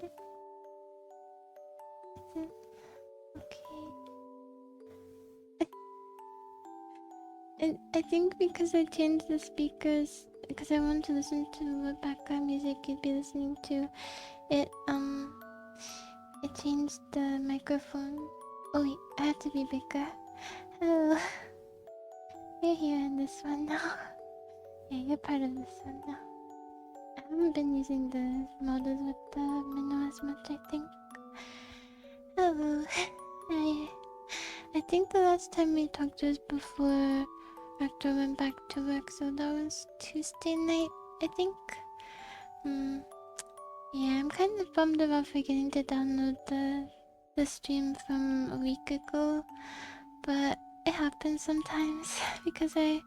it. Okay. And I think because I changed the speakers, because I want to listen to what background music you'd be listening to, it changed the microphone. Oh wait, I have to be bigger. Hello. You're here in this one now. Yeah, you're part of this one now. I haven't been using the models with the minnow as much, I think. Hello. I think the last time we talked was before Arthur went back to work, so that was Tuesday night, I think. Yeah, I'm kind of bummed about forgetting to download the stream from a week ago, but it happens sometimes because I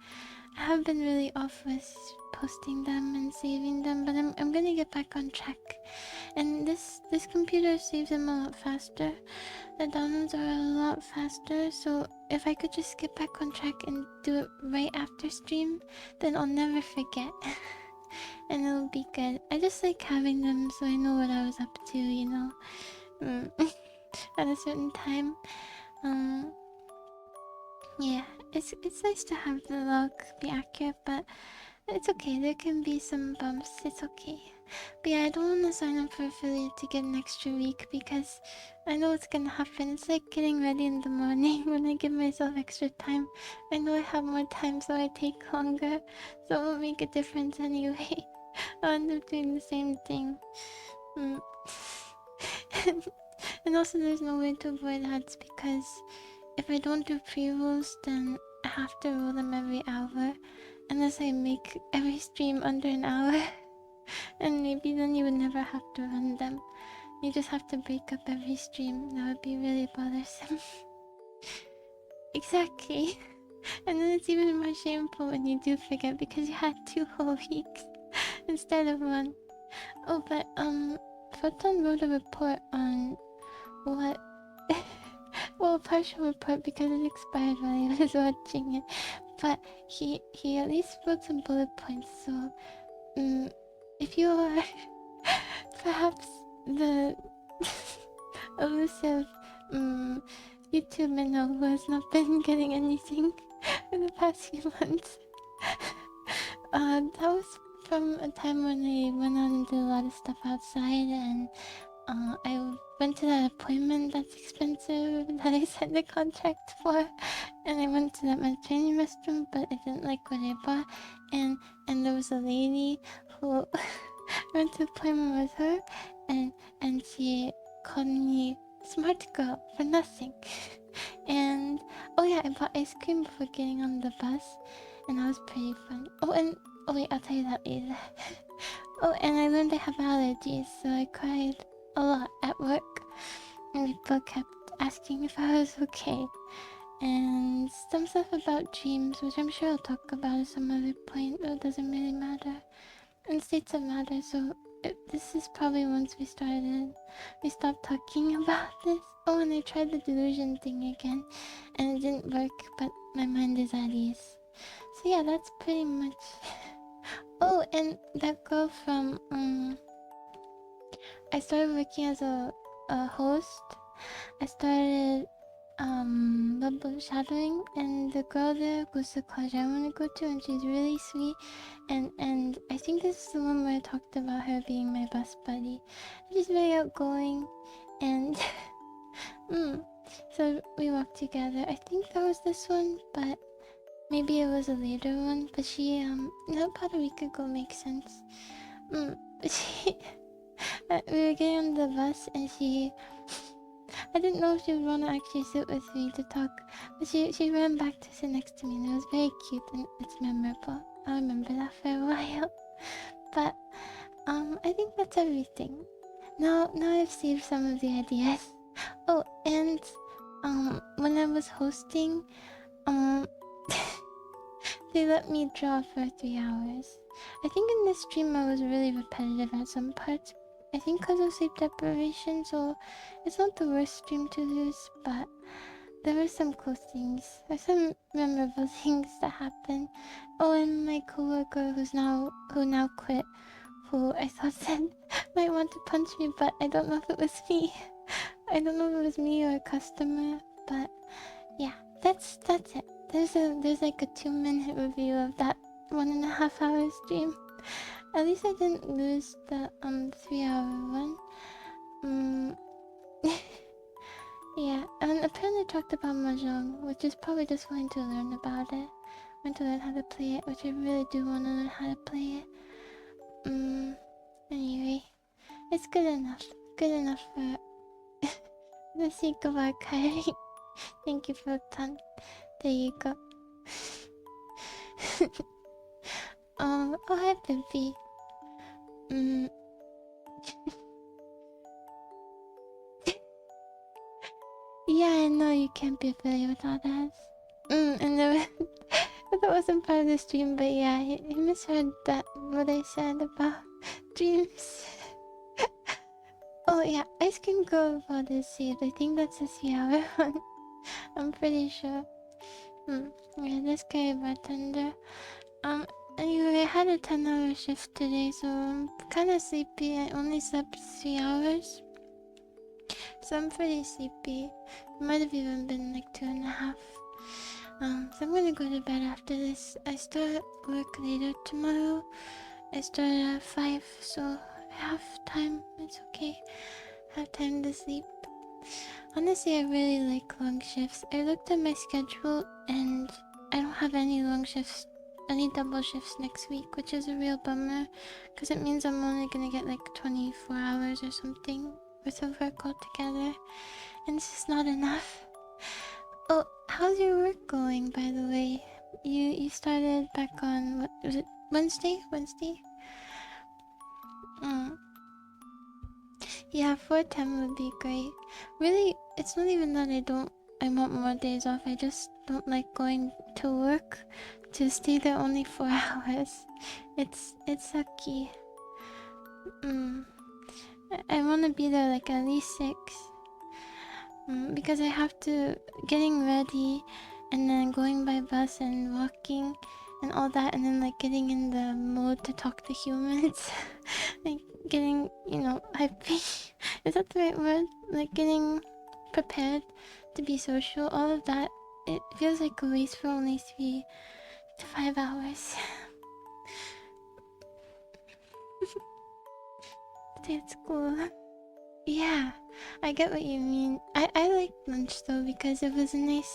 have been really off with posting them and saving them, but I'm gonna get back on track. And this computer saves them a lot faster. The downloads are a lot faster, so if I could just get back on track and do it right after stream, then I'll never forget. And it'll be good. I just like having them so I know what I was up to, you know, at a certain time. Yeah, it's nice to have the log be accurate, but it's okay. There can be some bumps. It's okay. But yeah, I don't want to sign up for affiliate to get an extra week because I know it's gonna happen. It's like getting ready in the morning when I give myself extra time. I know I have more time, so I take longer. So it won't make a difference anyway. I'll end up doing the same thing. And also, there's no way to avoid ads because if I don't do pre-rolls, then I have to roll them every hour. Unless I make every stream under an hour. And maybe then you would never have to run them. You just have to break up every stream. That would be really bothersome. Exactly. And then it's even more shameful when you do forget because you had 2 whole weeks instead of 1. Oh, but Photon wrote a report on what... well, a partial report because it expired while I was watching it. But he at least wrote some bullet points, so... if you are perhaps the elusive YouTube minnow who has not been getting anything for the past few months, that was from a time when I went out and did a lot of stuff outside, and I went to that appointment that's expensive that I signed a contract for, and I went to that Mediterranean restaurant, but I didn't like what I bought, and there was a lady who went to an appointment with her, and she called me smart girl for nothing. And oh yeah, I bought ice cream before getting on the bus, and that was pretty fun. Oh wait, I'll tell you that later. Oh, and I learned I have allergies, so I cried a lot at work, and people kept asking if I was okay. And some stuff about dreams, which I'm sure I'll talk about at some other point, but it doesn't really matter. And states of matter, so this is probably once we stopped talking about this. Oh, and I tried the delusion thing again, and it didn't work, but my mind is at ease. So yeah, that's pretty much... Oh, and that girl from, I started working as a host. I started bubble shadowing, and the girl there goes to college I want to go to, and she's really sweet, and I think this is the one where I talked about her being my bus buddy. She's very outgoing, and so we walked together. I think that was this one, but maybe it was a later one. But she no, about a week ago makes sense. She we were getting on the bus, and I didn't know if she would want to actually sit with me to talk, but she ran back to sit next to me, and it was very cute, and it's memorable. I'll remember that for a while. But I think that's everything. Now I've saved some of the ideas. Oh, and when I was hosting, they let me draw for 3 hours. I think in this stream I was really repetitive at some parts. I think because of sleep deprivation, so it's not the worst stream to lose, but there were some cool things. There's some memorable things that happened. Oh, and my coworker who now quit who I thought said might want to punch me, but I don't know if it was me. I don't know if it was me or a customer, but yeah, that's it. There's like a 2-minute review of that 1.5 hour stream. At least I didn't lose the 3-hour one. Yeah, and apparently talked about mahjong, which is probably just going to learn about it. Want to learn how to play it, which I really do want to learn how to play it. Anyway, it's good enough. Good enough for the sake of archiving. Thank you for the time. There you go. Oh hi Pimpy. Yeah, I know you can't be affiliated with all that. And there that wasn't part of the stream, but yeah, he misheard that what I said about dreams. Oh yeah, Ice Cream Grove is saved. I think that's a 3-hour one. I'm pretty sure. Yeah, this guy bartender. Anyway, I had a 10-hour shift today, so I'm kinda sleepy. I only slept 3 hours. So I'm pretty sleepy. It might have even been like 2.5. So I'm gonna go to bed after this. I start work later tomorrow. I start at 5, so I have time. It's okay. I have time to sleep. Honestly, I really like long shifts. I looked at my schedule and I don't have any long shifts, any double shifts next week, which is a real bummer because it means I'm only gonna get like 24 hours or something worth of work altogether, and it's just not enough. Oh, how's your work going, by the way? You started back on, what was it, Wednesday? Yeah, 410 would be great. Really, it's not even that I want more days off. I just don't like going to work to stay there only 4 hours. It's sucky. I want to be there like at least 6. Because I have to getting ready and then going by bus and walking and all that, and then like getting in the mode to talk to humans. Like getting, happy. Is that the right word? Like getting prepared to be social, all of that. It feels like a waste for only 3 to 5 hours. Stay at school. Yeah, I get what you mean. I like lunch though because it was a nice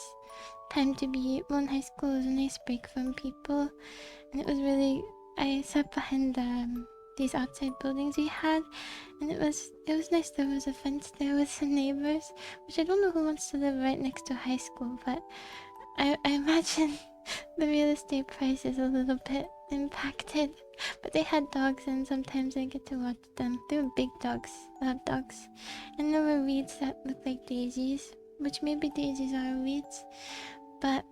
time to be. Well, in high school it was a nice break from people, and it was really. I sat behind these outside buildings we had, and it was nice. There was a fence there with some neighbors, which I don't know who wants to live right next to a high school, but I imagine the real estate price is a little bit impacted. But they had dogs, and sometimes I get to watch them. They were big dogs, lab dogs, and there were weeds that looked like daisies, which maybe daisies are weeds, but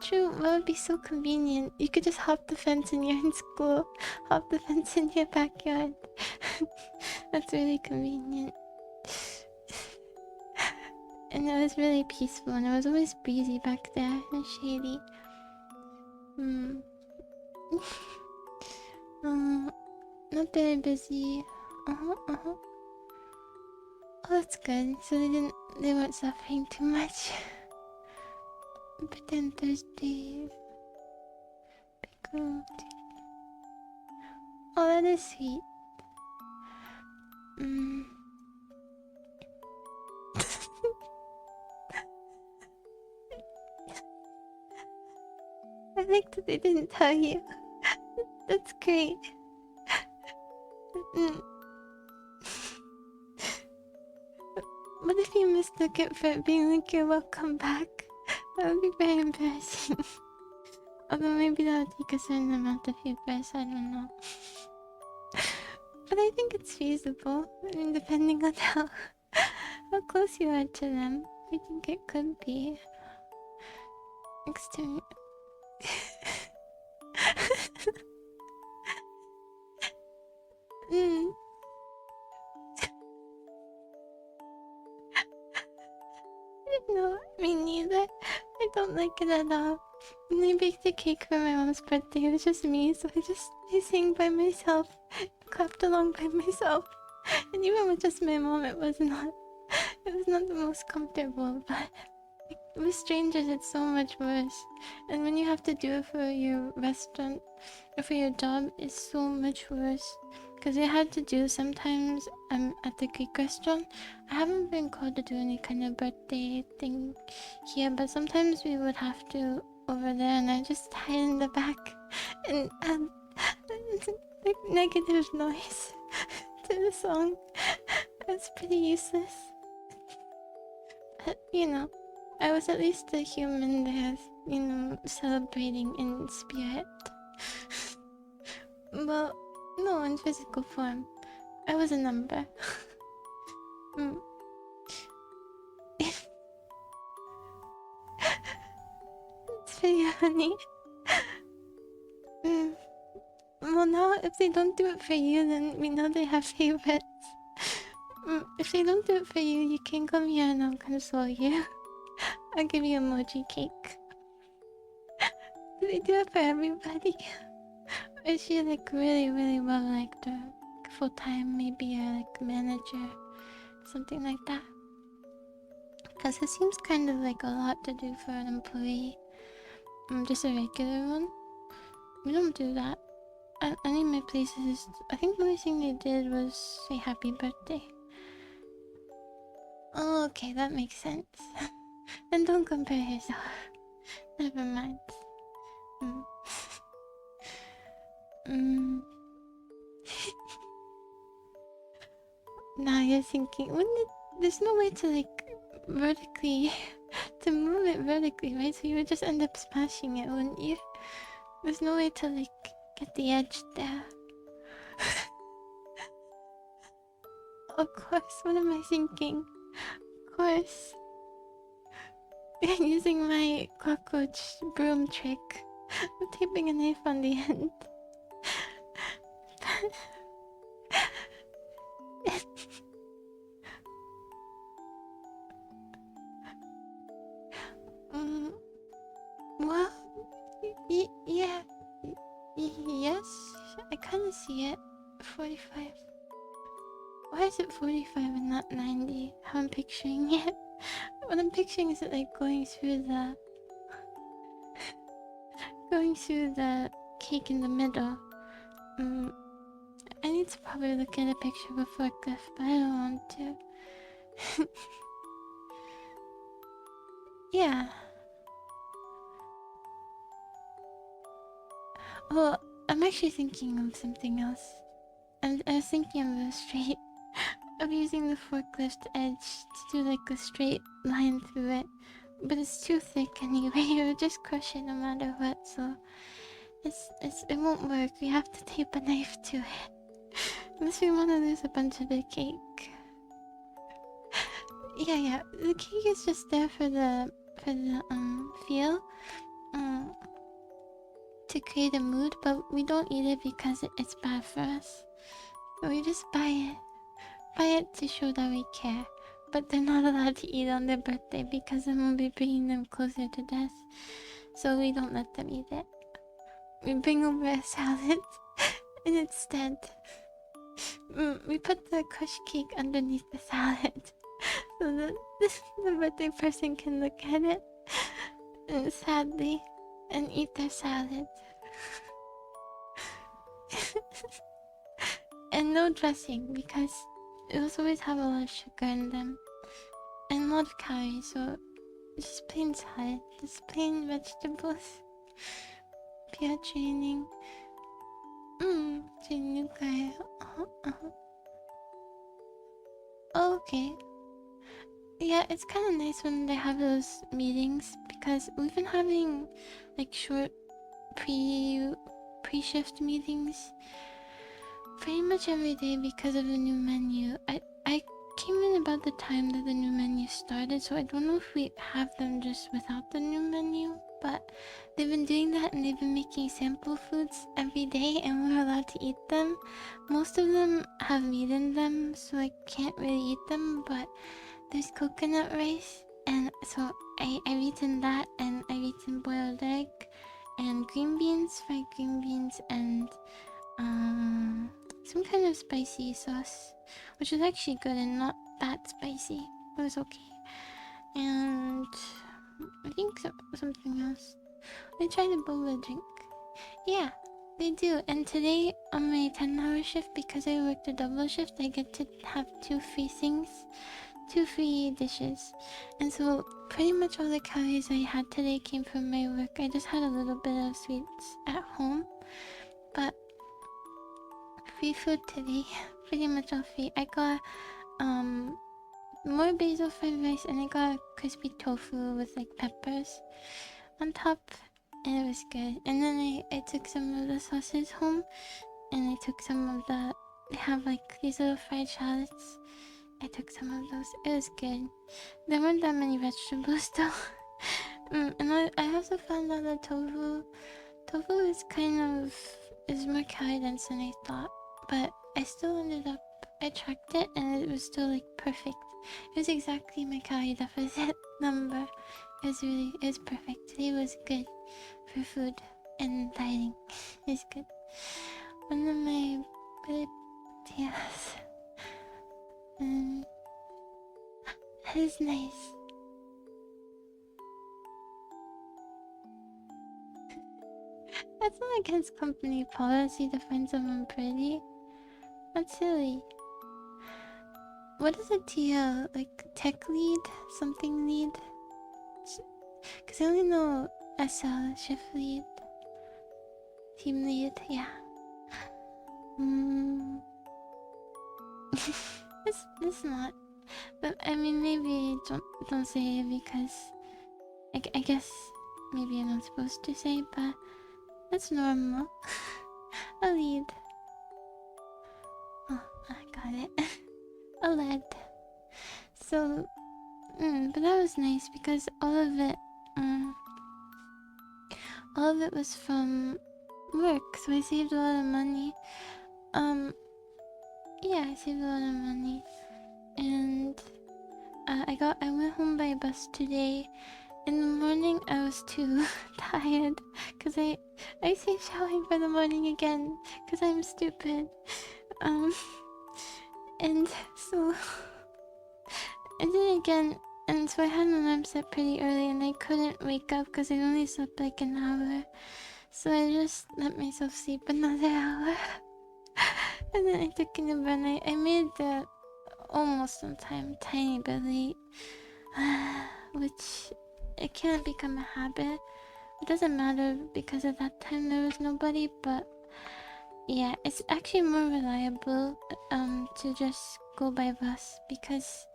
true, that would be so convenient. You could just hop the fence and you're in school, hop the fence in your backyard. That's really convenient. And it was really peaceful, and it was always breezy back there and shady. Not very busy. Oh, that's good. So they weren't suffering too much. But then Thursday. Oh, that is sweet. I like that they didn't tell you. That's great. What if you mistook it for it being like you're welcome back? That would be very embarrassing. Although maybe that would take a certain amount of hubris, I don't know. But I think it's feasible. I mean, depending on how close you are to them, I think it could be. Extreme. No, me neither. I don't like it at all. And I baked a cake for my mom's birthday. It was just me, so I sang by myself, clapped along by myself. And even with just my mom, it was not the most comfortable, but with strangers it's so much worse. And when you have to do it for your restaurant or for your job, it's so much worse. Because I had to do sometimes at the Greek restaurant. I haven't been called to do any kind of birthday thing here, but sometimes we would have to over there, and I just hide in the back and add like negative noise to the song. It's pretty useless. But, you know, I was at least a human there, you know, celebrating in spirit. Well, no, in physical form. I was a number. Mm. It's pretty funny. Mm. Well, now if they don't do it for you, then we know they have favorites. If they don't do it for you, you can come here and I'll console you. I'll give you emoji cake. Do they do it for everybody? Or is she like really, really well liked, or full time, maybe, or like manager, something like that? Because it seems kind of like a lot to do for an employee. Just a regular one. We don't do that. At any of my places, I think the only thing they did was say happy birthday. Oh, okay, that makes sense. Then don't compare yourself. Never mind. Now you're thinking, there's no way to like vertically to move it vertically, right? So you would just end up smashing it, wouldn't you? There's no way to like get the edge there. Of course, what am I thinking? Of course. Using my cockroach broom trick. I'm taping a knife on the end. Well, yeah. Yes, I kind of see it. 45. Why is it 45 and not 90? How I'm picturing it. What I'm picturing is it like going through the cake in the middle. I need to probably look at a picture of a forklift, but I don't want to. Yeah. Well, I'm actually thinking of something else. I was thinking of a straight... of using the forklift edge to do like a straight line through it. But it's too thick anyway, it would just crush it no matter what, so... it won't work, we have to tape a knife to it. Unless we want to lose a bunch of the cake. Yeah, the cake is just there for the feel. To create a mood, but we don't eat it because it's bad for us. So we just buy it. Buy it to show that we care. But they're not allowed to eat on their birthday because then we'll be bringing them closer to death. So we don't let them eat it. We bring over a salad and instead we put the crushed cake underneath the salad so that the birthday person can look at it sadly and eat their salad. And no dressing because it will always have a lot of sugar in them and a lot of calories, so just plain salad, just plain vegetables. Pure training. Training guy. Oh, okay. Yeah, it's kind of nice when they have those meetings because we've been having like short pre-shift meetings pretty much every day because of the new menu. I came in about the time that the new menu started, so I don't know if we have them just without the new menu, but they've been doing that and they've been making sample foods every day and we're allowed to eat them. Most of them have meat in them, so I can't really eat them, but there's coconut rice And so I've eaten that, and I've eaten boiled egg and green beans, fried green beans, and some kind of spicy sauce, which was actually good and not that spicy. It was okay. And I think something else. I tried a boba drink. Yeah, they do. And today on my 10-hour shift, because I worked a double shift, I get to have 2 free dishes. And so pretty much all the calories I had today came from my work. I just had a little bit of sweets at home, but free food today. Pretty much all free. I got more basil fried rice, and I got crispy tofu with like peppers on top, and it was good. And then I took some of the sauces home, and I took some of the, they have like these little fried shallots. I took some of those. It was good. There weren't that many vegetables though. And I also found out that tofu is is more calorie dense than I thought, but I still ended up, I tracked it and it was still like perfect. It was exactly my calorie deficit number. It was perfect. Today was good for food and dieting. It was good. One of my good ideas. That is nice. That's not against company policy to find someone pretty. That's silly. What is a TL? Like tech lead? Something lead? Because I only know SL, shift lead, team lead, yeah. It's not. But I mean, maybe don't say it because I guess maybe I'm not supposed to say, but that's normal. A lead. Oh, I got it. A lead. So, but that was nice because all of it was from work, so I saved a lot of money. Yeah, I saved a lot of money, and I went home by bus today. In the morning, I was too tired because I saved showering for the morning again because I'm stupid. And so I did it again, and so I had an alarm set pretty early, and I couldn't wake up because I only slept like an hour. So I just let myself sleep another hour. And then I took an Uber, and I made the almost on time, tiny bit late. Which it can't become a habit. It doesn't matter because at that time there was nobody, but yeah, it's actually more reliable to just go by bus because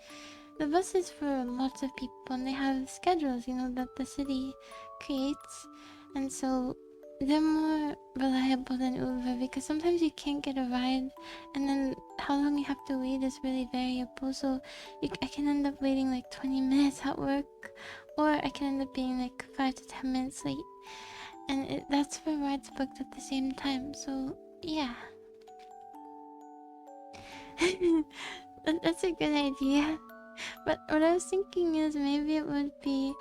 the bus is for lots of people and they have schedules, you know, that the city creates, and so they're more reliable than Uber because sometimes you can't get a ride, and then how long you have to wait is really variable. So I can end up waiting like 20 minutes at work, or I can end up being like 5 to 10 minutes late, and that's for rides booked at the same time. So yeah. That's a good idea. But what I was thinking is maybe it would be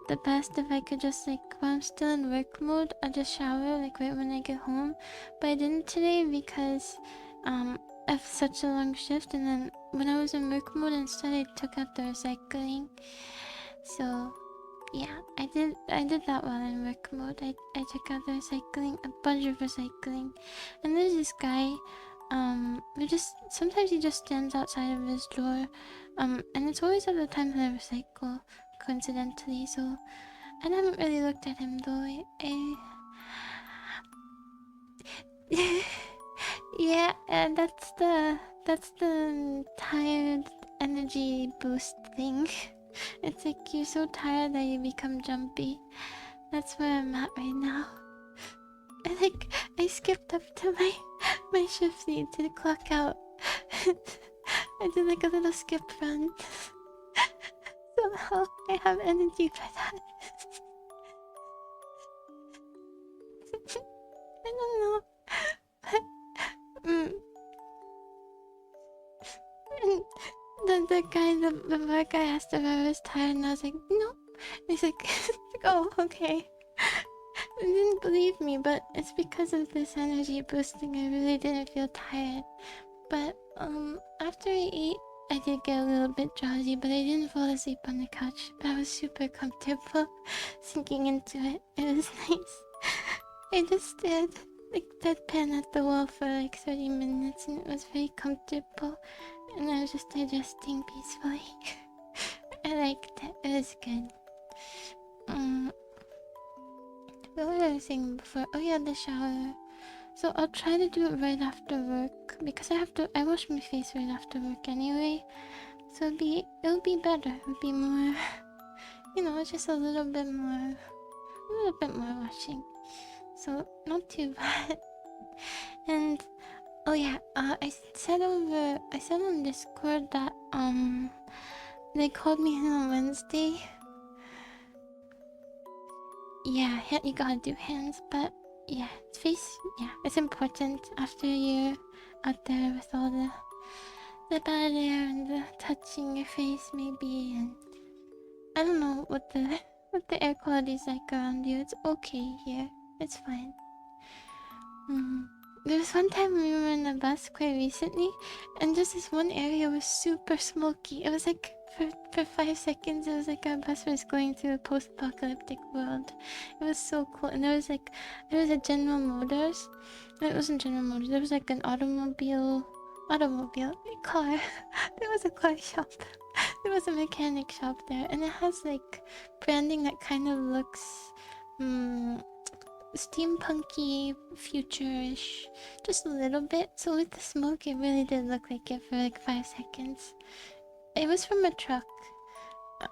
the best if I could just like, while I'm still in work mode, I'll just shower like right when I get home. But I didn't today because of such a long shift, and then when I was in work mode instead I took out the recycling. So yeah, I did that while in work mode. I took out the recycling, a bunch of recycling. And there's this guy, who just sometimes he just stands outside of his door. And it's always at the time that I recycle, coincidentally, so I haven't really looked at him though. Yeah, and that's the tired energy boost thing. It's like you're so tired that you become jumpy. That's where I'm at right now. And like I skipped up to my shift lead to clock out. I did like a little skip run. Somehow I have energy for that. I don't know. But the bar guy asked if I was tired, and I was like, no. And he's like, oh, okay. He didn't believe me, but it's because of this energy boosting. I really didn't feel tired. But after I ate, I did get a little bit drowsy, but I didn't fall asleep on the couch. But I was super comfortable sinking into it. It was nice. I just stared like deadpan at the wall for like 30 minutes, and it was very comfortable. And I was just digesting peacefully. I liked it. It was good. What was I saying before? Oh yeah, the shower. So I'll try to do it right after work because I wash my face right after work anyway. So it'll be better. It'll be more, just a little bit more washing. So not too bad. And oh yeah, I said on Discord that they called me in on Wednesday. Yeah, you gotta do hands, but yeah, face, yeah, it's important after you're out there with all the bad air and the touching your face maybe, and I don't know what the air quality is like around you. It's okay here. It's fine. There was one time we were in a bus quite recently, and just this one area was super smoky. It was like for 5 seconds, it was like our bus was going through a post-apocalyptic world. It was so cool, and there was a General Motors. No, it wasn't General Motors. There was like an automobile car. There was a car shop. There was a mechanic shop there, and it has like branding that kind of looks steampunky, future-ish, just a little bit. So with the smoke, it really did look like it for like 5 seconds. It was from a truck.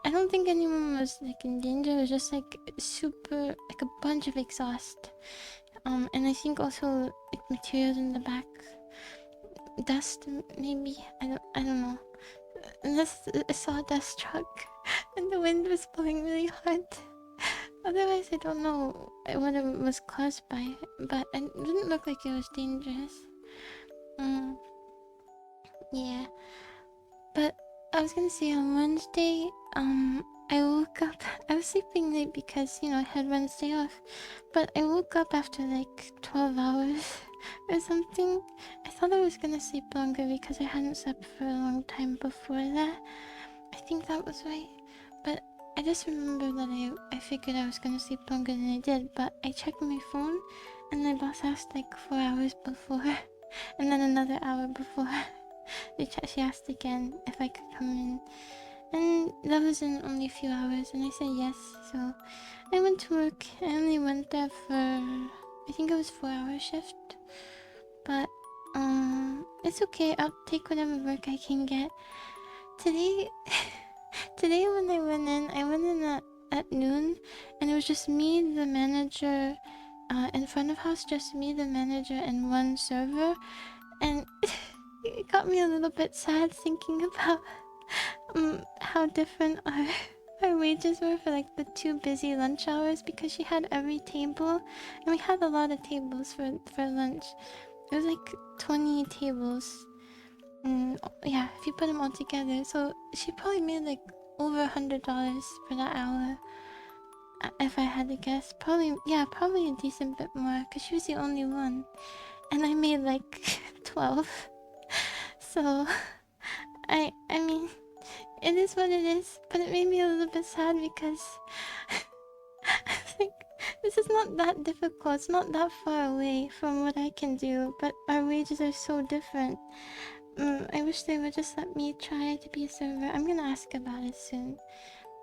I don't think anyone was like in danger. It was just like super, like a bunch of exhaust. And I think also like materials in the back, dust maybe. I don't know. And this a sawdust truck, and the wind was blowing really hard. Otherwise, I don't know what it was caused by, but it didn't look like it was dangerous. Yeah. But I was gonna say on Wednesday, I woke up. I was sleeping late because, I had Wednesday off. But I woke up after like 12 hours or something. I thought I was gonna sleep longer because I hadn't slept for a long time before that. I think that was right. But I just remember that I figured I was gonna sleep longer than I did. But I checked my phone, and my boss asked like 4 hours before, and then another hour before. She asked again if I could come in, and that was in only a few hours, and I said yes. So I went to work. I only went there for, I think it was 4-hour shift, but it's okay. I'll take whatever work I can get. Today when I went in at noon, and it was just me, the manager, in front of house, just me, the manager, and one server, and it got me a little bit sad thinking about how different our wages were for like the 2 busy lunch hours, because she had every table, and we had a lot of tables for lunch. It was like 20 tables. Yeah, if you put them all together, so she probably made like over $100 for that hour. If I had to guess, probably a decent bit more, because she was the only one, and I made like 12. So, I mean, it is what it is, but it made me a little bit sad because like, this is not that difficult. It's not that far away from what I can do, but our wages are so different. I wish they would just let me try to be a server. I'm gonna ask about it soon.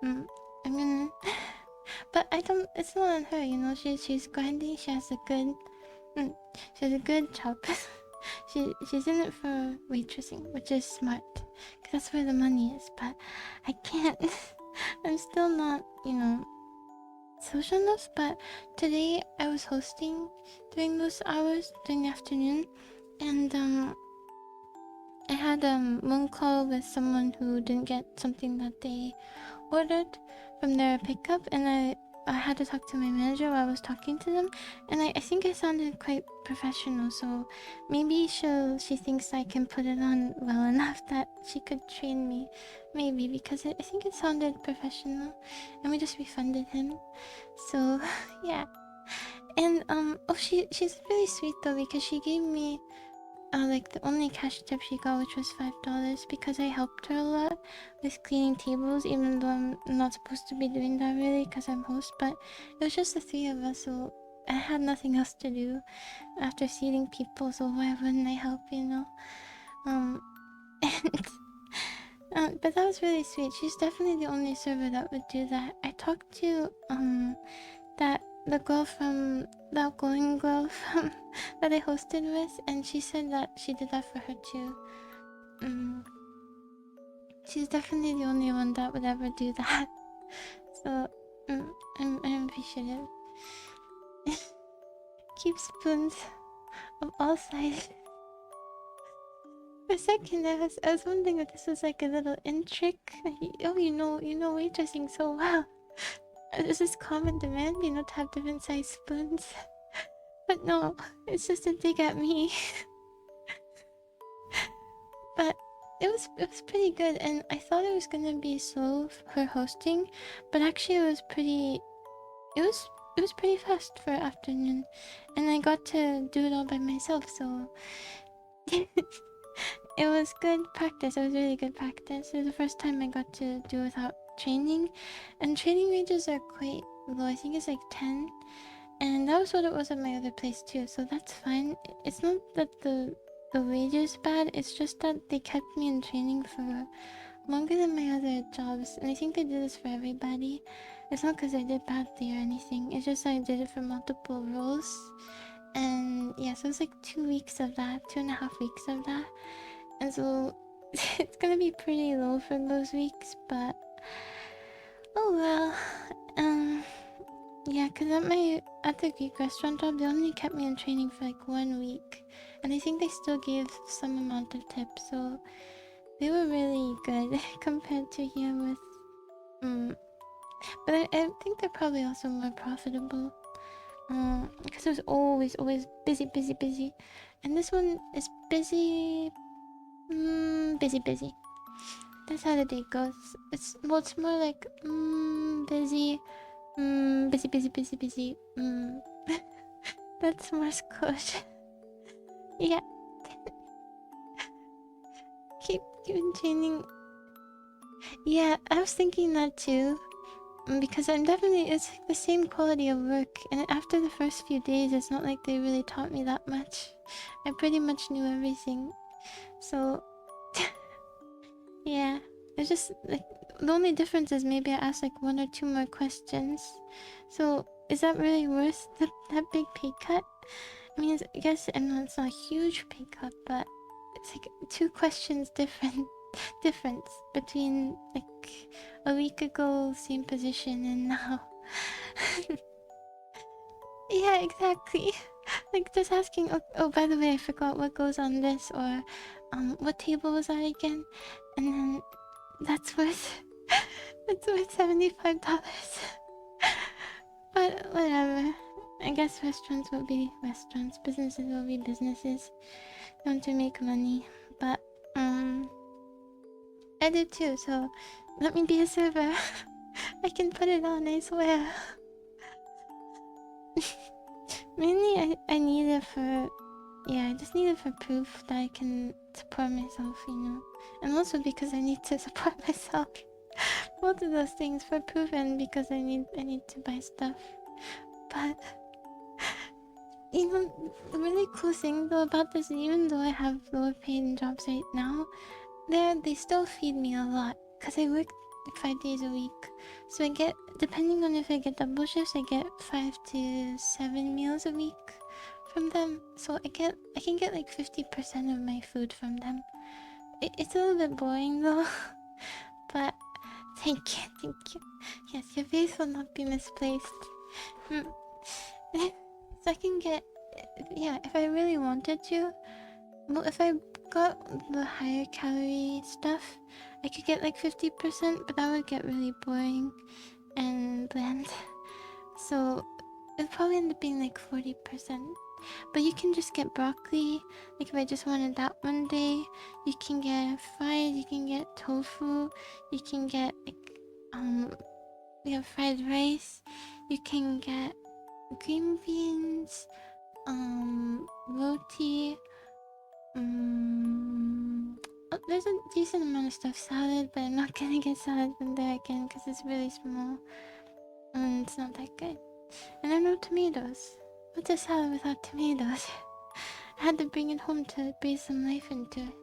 I'm gonna... But it's not on her, she's grinding, she has a good job. She's in it for waitressing, which is smart, because that's where the money is, but I can't. I'm still not, social enough. But today I was hosting during those hours, during the afternoon, and I had a phone call with someone who didn't get something that they ordered from their pickup, and I had to talk to my manager while I was talking to them, and I think I sounded quite professional, so maybe she thinks I can put it on well enough that she could train me. Maybe, because I think it sounded professional, and we just refunded him. So, yeah. And, oh, she's really sweet though, because she gave me like the only cash tip she got, which was $5, because I helped her a lot with cleaning tables, even though I'm not supposed to be doing that really because I'm host. But it was just the three of us, so I had nothing else to do after seating people, so why wouldn't I help, you know? And but that was really sweet. She's definitely the only server that would do that. I talked to the girl from the outgoing girl from that I hosted with, and she said that she did that for her too. She's definitely the only one that would ever do that. So I'm appreciative. Keep spoons of all sizes. For a second, I was wondering if this was like a little in trick. Oh, you know waitressing so well. Is this common demand, you know, to have different size spoons? But no, it's just a dig at me. But it was pretty good, and I thought it was gonna be slow for hosting, but actually it was pretty fast for afternoon, and I got to do it all by myself, so it was good practice. It was really good practice. It was the first time I got to do without training, and training wages are quite low. I think it's like 10, and that was what it was at my other place too, so that's fine. It's not that the wages bad, it's just that they kept me in training for longer than my other jobs, and I think they did this for everybody. It's not because I did badly or anything, it's just I did it for multiple roles. And yeah, so it's like 2 weeks of that, 2.5 weeks of that, and so it's gonna be pretty low for those weeks, but oh well. Yeah, because at the Greek restaurant job, they only kept me in training for like 1 week, and I think they still gave some amount of tips, so they were really good compared to here with but I think they're probably also more profitable, because it was always busy, and this one is busy, busy. That's how the day goes. It's more like busy, busy. That's more Scottish. Yeah. keep training. Yeah, I was thinking that too. Because it's like the same quality of work, and after the first few days, it's not like they really taught me that much. I pretty much knew everything. So, yeah. It's just like the only difference is maybe I asked like 1 or 2 more questions. So, is that really worth that big pay cut? I mean, I guess it's not a huge pay cut, but it's like 2 questions difference between like a week ago, same position, and now. Yeah, exactly. Like just asking, oh, by the way, I forgot what goes on this, or what table was that again? And then that's worth it's worth $75. But whatever. I guess restaurants will be restaurants, businesses will be businesses. They want to make money, but I do too. So let me be a server. I can put it on, I swear. Mainly, I need it for... Yeah, I just need it for proof that I can support myself, you know? And also because I need to support myself. Both of those things, for proof and because I need to buy stuff. But... You know, the really cool thing though about this, even though I have lower paying jobs right now, they still feed me a lot. Because I work like 5 days a week. So I get, depending on if I get double shifts, I get 5 to 7 meals a week from them. So I can get like 50% of my food from them. It's a little bit boring though. But thank you. Yes, your face will not be misplaced. So I can get, yeah, if I really wanted to, well, if I got the higher calorie stuff, I could get like 50%, but that would get really boring and bland. So it'll probably end up being like 40%. But you can just get broccoli. Like if I just wanted that one day, you can get fried, you can get tofu, you can get like we have fried rice, you can get green beans, roti, there's a decent amount of stuff. Salad, but I'm not gonna get salad from there again because it's really small and it's not that good. And there are no tomatoes. What's a salad without tomatoes? I had to bring it home to breathe some life into it.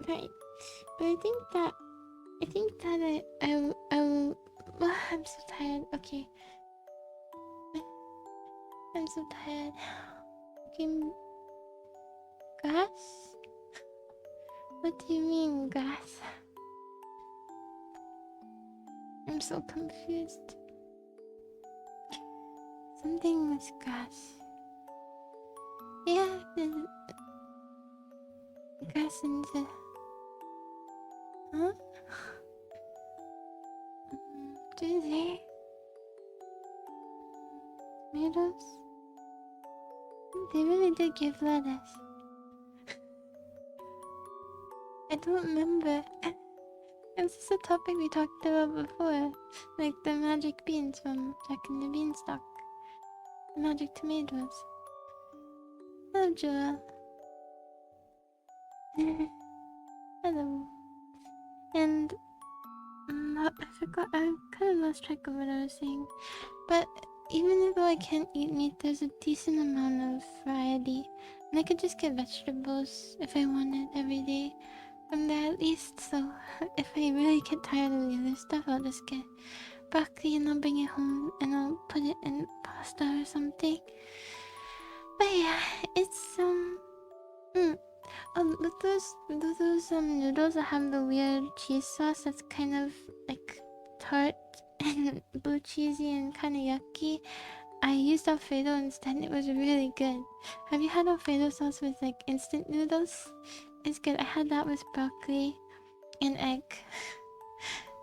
Right. But I think that I'm so tired. Okay. I'm so tired. Game grass? What do you mean grass? I'm so confused. Something was grass. Yeah, the grass and the... Huh? Do they? Tomatoes? They really did give lettuce. I don't remember. This is a topic we talked about before. Like the magic beans from Jack and the Beanstalk. The magic tomatoes. Hello, Joel. Hello. And I forgot. I kind of lost track of what I was saying. But even though I can't eat meat, there's a decent amount of variety. And I could just get vegetables if I wanted every day from there at least. So if I really get tired of the other stuff, I'll just get broccoli and I'll bring it home and I'll put it in pasta or something. But yeah, it's with those noodles that have the weird cheese sauce that's kind of like tart and blue cheesy and kind of yucky, I used Alfredo instead and it was really good. Have you had Alfredo sauce with like instant noodles? It's good. I had that with broccoli and egg.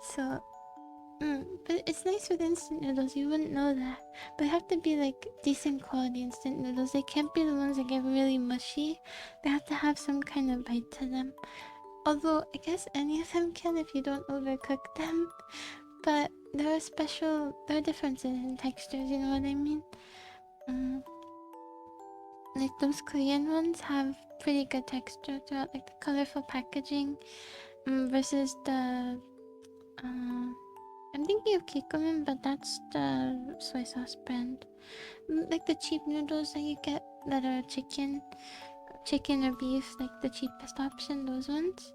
So but it's nice with instant noodles, you wouldn't know that. But they have to be like decent quality instant noodles. They can't be the ones that get really mushy. They have to have some kind of bite to them. Although I guess any of them can if you don't overcook them. But there are differences in textures, you know what I mean? Like those Korean ones have pretty good texture throughout, like the colorful packaging versus the I'm thinking of Kikoman, but that's the soy sauce brand. Like the cheap noodles that you get that are chicken or beef, like the cheapest option, those ones.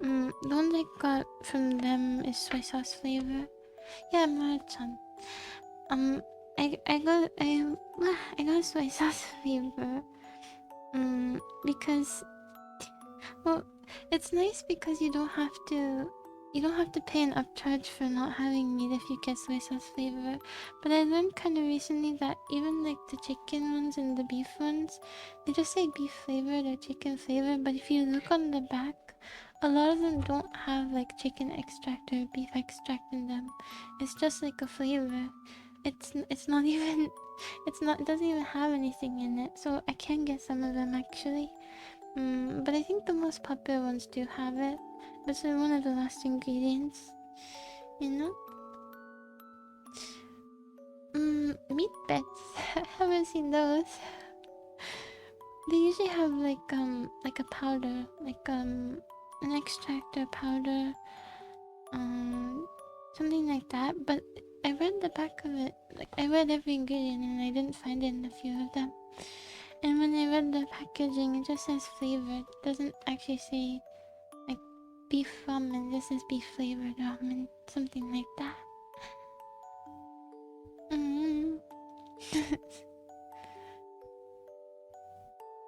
The one I got from them is soy sauce flavor. Yeah, Marchan. I got soy sauce flavor. Because, well, it's nice because you don't have to pay an upcharge for not having meat if you get soy sauce flavor. But I learned kind of recently that even like the chicken ones and the beef ones, they just say beef flavored or chicken flavored. But if you look on the back, a lot of them don't have like chicken extract or beef extract in them. It's just like a flavor. It's not even it doesn't even have anything in it. So I can get some of them actually. But I think the most popular ones do have it. That's one of the last ingredients, you know? Meat bits. I haven't seen those. They usually have like a powder, like an extractor powder, something like that. But I read the back of it, like I read every ingredient and I didn't find it in a few of them. And when I read the packaging, it just says flavored. It doesn't actually say like beef ramen. This is beef flavored ramen, something like that.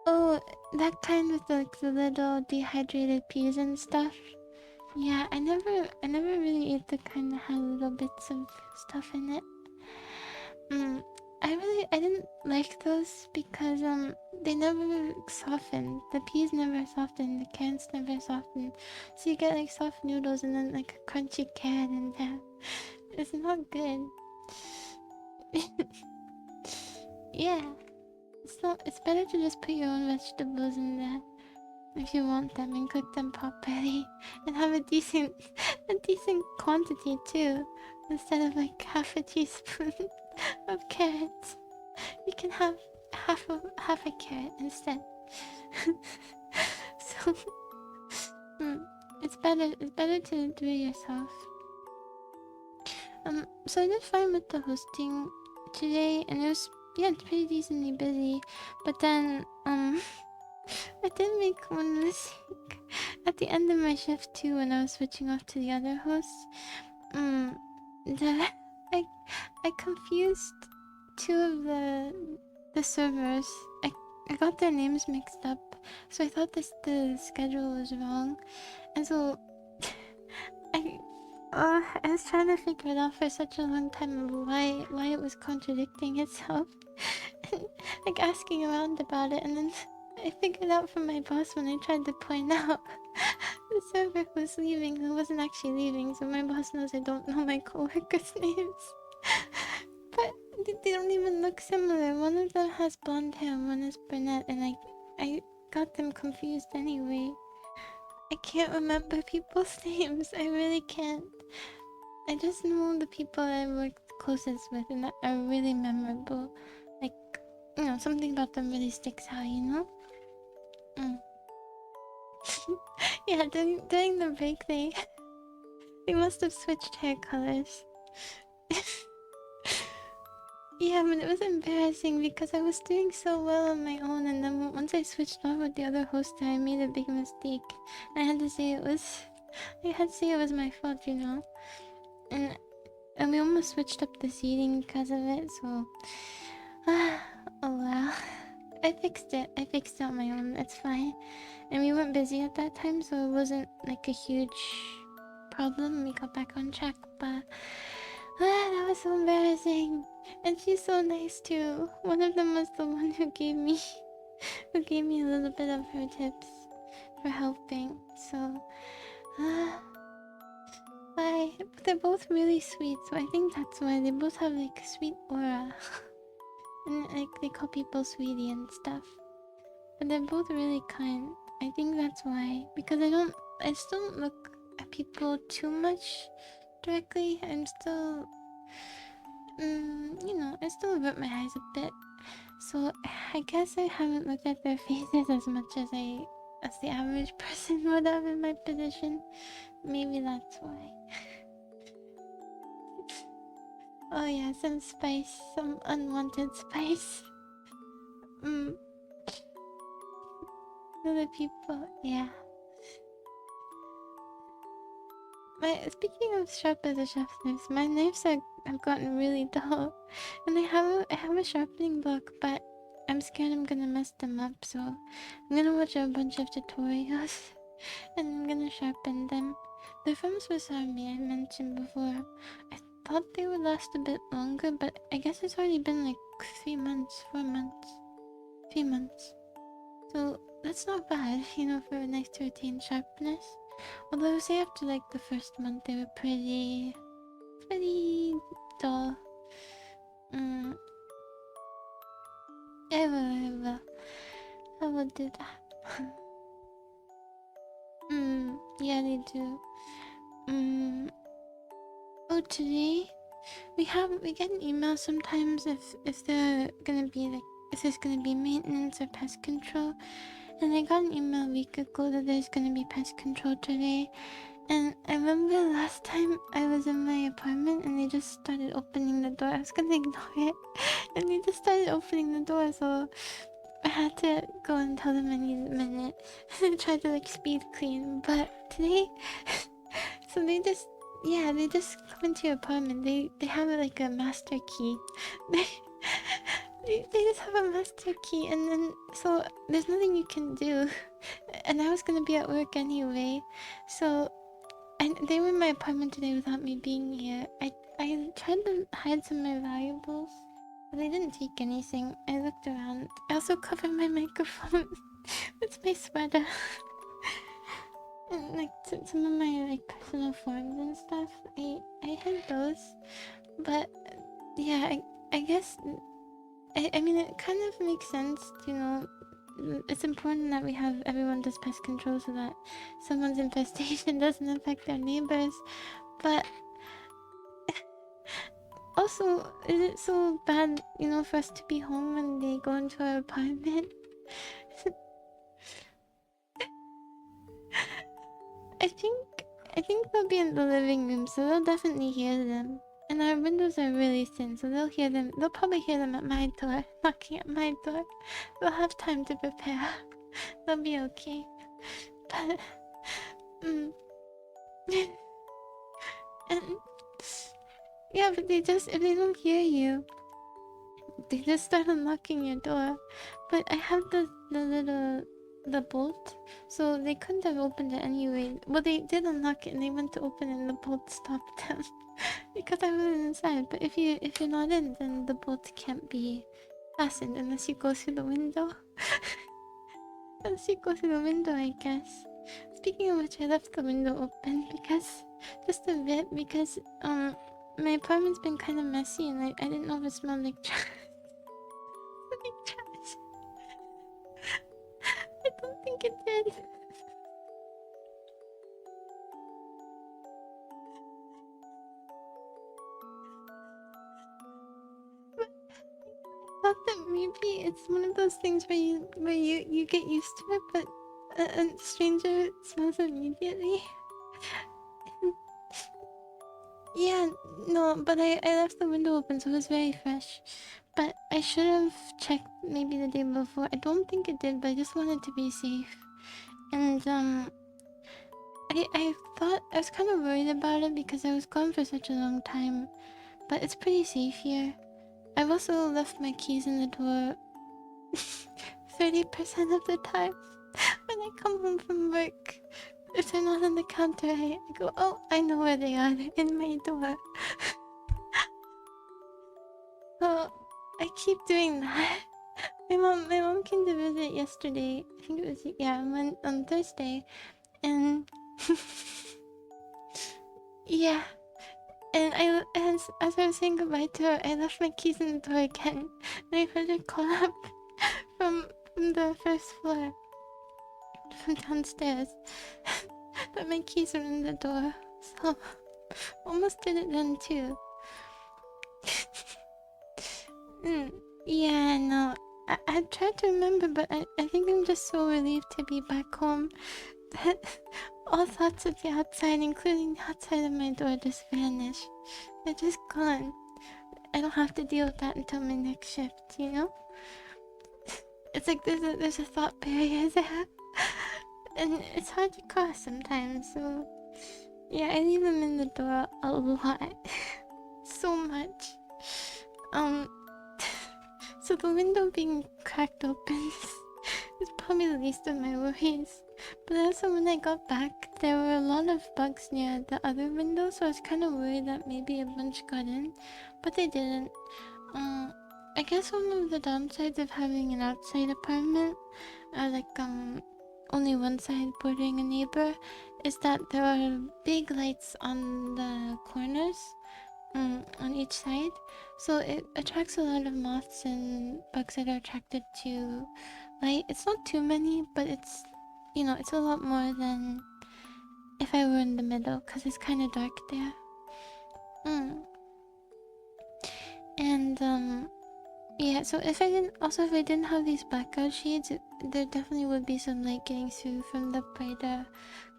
Oh, that kind with like the little dehydrated peas and stuff. Yeah, I never really ate the kind that had little bits of stuff in it. I didn't like those because they never soften. The peas never soften, the cans never soften. So you get like soft noodles and then like a crunchy can and that. It's not good. Yeah. It's better to just put your own vegetables in there if you want them and cook them properly and have a decent quantity too. Instead of like half a teaspoon of carrots, you can have half a carrot instead. So it's better to do it yourself. So I did fine with the hosting today, and it was, yeah, it's pretty decently busy. But then I did make one mistake at the end of my shift too, when I was switching off to the other host. That I confused two of the servers. I got their names mixed up, so I thought the schedule was wrong, and so I was trying to figure it out for such a long time of why it was contradicting itself, and like asking around about it, and then I figured out from my boss when I tried to point out the server was leaving who wasn't actually leaving, so my boss knows I don't know my coworkers' names. But they don't even look similar. One of them has blonde hair and one is brunette, and I got them confused anyway. I can't remember people's names. I really can't. I just know the people I worked closest with and that are really memorable. Like, you know, something about them really sticks out, you know? Yeah, during the break they must have switched hair colors. Yeah, but it was embarrassing because I was doing so well on my own, and then once I switched off with the other host, I made a big mistake. I had to say it was my fault, you know? And we almost switched up the seating because of it, so oh well. I fixed it on my own, it's fine. And we weren't busy at that time, so it wasn't like a huge problem. We got back on track, but that was so embarrassing. And she's so nice too. One of them was the one who gave me a little bit of her tips for helping. So they're both really sweet, so I think that's why. They both have like a sweet aura. And like they call people sweetie and stuff. But they're both really kind. I think that's why. Because I just don't look at people too much directly. I'm still you know, I still avert my eyes a bit. So I guess I haven't looked at their faces as much as the average person would have in my position. Maybe that's why. Oh yeah, some spice, some unwanted spice. Other people, yeah. Speaking of sharp as a chef's knives, my knives have gotten really dull, and I have a sharpening block, but I'm scared I'm gonna mess them up. So I'm gonna watch a bunch of tutorials, and I'm gonna sharpen them. They're from Swiss Army, I mentioned before. I thought they would last a bit longer, but I guess it's already been like 3 months, 4 months, 3 months. So that's not bad, you know, for a knife to retain sharpness. Although I would say after like the first month they were pretty dull. I will do that. Yeah, they do. Oh, today we get an email sometimes if they're gonna be like, if there's gonna be maintenance or pest control. And I got an email a week ago that there's gonna be pest control today. And I remember last time I was in my apartment and they just started opening the door. I was gonna ignore it. And they just started opening the door, so I had to go and tell them I needed a minute. And try to like speed clean. But today, so they just come into your apartment. They have like a master key. They just have a master key, and then so there's nothing you can do. And I was gonna be at work anyway, so and they were in my apartment today without me being here. I tried to hide some of my valuables, but they didn't take anything. I looked around. I also covered my microphone with my sweater. And like some of my like personal forms and stuff, I had those, but yeah, I guess I mean it kind of makes sense, you know. It's important that we have everyone does pest control so that someone's infestation doesn't affect their neighbors. But also, is it so bad, you know, for us to be home when they go into our apartment? I think I think they'll be in the living room, so they'll definitely hear them. And our windows are really thin, so they'll hear them. They'll probably hear them at my door, knocking at my door. They'll have time to prepare. They'll be okay. But mm. And yeah, but they just if they don't hear you, they just start unlocking your door. But I have the bolt, so they couldn't have opened it anyway. Well, they did unlock it and they went to open it and the bolt stopped them because I was inside. But if you're not in, then the bolt can't be fastened unless you go through the window. Unless you go through the window, I guess. Speaking of which, I left the window open because just a bit because my apartment's been kind of messy and I didn't know if it smelled like trash. Like trash. I don't think it did. But I thought that maybe it's one of those things where you get used to it, but a stranger smells immediately. Yeah, no, but I left the window open, so it was very fresh. But I should have checked maybe the day before. I don't think it did, but I just wanted to be safe. And I thought I was kind of worried about it because I was gone for such a long time. But it's pretty safe here. I've also left my keys in the door 30% of the time when I come home from work. If they're not on the counter, I go, oh, I know where they are. They're in my door. So I keep doing that. My mom came to visit yesterday. I think it was on Thursday, and yeah, and as I was saying goodbye to her, I left my keys in the door again, and I heard her call up from the first floor, from downstairs, that my keys were in the door. So almost did it then too. Yeah, no. I tried to remember, but I think I'm just so relieved to be back home that all thoughts of the outside, including the outside of my door, just vanish. They're just gone. I don't have to deal with that until my next shift, you know? It's like there's a thought barrier there. And it's hard to cross sometimes, so yeah, I leave them in the door a lot. So much. Um so the window being cracked open is probably the least of my worries. But also when I got back, there were a lot of bugs near the other window, so I was kind of worried that maybe a bunch got in, but they didn't. I guess one of the downsides of having an outside apartment, like only one side bordering a neighbor, is that there are big lights on the corners, on each side, so it attracts a lot of moths and bugs that are attracted to light. It's not too many, but it's, you know, it's a lot more than if I were in the middle, because it's kind of dark there. And yeah, so if I didn't have these blackout shades, there definitely would be some light getting through from the brighter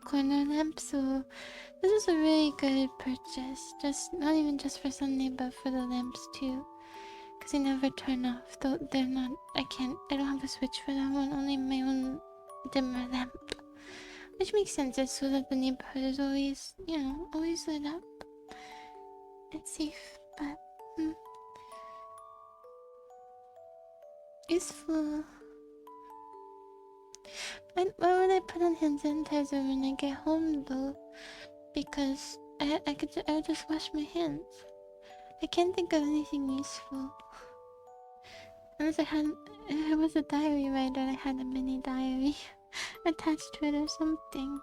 corner lamp. So this is a really good purchase. Just not even just for Sunday, but for the lamps too, because they never turn off. Though they're not. I don't have a switch for that one. Only my own dimmer lamp, which makes sense. It's so that the neighborhood is always, you know, always lit up. It's safe, but useful. And why would I put on hand sanitizer when I get home though? Because I would just wash my hands. I can't think of anything useful. Unless if it was a diary writer, I had a mini diary attached to it or something.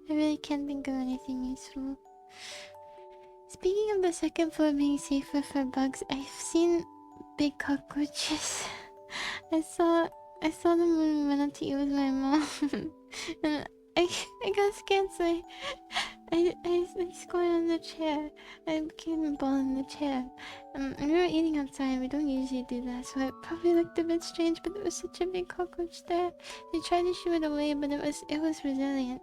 I really can't think of anything useful. Speaking of the second floor being safer for bugs, I've seen big cockroaches. I saw them when we went out to eat with my mom, and I got scared, so I squatted on the chair. I became a ball in the chair. And we were eating outside. We don't usually do that, so it probably looked a bit strange. But there was such a big cockroach there. They tried to shoo it away, but it was resilient.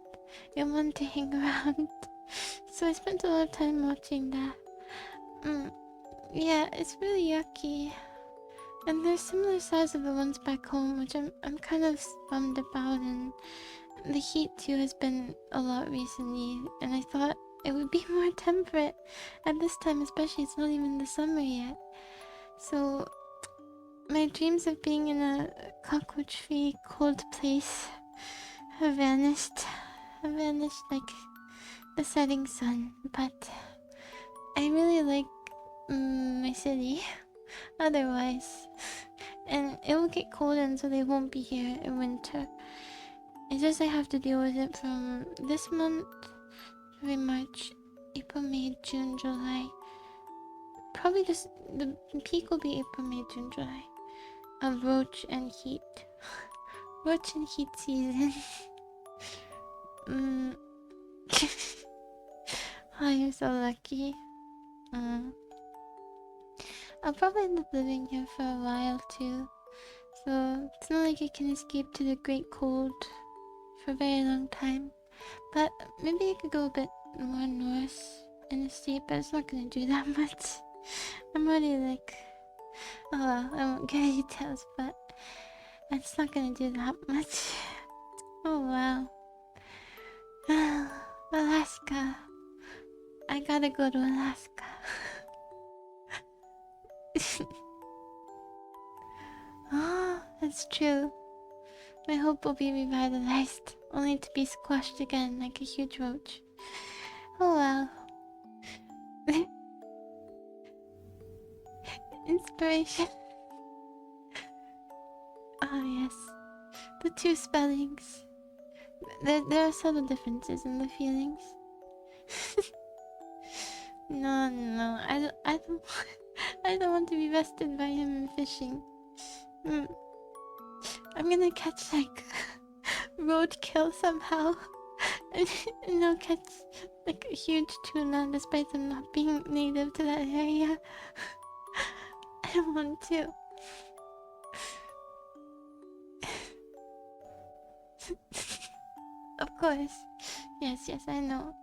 It wanted to hang around. So I spent a lot of time watching that. Yeah, it's really yucky. And they're similar size of the ones back home, which I'm kind of bummed about. And the heat too has been a lot recently, and I thought it would be more temperate at this time, especially it's not even the summer yet. So my dreams of being in a cockroach-free, cold place have vanished. Have vanished like the setting sun. But I really like my city otherwise. And it will get cold, and so they won't be here in winter. It's just I have to deal with it from this month, February, March, April, May, June, July. Probably just the peak will be April, May, June, July. Of roach and heat. Roach and heat season. Oh, you're so lucky. I'll probably end up living here for a while too. So it's not like I can escape to the great cold for a very long time. But maybe I could go a bit more north in the state, but it's not gonna do that much. I'm already like... Oh well, I won't get details, but it's not gonna do that much. Oh wow. Alaska. I gotta go to Alaska. Oh, that's true. My hope will be revitalized, only to be squashed again like a huge roach. Oh well. Inspiration. Oh yes. The two spellings. There are subtle differences in the feelings. No, I don't I don't want to be bested by him in fishing. I'm gonna catch like roadkill somehow. And I'll catch like a huge tuna despite them not being native to that area. I don't want to. Of course. Yes, I know.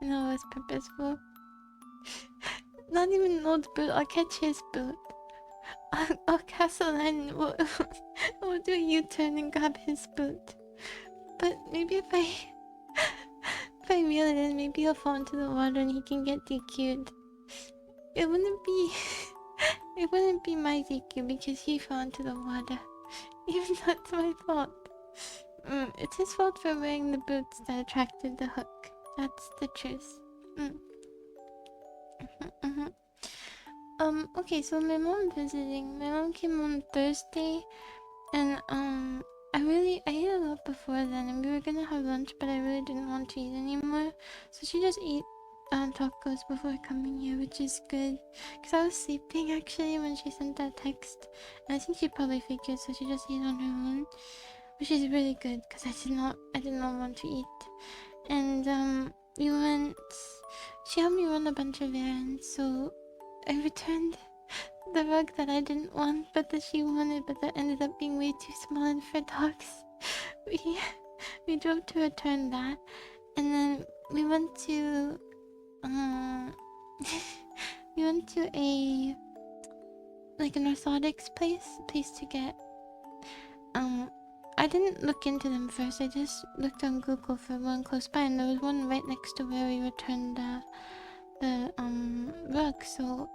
I know it's purposeful. Not even an old boot, I'll catch his boot. I'll cast a line and we'll do a U-turn and grab his boot. But maybe if I reel it in, maybe he'll fall into the water and he can get DQ'd. It wouldn't be my DQ because he fell into the water. Even though it's my fault. It's his fault for wearing the boots that attracted the hook. That's the truth. Okay, so my mom visiting. My mom came on Thursday, and I ate a lot before then, and we were gonna have lunch, but I really didn't want to eat anymore. So she just ate tacos before coming here, which is good. Cause I was sleeping actually when she sent that text, and I think she probably figured, so she just ate on her own, which is really good. Cause I did not want to eat, and we went. She helped me run a bunch of errands, so I returned the rug that I didn't want, but that she wanted, but that ended up being way too small and for dogs. We drove to return that, and then we went to we went to an orthotics place to get I didn't look into them first. I just looked on Google for one close by, and there was one right next to where we returned the rug, so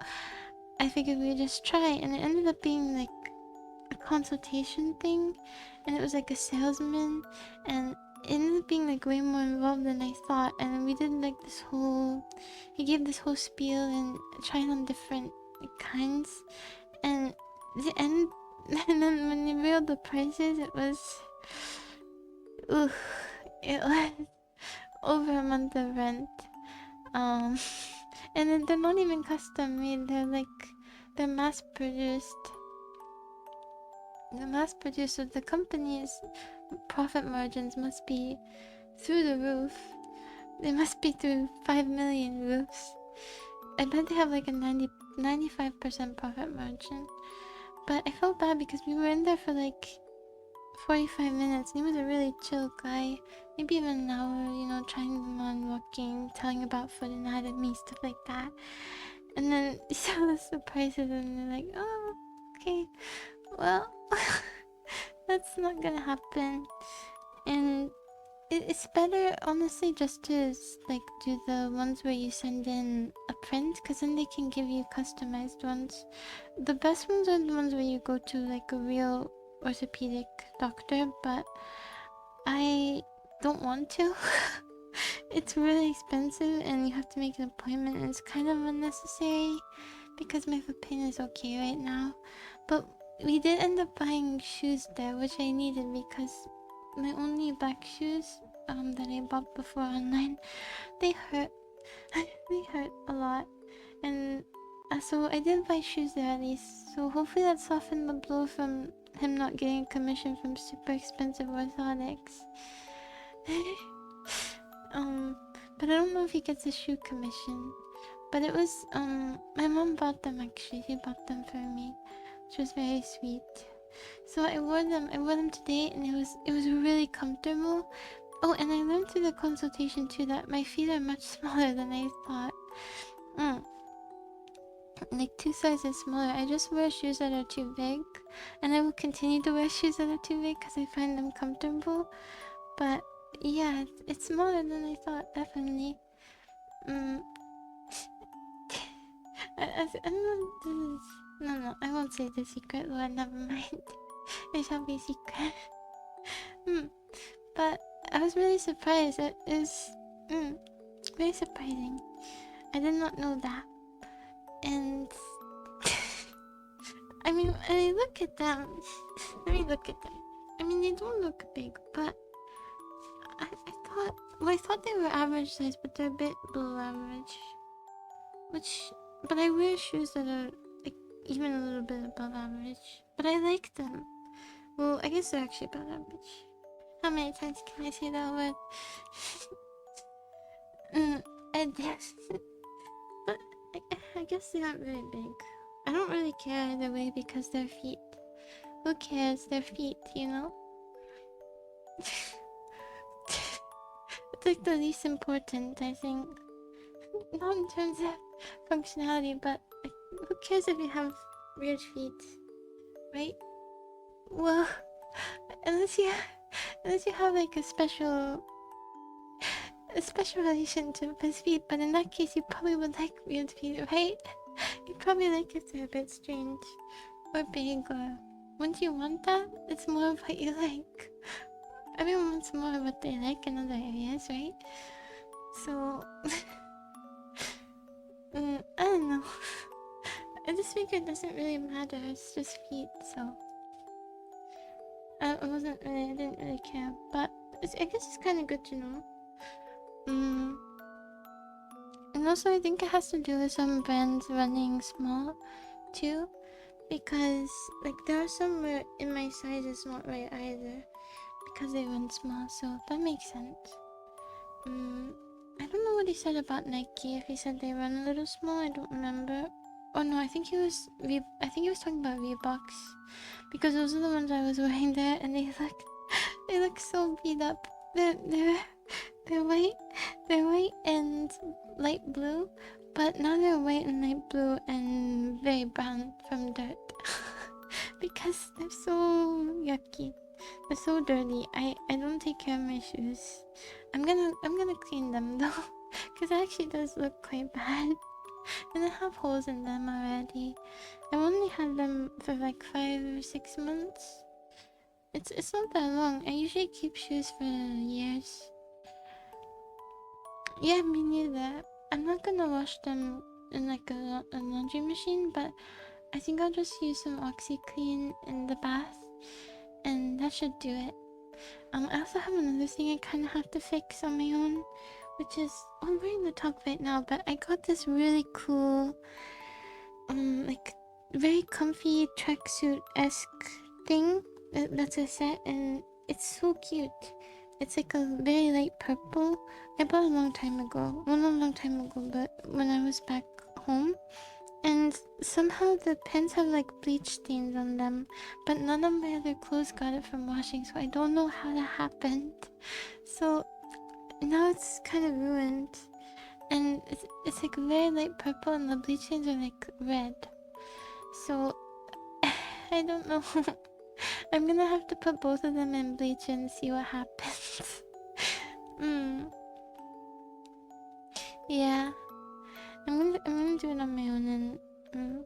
I figured we'd just try, and it ended up being like a consultation thing, and it was like a salesman, and it ended up being like way more involved than I thought. And we did like this whole, he gave this whole spiel and tried on different kinds, and the end. And then when they revealed the prices, it was over a month of rent. And then they're not even custom made. They're mass produced. They're mass produced, so the company's profit margins must be through the roof. They must be through 5 million roofs. I bet they have like a 95% profit margin. But I felt bad because we were in there for like 45 minutes and he was a really chill guy. Maybe even an hour, you know, trying them on, walking, telling about foot anatomy, stuff like that. And then he saw the surprises and they're like, oh, okay, well, that's not gonna happen. And it's better, honestly, just to like do the ones where you send in a print, because then they can give you customized ones. The best ones are the ones where you go to like a real orthopedic doctor, but I don't want to. It's really expensive and you have to make an appointment and it's kind of unnecessary because my foot pain is okay right now. But we did end up buying shoes there, which I needed because my only black shoes that I bought before online, they hurt. They hurt a lot. And so I did buy shoes there at least. So hopefully that softened the blow from him not getting a commission from super expensive orthotics. But I don't know if he gets a shoe commission. But it was, my mom bought them actually. She bought them for me, which was very sweet. So I wore them today and it was really comfortable. Oh, and I learned through the consultation too that my feet are much smaller than I thought. Like 2 sizes smaller. I just wear shoes that are too big, and I will continue to wear shoes that are too big because I find them comfortable. But yeah, it's smaller than I thought, definitely. I don't know. No, I won't say the secret, Lord. Never mind. It shall be secret. But I was really surprised. It is very surprising. I did not know that. And I mean, when I look at them, let me look at them. I mean, they don't look big, but I thought they were average size, but they're a bit below average. But I wear shoes that are like even a little bit above average. But I like them. Well, I guess they're actually above average. How many times can I say that word? I guess. But I guess they aren't very big. I don't really care either way because they're feet. Who cares? They're feet, you know? It's like the least important, I think. Not in terms of functionality, but like, who cares if you have weird feet, right? Well, unless you have like a special relationship with feet, but in that case you probably would like weird feet, right? You probably like if they're a bit strange or big, or wouldn't you want that? It's more of what you like. Everyone wants more of what they like in other areas, right? So I don't know. This figure doesn't really matter, it's just feet, so I didn't really care, but I guess it's kind of good to know. And also I think it has to do with some brands running small too, because like there are some where in my size it's not right either, because they run small, so that makes sense. I don't know what he said about Nike, if he said they run a little small, I don't remember. Oh no, I think he was talking about Reeboks, because those are the ones I was wearing there, and they look so beat up. They're white and light blue, but now they're white and light blue and very brown from dirt. Because they're so yucky. They're so dirty. I don't take care of my shoes. I'm gonna clean them though, because it actually does look quite bad. And I have holes in them already. I've only had them for like 5 or 6 months. It's not that long. I usually keep shoes for years. Yeah, me neither. I'm not gonna wash them in like a laundry machine, but I think I'll just use some OxyClean in the bath, and that should do it. I also have another thing I kind of have to fix on my own, which is I'm wearing the top right now, but I got this really cool, like very comfy tracksuit-esque thing that's a set, and it's so cute. It's like a very light purple. I bought it a long time ago. Well, not a long time ago, but when I was back home. And somehow the pants have like bleach stains on them, but none of my other clothes got it from washing, so I don't know how that happened. So now it's kind of ruined. And it's like very light purple and the bleach stains are like red. So I don't know. I'm gonna have to put both of them in bleach and see what happens. Yeah. I'm gonna do it on my own, and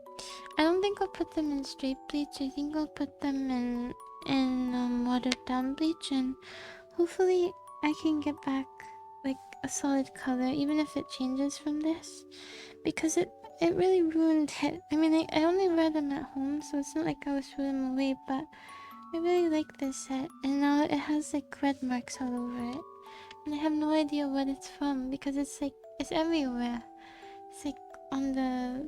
I don't think I'll put them in straight bleach. I think I'll put them in watered down bleach, and hopefully I can get back like a solid color, even if it changes from this, because it really ruined it. I mean, I only wear them at home, so it's not like I was throwing them away, but I really like this set, and now it has like red marks all over it, and I have no idea what it's from because it's like it's everywhere. It's like on the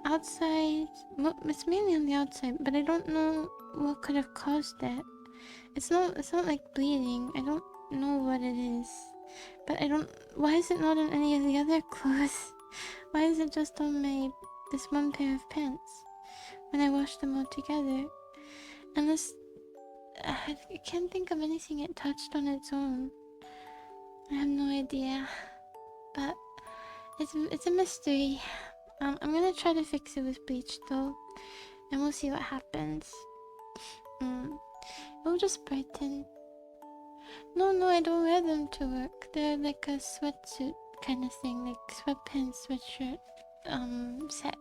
outside. Well, it's mainly on the outside, but I don't know what could have caused it. It's not like bleeding. I don't know what it is. But I don't. Why is it not on any of the other clothes? Why is it just on this one pair of pants when I wash them all together? Unless I can't think of anything it touched on its own. I have no idea. But it's a mystery. I'm gonna try to fix it with bleach though, and we'll see what happens. It'll just brighten. No, I don't wear them to work. They're like a sweatsuit kind of thing, like sweatpants, sweatshirt, set.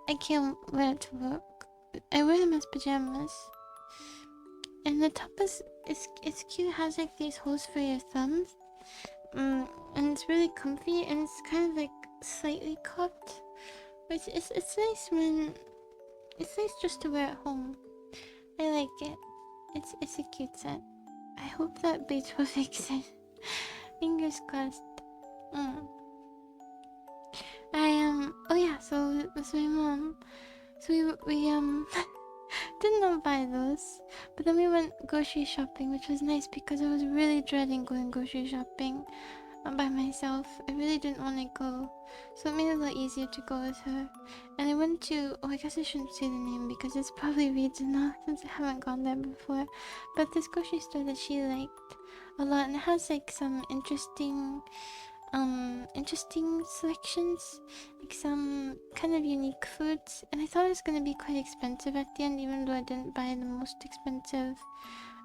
I can't wear it to work. I wear them as pajamas. And the top is cute. It has like these holes for your thumbs. And it's really comfy, and it's kind of like slightly cropped. But it's nice when it's nice just to wear at home. I like it. It's a cute set. I hope that bleach will fix it. Fingers crossed. Oh yeah, so with my mom. So we did not buy those, but then we went grocery shopping, which was nice because I was really dreading going grocery shopping by myself. I really didn't want to go, so it made it a lot easier to go with her. And I went to, I guess I shouldn't say the name because it's probably regional since I haven't gone there before, but this grocery store that she liked a lot, and it has like some interesting selections, like some kind of unique foods, and I thought it was gonna be quite expensive at the end, even though I didn't buy the most expensive.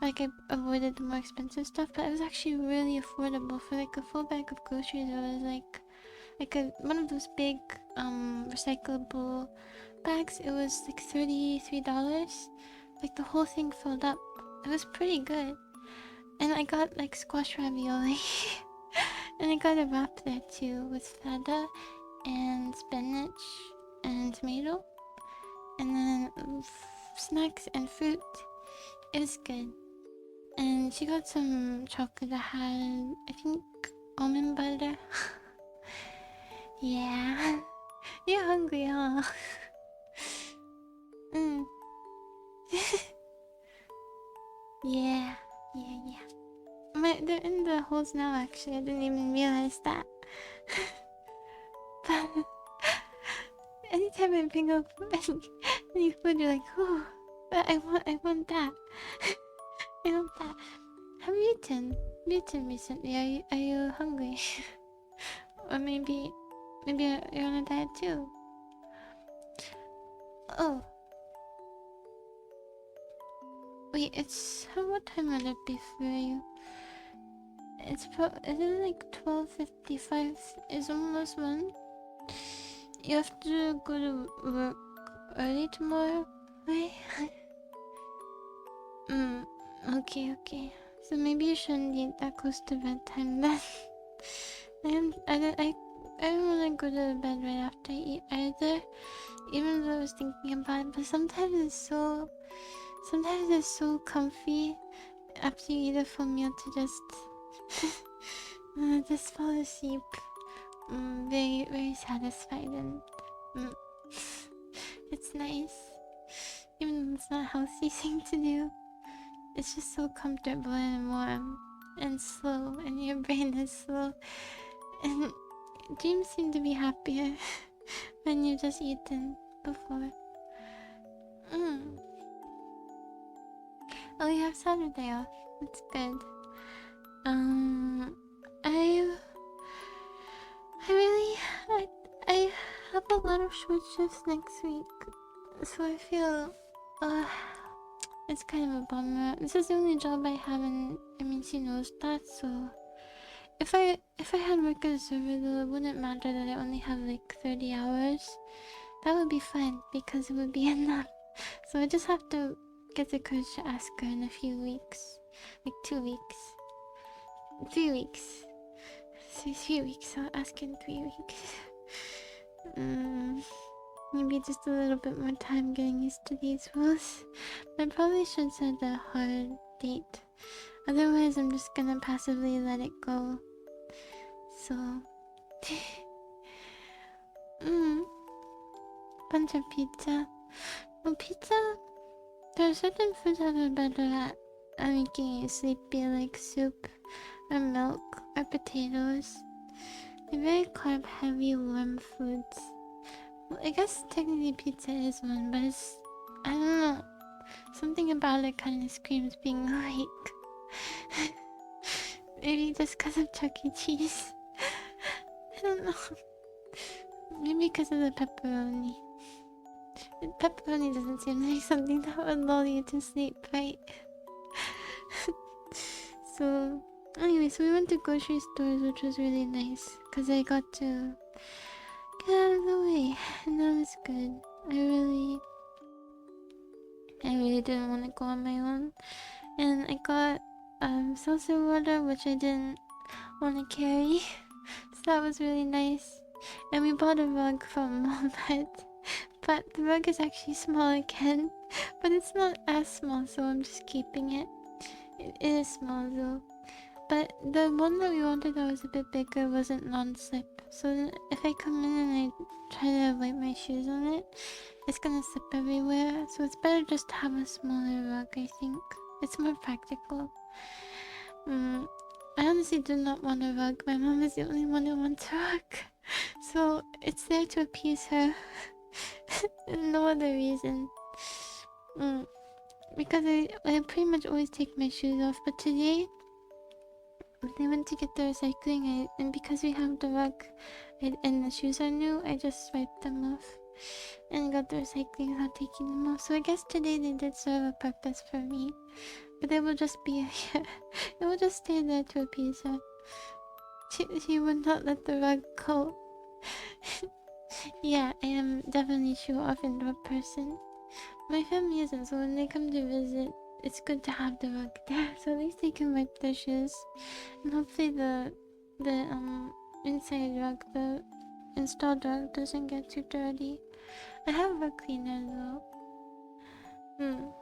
Like I avoided the more expensive stuff, but it was actually really affordable for like a full bag of groceries. It was like one of those big recyclable bags. It was like $33. Like the whole thing filled up. It was pretty good, and I got like squash ravioli. And I got a wrap there too with feta and spinach and tomato, and then snacks and fruit. It was good. And she got some chocolate that had, I think, almond butter. Yeah. You're hungry, huh? Yeah. They're in the holes now, actually. I didn't even realize that. But anytime I bring up any food, you're like, oh, but I want that. I want that. Have you eaten recently? Are you hungry? Or maybe you're on a diet too. Oh. Wait, what time would it be for you? Is it like 12:55? It's almost 1. You have to go to work early tomorrow, right? Okay. So maybe you shouldn't eat that close to bedtime then. I don't want to go to bed right after I eat either, even though I was thinking about it. But sometimes it's so comfy after you eat a full meal to just fall asleep. Very, very satisfied, and mm, it's nice. Even though it's not a healthy thing to do, it's just so comfortable and warm and slow, and your brain is slow. And dreams seem to be happier when you've just eaten before. Oh, you have Saturday off. That's good. I I have a lot of short shifts next week, so I feel it's kind of a bummer. This is the only job I have, and I mean she knows that. So if I had work as a server, though, it wouldn't matter that I only have like 30 hours. That would be fine because it would be enough. So I just have to get the courage to ask her in a few weeks, like 2 weeks, 3 weeks. So 3 weeks. I'll ask in 3 weeks. Maybe just a little bit more time getting used to these rules. I probably should set a hard date. Otherwise, I'm just gonna passively let it go. So, bunch of pizza. Well, pizza. There are certain foods that are better at making you sleepy, like soup, or milk, or potatoes. They're very carb-heavy, warm foods. Well, I guess technically pizza is one, but it's... I don't know. Something about it kind of screams being awake. Maybe just because of Chuck E. Cheese. I don't know. Maybe because of the pepperoni. Pepperoni doesn't seem like something that would lull you to sleep, right? So, anyway, so we went to grocery stores, which was really nice. Because I got to get out of the way. And that was good. I really didn't want to go on my own. And I got seltzer water, which I didn't want to carry. So that was really nice. And we bought a rug from Walmart. But the rug is actually small again. But it's not as small, so I'm just keeping it. It is small though. But the one that we wanted that was a bit bigger wasn't non-slip. So if I come in and I try to wipe my shoes on it, it's gonna slip everywhere. So it's better just to have a smaller rug, I think. It's more practical. I honestly do not want a rug. My mom is the only one who wants a rug. So it's there to appease her. No other reason. Because I pretty much always take my shoes off. But today, when I went to get the recycling, and because we have the rug and the shoes are new, I just swiped them off and got the recycling without taking them off. So I guess today they did serve a purpose for me. But they will just be here. It will just stay there to appease her. She would not let the rug go. Yeah, I am definitely show-off indoor person. My family isn't, so when they come to visit, it's good to have the rug there, so at least they can wipe their shoes. And hopefully the inside rug, the installed rug, doesn't get too dirty. I have a rug cleaner though.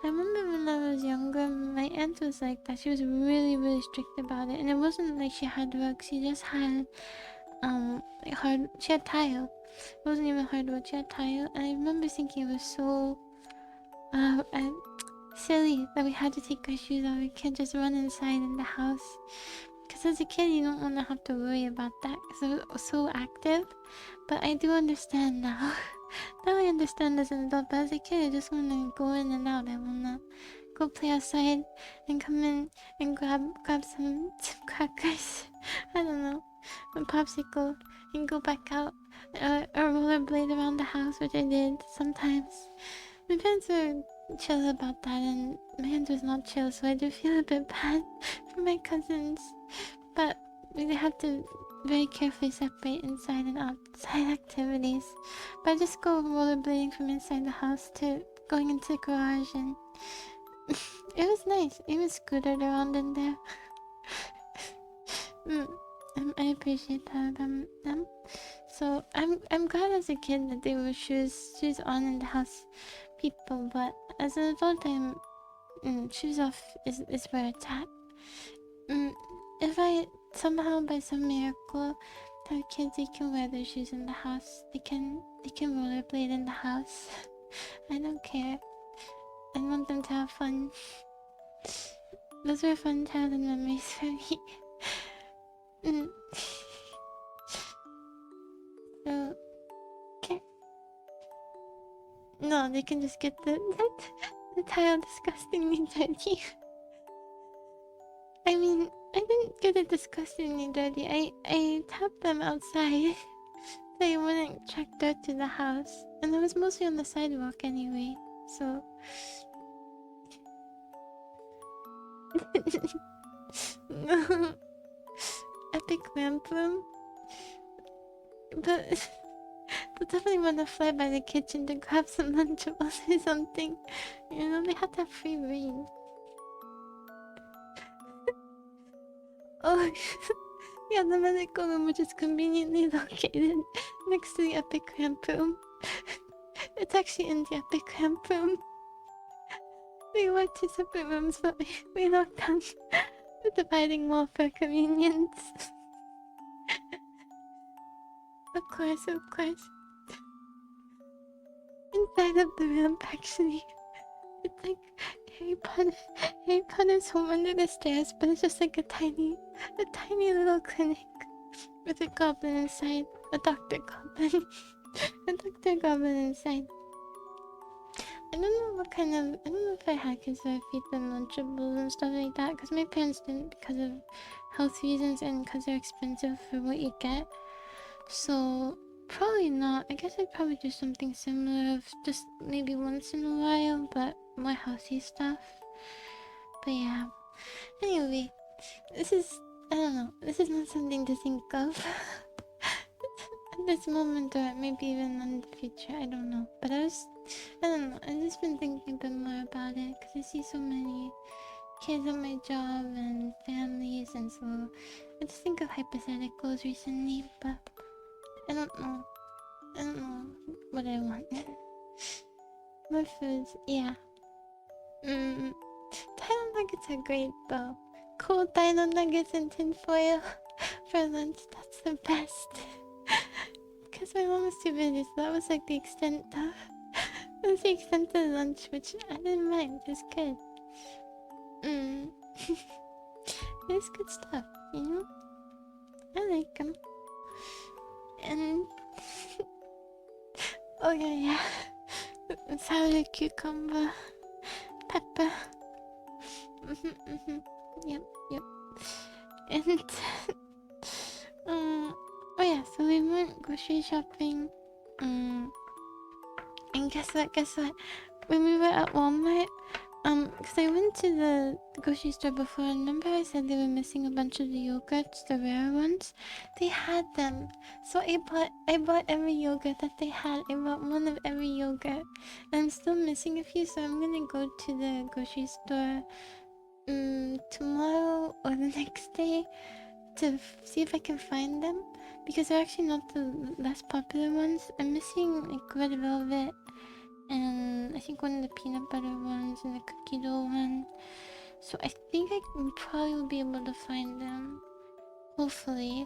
I remember when I was younger, my aunt was like that. She was really, really strict about it. And it wasn't like she had rugs, she just had she had tile. It wasn't even hardwood, she had tile. And I remember thinking it was so silly that we had to take our shoes off. We can't just run inside in the house. Because as a kid, you don't want to have to worry about that. So active. But I do understand now. Now I understand as an adult, but as a kid, I just want to go in and out. I want to go play outside and come in and grab some crackers. I don't know, a popsicle, and go back out, or rollerblade around the house, which I did sometimes. My parents were chill about that, and my aunt was not chill, so I do feel a bit bad for my cousins. But we had to very carefully separate inside and outside activities. But I just go rollerblading from inside the house to going into the garage, and it was nice. Even scootered around in there. I appreciate that about them. So I'm glad as a kid that they were shoes on in the house people, but as an adult shoes off is where it's at. If I somehow by some miracle have kids, they can wear their shoes in the house. They can rollerblade in the house. I don't care. I want them to have fun. Those were fun childhood memories for me. So, okay. No, they can just get the tile disgustingly dirty. I mean, I didn't get it disgustingly dirty. I tapped them outside. They wouldn't track dirt to the house. And it was mostly on the sidewalk anyway, so... Epic lamp room. But they definitely want to fly by the kitchen to grab some Lunchables or something. You know, they have to have free reign. Oh, yeah, the medical room, which is conveniently located next to the epic ramp room. It's actually in the epic ramp room. We were 2 separate rooms, but we knocked down the dividing wall for convenience. Of course, of course. Inside of the ramp, actually. It's like Harry Potter's home under the stairs, but it's just like a tiny little clinic with a goblin inside, a Dr. Goblin, a Dr. Goblin inside. I don't know if I had kids where I feed them Lunchables and stuff like that, because my parents didn't because of health reasons and because they're expensive for what you get. So, probably not. I guess I'd probably do something similar, of just maybe once in a while, but more healthy stuff. But yeah. Anyway, I don't know, this is not something to think of at this moment, or maybe even in the future, I don't know. But I don't know, I've just been thinking a bit more about it, because I see so many kids at my job and families, and so I just think of hypotheticals recently, but I don't know what I want. More foods, yeah. Dino nuggets are great though. Cool dino nuggets in tinfoil for lunch, that's the best. Because my mom was too busy, so that was like the extent of lunch, which I didn't mind. It was good. It's good stuff, you know? I like them. And oh yeah. Sour cucumber, pepper. Yep. And oh yeah, so we went grocery shopping. And guess what? When we were at Walmart, because I went to the grocery store before, and remember I said they were missing a bunch of the yogurts, the rare ones? They had them. So I bought every yogurt that they had. I bought one of every yogurt. And I'm still missing a few, so I'm gonna go to the grocery store tomorrow or the next day to see if I can find them, because they're actually not the less popular ones. I'm missing like red velvet, and I think one of the peanut butter ones, and the cookie dough one. So I think I probably will be able to find them. Hopefully.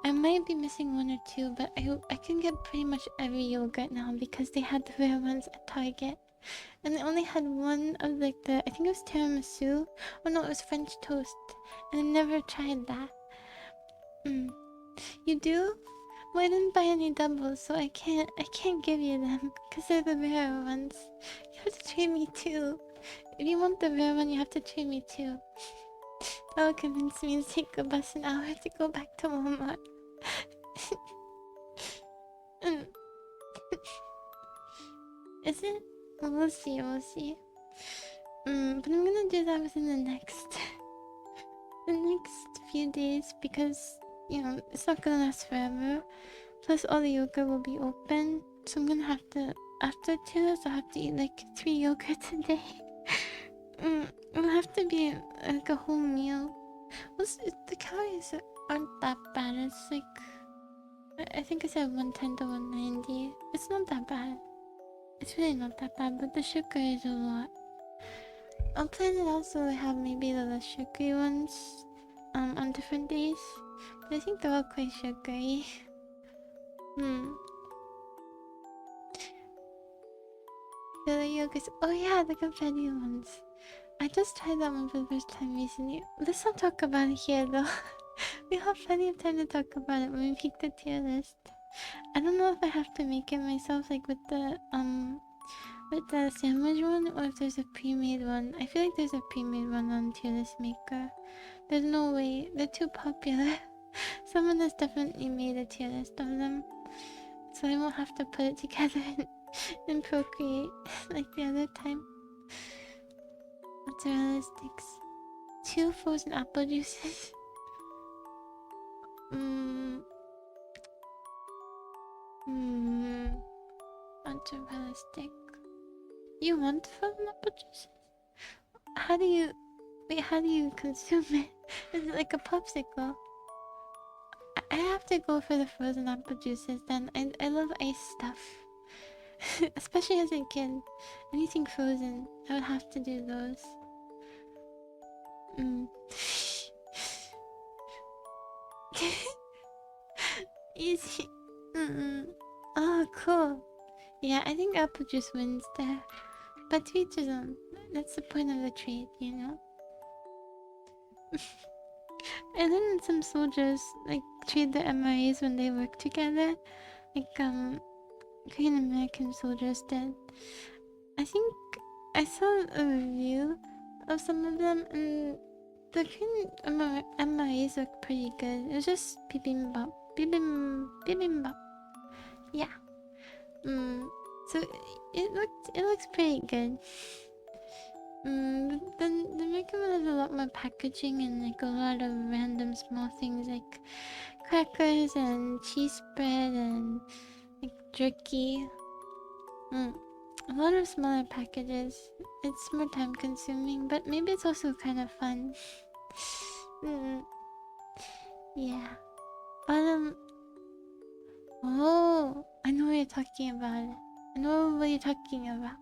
I might be missing one or two, but I can get pretty much every yogurt now because they had the rare ones at Target. And they only had one of like I think it was tiramisu. Oh no, it was French toast. And I never tried that. You do? Well, I didn't buy any doubles, so I can't give you them because they're the rare ones. You have to treat me too. If you want the rare one, you have to treat me too. That'll convince me to take a bus an hour to go back to Walmart. Is it? Well, we'll see. But I'm gonna do that within the next few days, because you know it's not gonna last forever. Plus, all the yogurt will be open, so I'm gonna have to, after 2 days, I'll have to eat like 3 yogurts a day. It'll have to be like a whole meal. The calories aren't that bad. It's like, I think I said 110 to 190. It's not that bad. It's really not that bad, but the sugar is a lot. I'll plan it also have maybe the less sugary ones on different days. But I think they're all quite sugary. The yogurts. Oh yeah, the confetti ones. I just tried that one for the first time recently. Let's not talk about it here though. We have plenty of time to talk about it when we pick the tier list. I don't know if I have to make it myself, like with the sandwich one, or if there's a pre-made one. I feel like there's a pre-made one on tier list maker. There's no way. They're too popular. Someone has definitely made a tier list of them, so I won't have to put it together and Procreate like the other time. Mozzarella sticks. 2 frozen apple juices. Mozzarella stick. You want frozen apple juices? How do you... Wait, how do you consume it? Is it like a popsicle? I have to go for the frozen apple juices then. I love ice stuff. Especially as a kid. Anything frozen, I would have to do those. Easy. Oh, cool. Yeah, I think apple juice wins there. But to each his own. That's the point of the trade, you know? And then some soldiers like trade their MRAs when they work together. Like Korean American soldiers did. I think I saw a review of some of them, and the Korean MRAs look pretty good. It was just bibimbap. Bibimbap. Yeah. So it looks pretty good. The American one has a lot more packaging and like a lot of random small things like crackers and cheese spread and like jerky. A lot of smaller packages. It's more time consuming, but maybe it's also kind of fun. Yeah. Oh, I know what you're talking about. I know what you're talking about.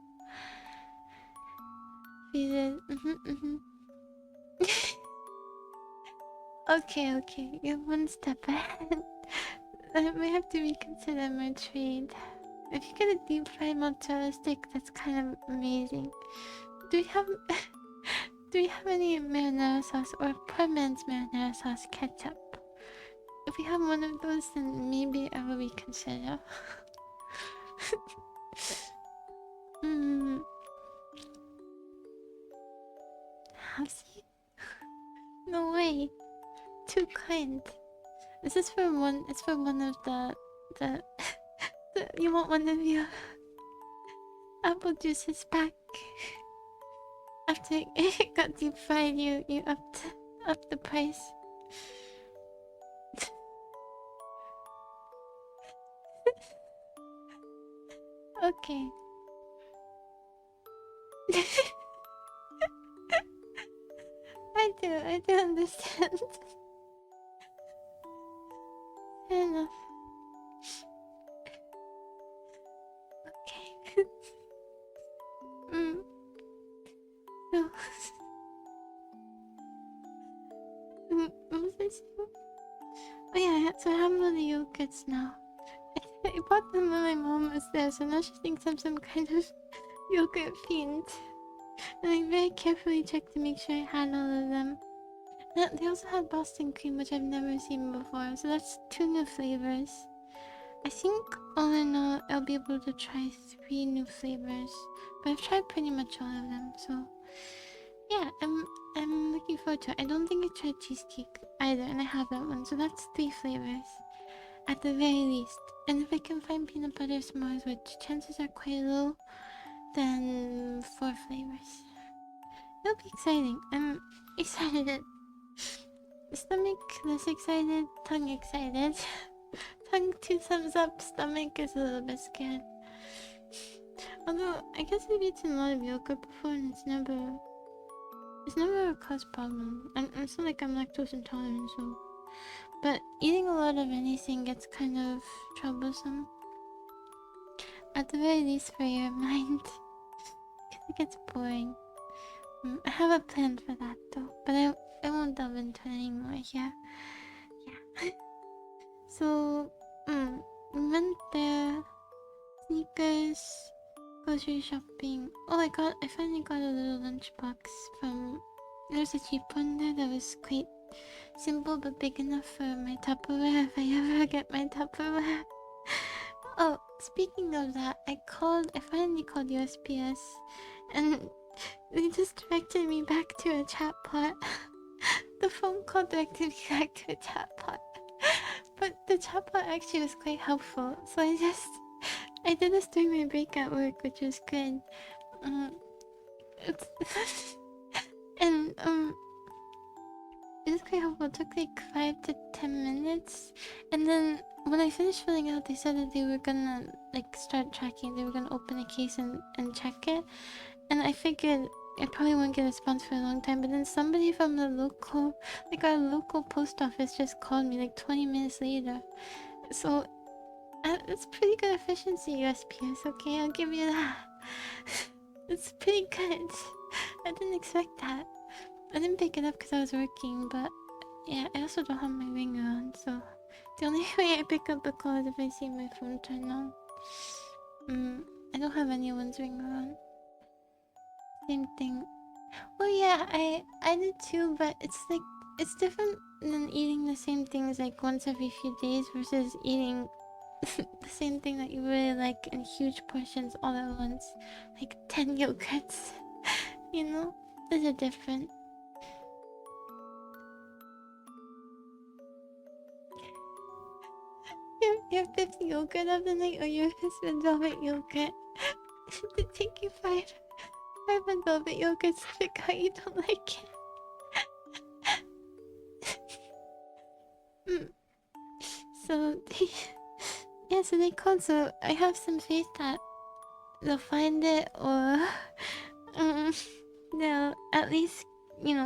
Okay, you're one step ahead. I might have to reconsider my trade. If you get a deep fried mozzarella stick, that's kind of amazing. Do we have do we have any marinara sauce or poor man's marinara sauce ketchup? If we have one of those, then maybe I will reconsider. Has he? No way. Too kind. This is for one. It's for one of the. You want one of your apple juices back? After it got deep fried, you upped the price. Okay. I do understand. Fair enough. Okay. So, what was I saying? Oh yeah, so I have all the yogurts now. I bought them when my mom was there, so now she thinks I'm some kind of yogurt fiend. And I very carefully checked to make sure I had all of them. They also had Boston cream, which I've never seen before, so that's 2 new flavors. I think all in all, I'll be able to try 3 new flavors, but I've tried pretty much all of them, so yeah, I'm looking forward to it. I don't think I tried cheesecake either, and I have that one, so that's 3 flavors at the very least. And if I can find peanut butter s'mores, which chances are quite low, then 4 flavors. It'll be exciting. I'm excited. Stomach less excited, tongue excited. Tongue 2 thumbs up, stomach is a little bit scared. Although, I guess I've eaten a lot of yogurt before and it's never caused problem. It's not like I'm lactose intolerant, so... But eating a lot of anything gets kind of troublesome. At the very least for your mind. Because it gets boring. I have a plan for that though, but I won't delve into it anymore here. Yeah. So, we went there, sneakers, grocery shopping. Oh, I finally got a little lunchbox from. There's a cheap one there that was quite simple but big enough for my Tupperware if I ever get my Tupperware. Oh, speaking of that, I finally called USPS, and they just directed me back to a chatbot. The phone call directed me back to a chatbot. But the chatbot actually was quite helpful, so I did this during my break at work, which was good. It's and it was quite helpful. It took like 5 to 10 minutes, and then when I finished filling out, they said that they were gonna like start tracking. They were gonna open a case and check it, and I figured I probably wouldn't get a response for a long time. But then somebody from the our local post office just called me like 20 minutes later. So it's pretty good efficiency, USPS. Okay, I'll give you that. It's pretty good. I didn't expect that. I didn't pick it up because I was working, but yeah, I also don't have my ringer on, so the only way I pick up a call is if I see my phone turn on. I don't have anyone's ringer on. Same thing. Well, yeah, I did too, but it's different than eating the same things like once every few days versus eating the same thing that you really like in huge portions all at once, like 10 yogurts. You know, those are different. Your fifth yogurt of the night, or your fifth velvet yogurt. It take you five velvet yogurts to figure out you don't like it. So yeah, so they called. So I have some faith that they'll find it, or they'll at least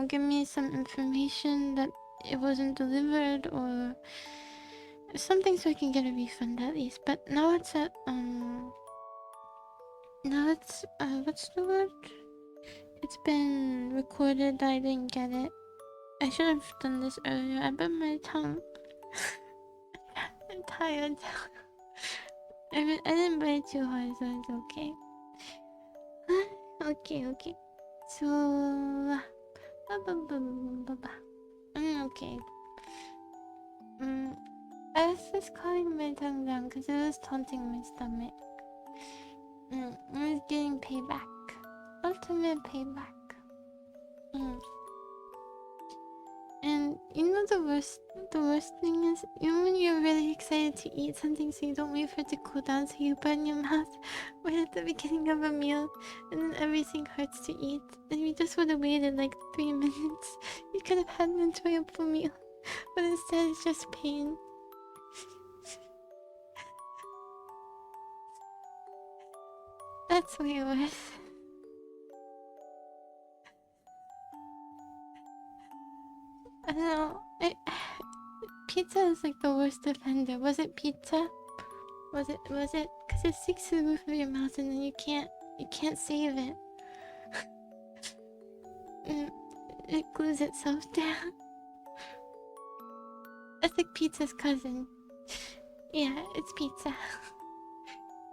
give me some information that it wasn't delivered or something, so I can get a refund at least. But now it's at now it's what's the word? It's been recorded that I didn't get it. I should have done this earlier. I bit my tongue. I'm tired. I didn't bite too hard, so it's okay. Okay. So okay. I was just calling my tongue down because it was taunting my stomach. I was getting payback. Ultimate payback. And the worst thing is, when you're really excited to eat something, so you don't wait for it to cool down, so you put it in your mouth right at the beginning of a meal, and then everything hurts to eat. And you just would have waited like 3 minutes. You could have had an enjoyable meal, but instead it's just pain. That's way worse. I don't know. Pizza is like the worst offender. Was it pizza? Was it? Because it sticks to the roof of your mouth and then you can't save it. It glues itself down. That's like pizza's cousin. Yeah, it's pizza.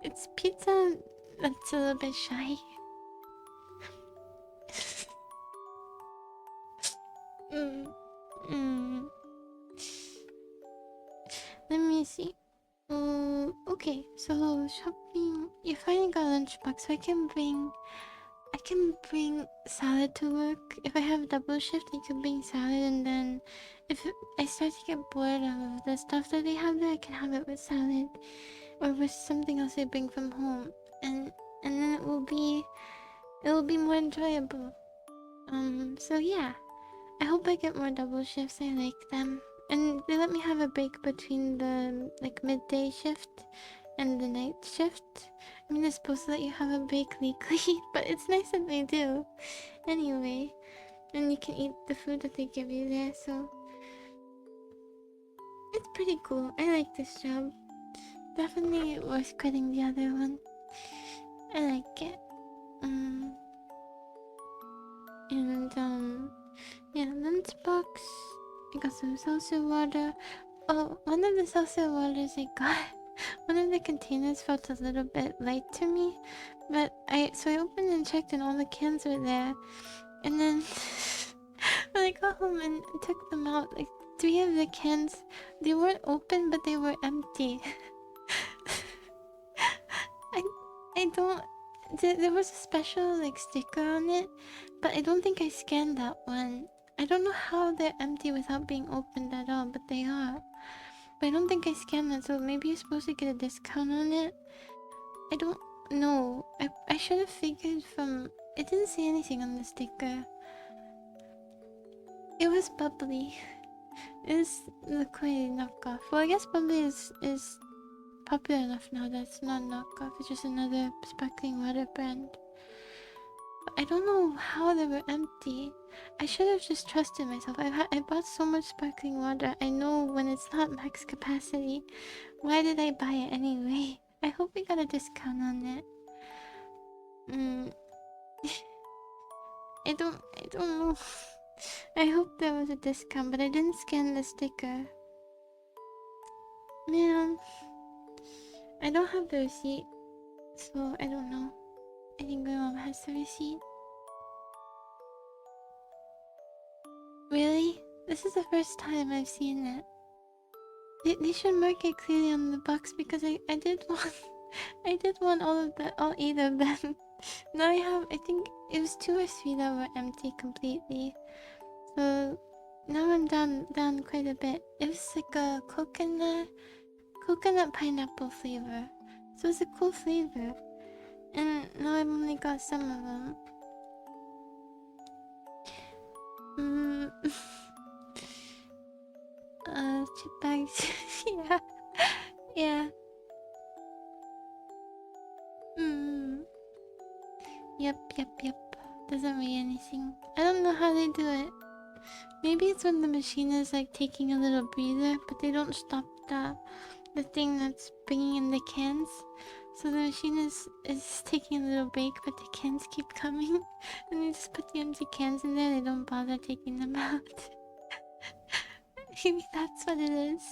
It's pizza that's a little bit shy. Let me see. Okay, so shopping. You finally got a lunchbox, so I can bring salad to work. If I have a double shift, I can bring salad, and then if I start to get bored of the stuff that they have there, I can have it with salad or with something else I bring from home, and then it will be more enjoyable. So yeah, I hope I get more double shifts. I like them. And they let me have a break between the midday shift and the night shift. I mean, they're supposed to let you have a break weekly, but it's nice that they do. Anyway, and you can eat the food that they give you there, so it's pretty cool. I like this job. Definitely worth quitting the other one. I like it. And yeah, lunchbox. I got some salsa water. Oh, one of the salsa waters I got, one of the containers felt a little bit light to me, but I opened and checked and all the cans were there, and then when I got home and took them out, like 3 of the cans, they weren't open but they were empty. I I don't. There was a special like sticker on it, but I don't think I scanned that one. I don't know how they're empty without being opened at all, but they are. But I don't think I scanned that, so maybe you're supposed to get a discount on it. I don't know. I should have figured from. It didn't say anything on the sticker. It was bubbly. It's the quite knockoff. Well, I guess bubbly is popular enough now that it's not knockoff. It's just another sparkling water brand. But I don't know how they were empty. I should have just trusted myself. I bought so much sparkling water. I know when it's not max capacity. Why did I buy it anyway? I hope we got a discount on it. I don't know. I hope there was a discount, but I didn't scan the sticker. Man, I don't have the receipt, so I don't know. I think my mom has the receipt. Really? This is the first time I've seen it. They should mark it clearly on the box because I did want I did want all 8 of them. Now I think it was 2 or 3 that were empty completely. So now I'm down quite a bit. It was like a coconut pineapple flavor. So it's a cool flavor. And now I've only got some of them. Chip bags. Yeah. Yeah. Yep. Doesn't weigh anything. I don't know how they do it. Maybe it's when the machine is like taking a little breather, but they don't stop the thing that's bringing in the cans. So the machine is taking a little break, but the cans keep coming. And they just put the empty cans in there. They don't bother taking them out. Maybe that's what it is.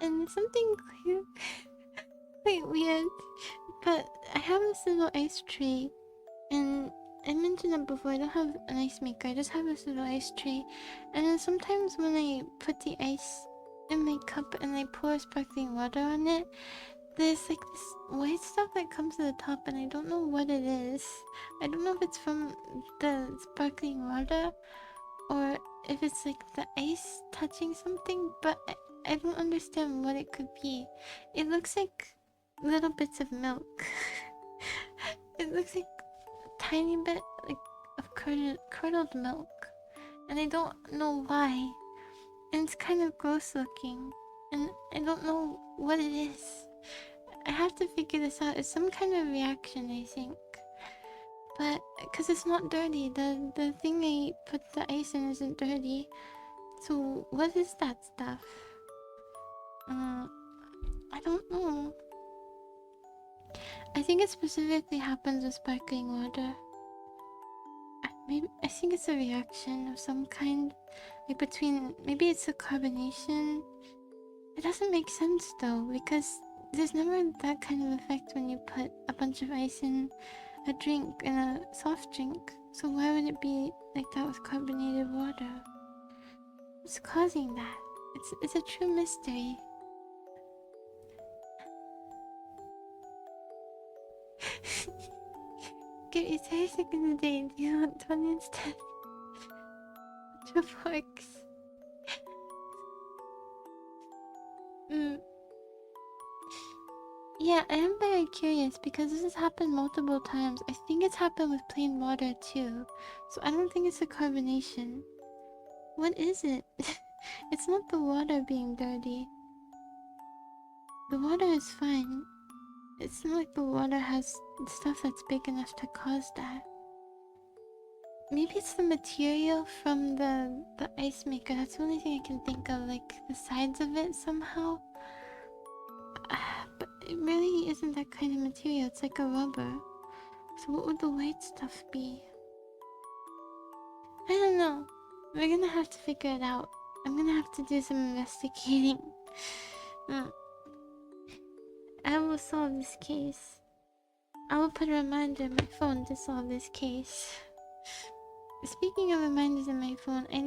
And something quite weird. But I have this little ice tray, and I mentioned it before. I don't have an ice maker. I just have this little ice tray, and then sometimes when I put the ice in my cup and I pour sparkling water on it, there's like this white stuff that comes to the top, and I don't know what it is. I don't know if it's from the sparkling water or if it's like the ice touching something, but I don't understand what it could be. It looks like little bits of milk. It looks like a tiny bit like of curdled milk, and I don't know why. And it's kind of gross looking, and I don't know what it is. I have to figure this out. It's some kind of reaction, I think. But because it's not dirty, the thing I put the ice in isn't dirty. So what is that stuff? I don't know. I think it specifically happens with sparkling water. I think it's a reaction of some kind, like between maybe it's a carbonation. It doesn't make sense though, because there's never that kind of effect when you put a bunch of ice in a drink, in a soft drink. So why would it be like that with carbonated water? What's causing that? It's a true mystery. Give you 30 seconds a day. Do you want 20 instead? Which works. Yeah, I am very curious because this has happened multiple times. I think it's happened with plain water too. So I don't think it's a carbonation. What is it? It's not the water being dirty. The water is fine. It's not like the water has stuff that's big enough to cause that. Maybe it's the material from the ice maker. That's the only thing I can think of, like the sides of it somehow. But it really isn't that kind of material. It's like a rubber. So what would the white stuff be? I don't know. We're gonna have to figure it out. I'm gonna have to do some investigating. I will solve this case. I will put a reminder in my phone to solve this case. Speaking of reminders in my phone, I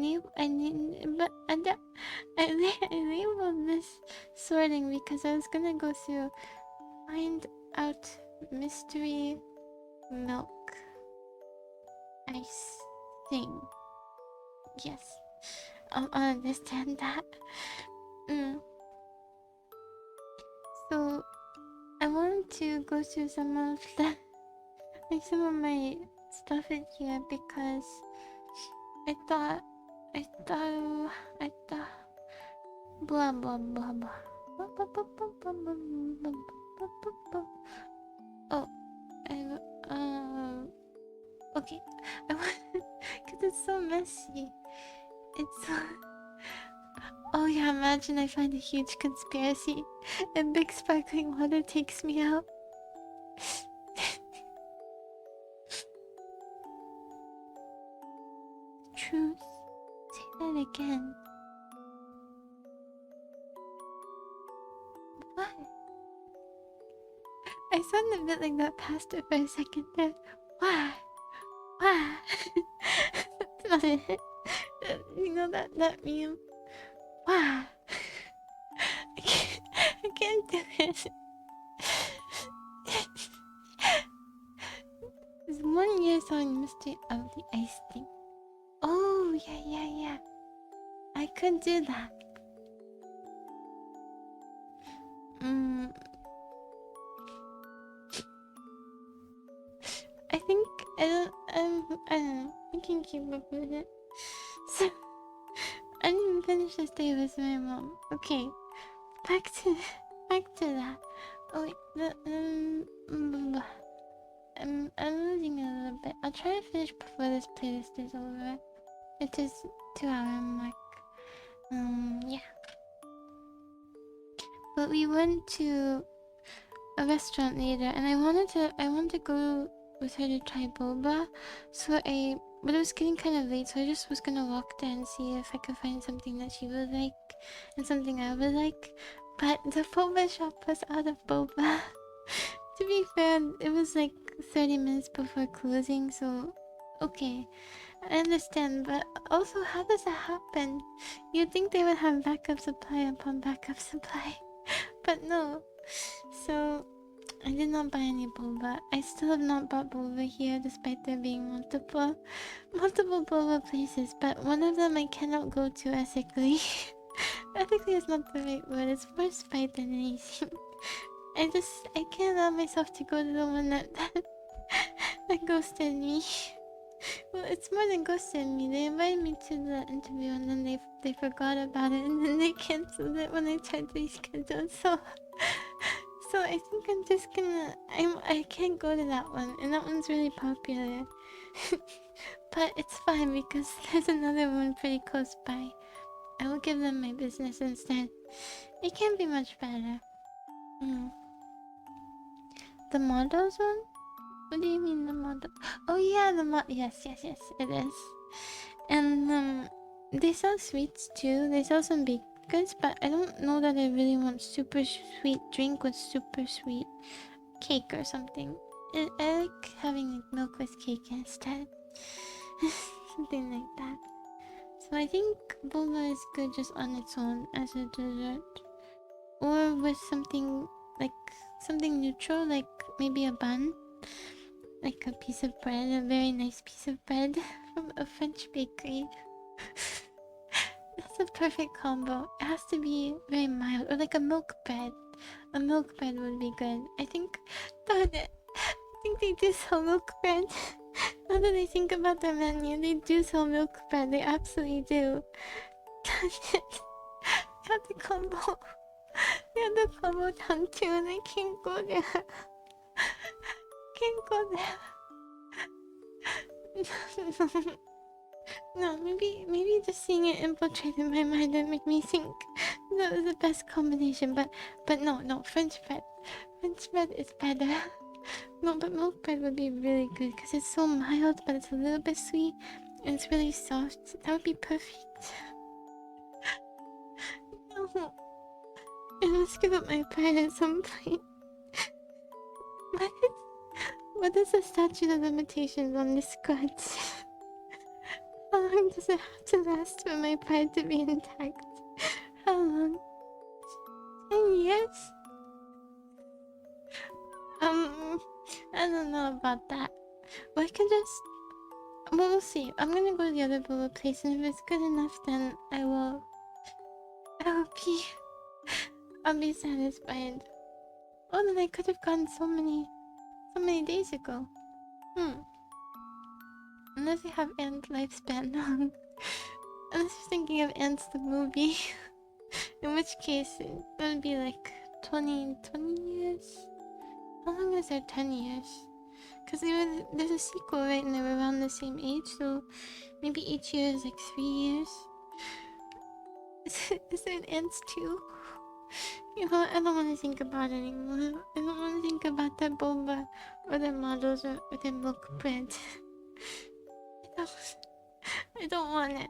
labeled this sorting because I was gonna go through find out mystery milk ice thing. Yes, I'll understand that. So I wanted to go through some of the some of my stuff in here because I thought blah blah blah blah. Oh, okay. I want because it's so messy. It's so. Oh yeah, imagine I find a huge conspiracy and big sparkling water takes me out. Truth. Say that again. What? I sounded a bit like that pastor for a second there. Why? Why? That's not it. You know that meme? Why? I can't do it. There's 1 year solving mystery of the ice thing. Oh, yeah. I could do that. I think I don't know. I can keep up with it. So I didn't even finish this day with my mom. Okay, back to that. Oh wait, I'm losing a little bit. I'll try to finish before this playlist is over. It is 2-hour mark. Yeah. But we went to a restaurant later, and I wanted to go with her to try boba. But it was getting kind of late, so I just was gonna walk there and see if I could find something that she would like and something I would like. But the boba shop was out of boba. To be fair, it was like 30 minutes before closing, so okay, I understand. But also, how does that happen? You'd think they would have backup supply upon backup supply, but no. So I did not buy any boba. I still have not bought boba here, despite there being multiple boba places. But one of them I cannot go to ethically. Ethically is not the right word. It's more spite than anything. I can't allow myself to go to the one that ghosted me. Well, it's more than ghosted me. They invited me to the interview and then they forgot about it and then they cancelled it when I tried to reschedule. So I think I'm just gonna. I can't go to that one, and that one's really popular. But it's fine because there's another one pretty close by. I will give them my business instead. It can't be much better. The models one? What do you mean the model? Oh yeah, yes, it is. And they sell sweets too. They sell some baked goods, but I don't know that I really want super sweet drink with super sweet cake or something. I like having like milk with cake instead. Something like that. So I think boba is good just on its own as a dessert. Or with something neutral, like maybe a bun. Like a piece of bread, a very nice piece of bread from a French bakery. That's a perfect combo. It has to be very mild, or like a milk bread. A milk bread would be good. I think, darn it, I think they do sell milk bread. Now that I think about their menu, they do sell milk bread. They absolutely do. Darn it. I have the combo. I have the combo down too, and I can't go there. Can't go there. No, maybe just seeing it infiltrated my mind and make me think that was the best combination. But no, French bread. French bread is better. No, but milk bread would be really good because it's so mild, but it's a little bit sweet and it's really soft. That would be perfect. No, I must give up my pride at some point. What is, what is the statute of limitations on this grudge? How long does it have to last for my pride to be intact? How long? 10 years? I don't know about that. Well, I can just... Well, we'll see. I'm gonna go to the other bullet place, and if it's good enough, then I will be... I'll be satisfied. Oh, then I could have gone so many days ago. Unless I have ant lifespan long. Unless you're thinking of Ants the movie. In which case, it would be like 20 years? How long is there? 10 years? Because there's a sequel, right? And they were around the same age, so maybe each year is like 3 years. Is there an Ants 2? You know, I don't want to think about it anymore. I don't want to think about their boba, or their models, or their milk bread. I don't want it.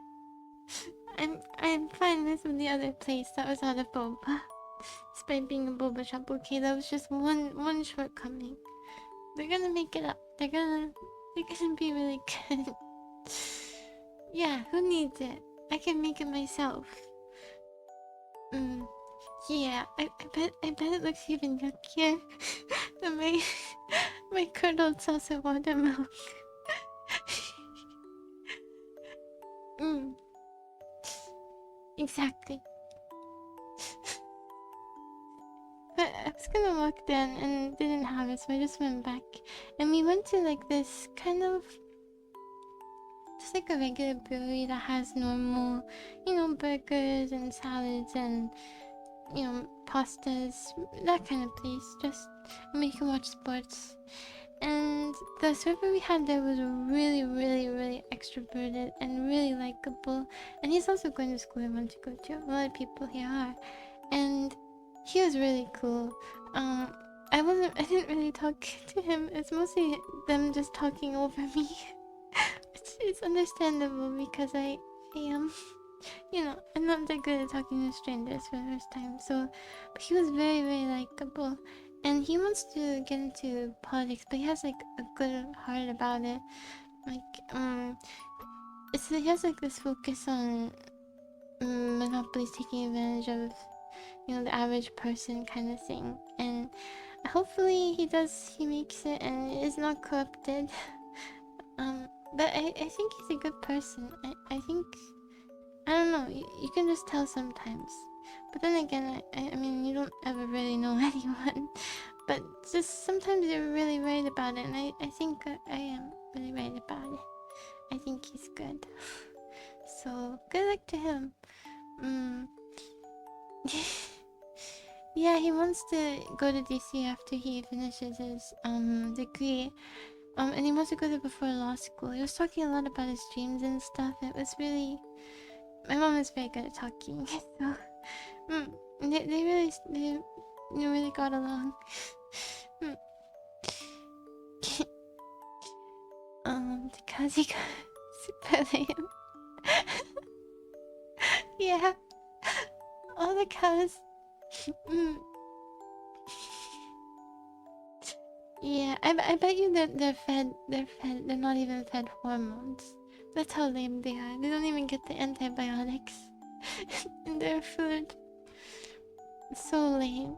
I'm fine with the other place that was out of boba. Despite being a boba shop, okay, that was just one shortcoming. They're gonna make it up. They're gonna be really good. Yeah, who needs it? I can make it myself. Yeah, I bet it looks even yuckier than my curdled salsa water milk. Exactly. But I was gonna walk there and didn't have it, so I just went back. And we went to like this kind of... just like a regular brewery that has normal, you know, burgers and salads and, you know, pastas. That kind of place. Just... and we can watch sports. And the server we had there was really extroverted and really likable. And he's also going to school I want to go to. A lot of people here are. And he was really cool. I didn't really talk to him. It's mostly them just talking over me. It's understandable because I am, you know, I'm not that good at talking to strangers for the first time. So, but he was very likable. And he wants to get into politics, but he has like a good heart about it. Like, he has like this focus on monopolies taking advantage of, you know, the average person kind of thing. And hopefully he makes it and is not corrupted. But I think he's a good person. I think, I don't know, you can just tell sometimes. But then again, I mean, you don't ever really know anyone. But just sometimes you're really right about it, and I think I am really right about it. I think he's good. So, good luck to him. Yeah, he wants to go to DC after he finishes his degree. And he wants to go there before law school. He was talking a lot about his dreams and stuff. It was really... my mom is very good at talking, so... they really got along. The Kazi got super lame. Yeah. All the cows... Yeah, I bet you that they're not even fed hormones. That's how lame they are. They don't even get the antibiotics in their food. So lame.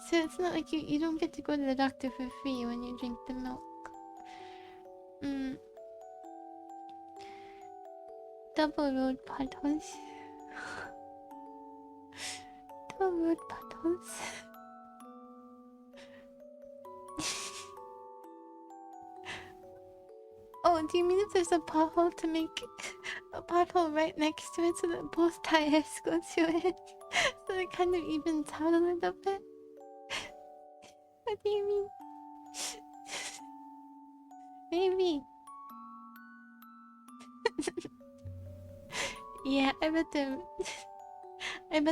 So it's not like you don't get to go to the doctor for free when you drink the milk. Double road potholes. Double road potholes. Oh, do you mean if there's a pothole to make a pothole right next to it so that both tires go through it? So it kind of evens out a little bit? What do you mean? Maybe. Yeah, I bet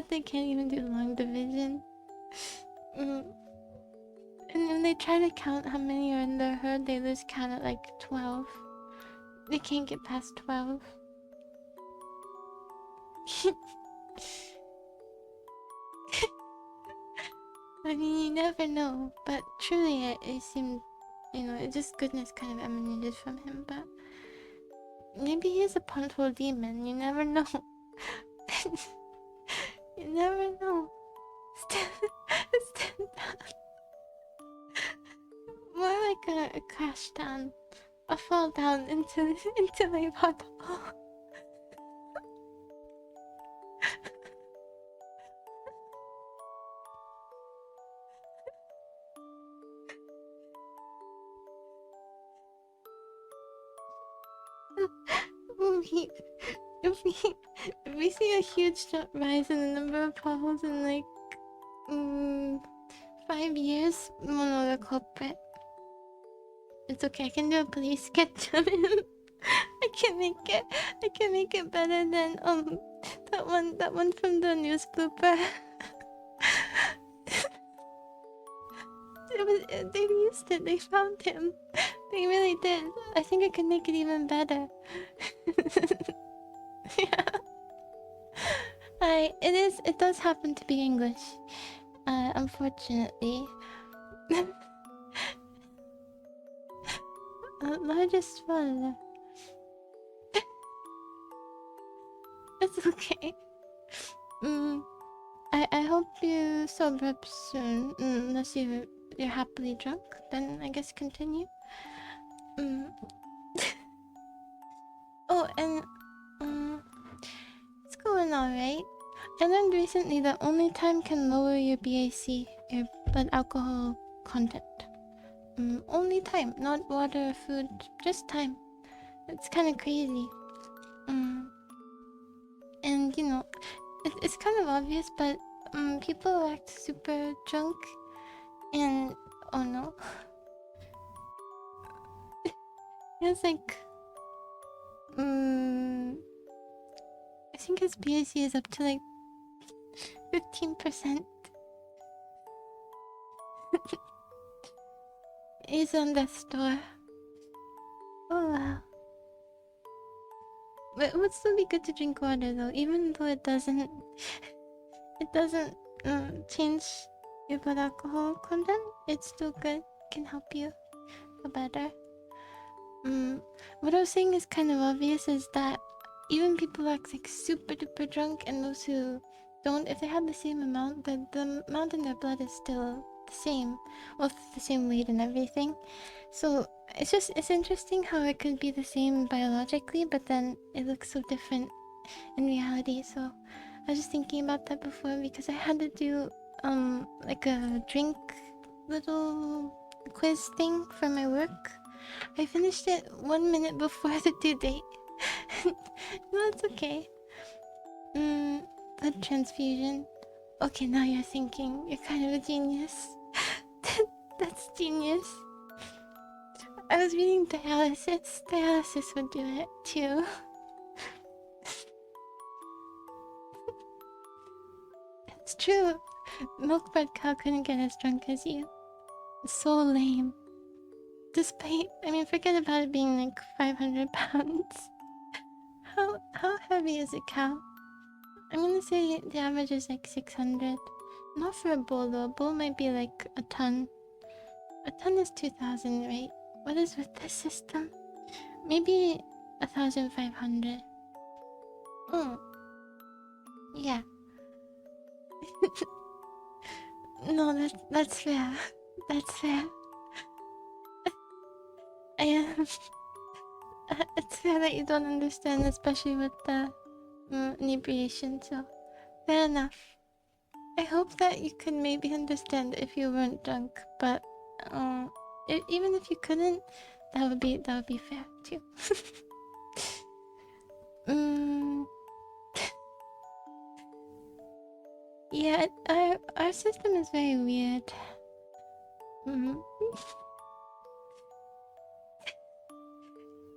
they can't even do long division. Mm. And when they try to count how many are in their herd, they lose count at like 12. They can't get past 12. I mean, you never know, but truly it seemed, it's just goodness kind of emanated from him, but maybe he's a punthole demon, you never know. You never know. Stand down. More like a crash down. A fall down into my butthole. we, if we see a huge rise in the number of potholes in like 5 years, we'll know the culprit. It's okay, I can do a police sketch of him. I can make it better than that one from the news blooper. They used it, they found him. They really did. I think I could make it even better. Yeah. It does happen to be English. Unfortunately. Largest one. It's okay. I hope you sober up soon. Unless you're happily drunk, then I guess continue. Oh, and it's going alright. I learned recently that only time can lower your BAC, your blood alcohol content. Only time, not water or food, just time. It's kind of crazy. And it's kind of obvious, but people act super drunk, and oh no, it's like I think his BAC is up to like 15%. He's on the store. Oh wow. But it would still be good to drink water though, even though it doesn't change your blood alcohol content. It's still good. Can help you feel better. What I was saying is kind of obvious is that even people act like super duper drunk, and those who don't, if they have the same amount, the amount in their blood is still the same, with the same weight and everything. So it's interesting how it could be the same biologically, but then it looks so different in reality. So I was just thinking about that before, because I had to do like a drink little quiz thing for my work. I finished it 1 minute before the due date. No, it's okay. Blood transfusion. Okay, now you're thinking. You're kind of a genius. That's genius. I was reading dialysis. Dialysis would do it too. It's true. Milk bread cow couldn't get as drunk as you. So lame. Despite, forget about it being like 500 pounds. How heavy is a cow? I'm gonna say the average is like 600. Not for a bull though. A bull might be like a ton. A ton is 2,000, right? What is with this system? Maybe 1,500. Yeah. No, that's fair. That's fair. It's fair that you don't understand, especially with the inebriation, so fair enough. I hope that you could maybe understand if you weren't drunk, but even if you couldn't, that would be fair too. Yeah, our system is very weird.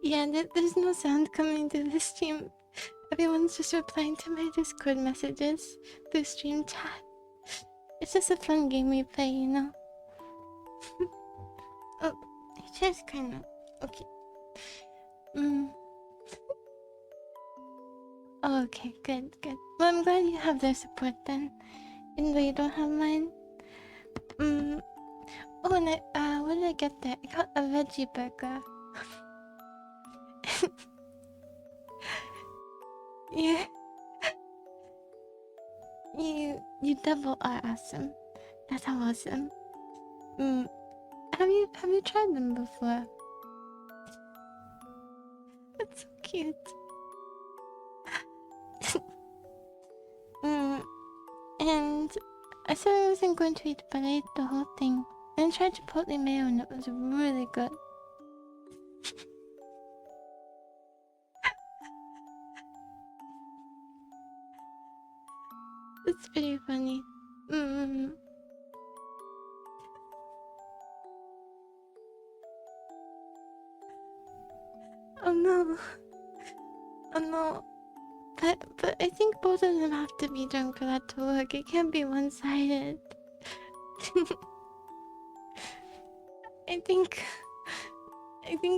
Yeah, there's no sound coming to the stream. Everyone's just replying to my Discord messages through stream chat. It's just a fun game we play, you know? Oh, his hair's kinda... Okay. Oh, okay, good, good. Well, I'm glad you have their support then. Even though you don't have mine. Oh, and what did I get there? I got a veggie burger. Yeah. You double are awesome. That's how awesome. Have you tried them before? That's so cute. And I said I wasn't going to eat, but I ate the whole thing. And I tried chipotle mayo and it was really good. It's pretty funny. Oh no. Oh no. But I think both of them have to be drunk for that to work. It can't be one-sided. I think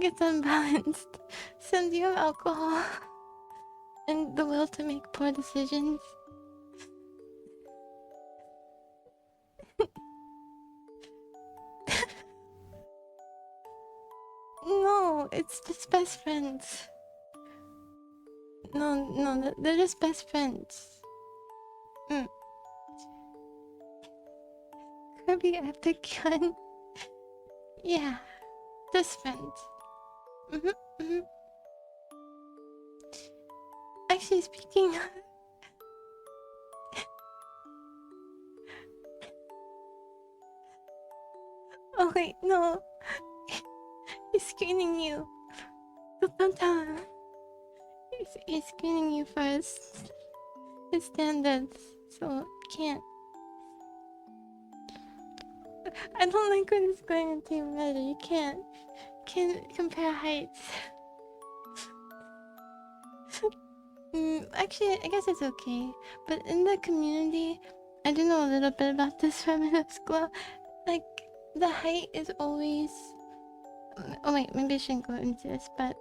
it's unbalanced. Since you have alcohol and the will to make poor decisions. No, it's just best friends. No, they're just best friends. Kirby Epic Gun. Yeah, just friends. Actually, speaking of... Oh wait, no. He's screening you. Don't tell him. He's screening you first. His standards, so can't. I don't like when it's going into your meta. You can't compare heights. Actually, I guess it's okay. But in the community, I do know a little bit about this from middle school. Like, the height is always... Oh wait, maybe I shouldn't go into this, but...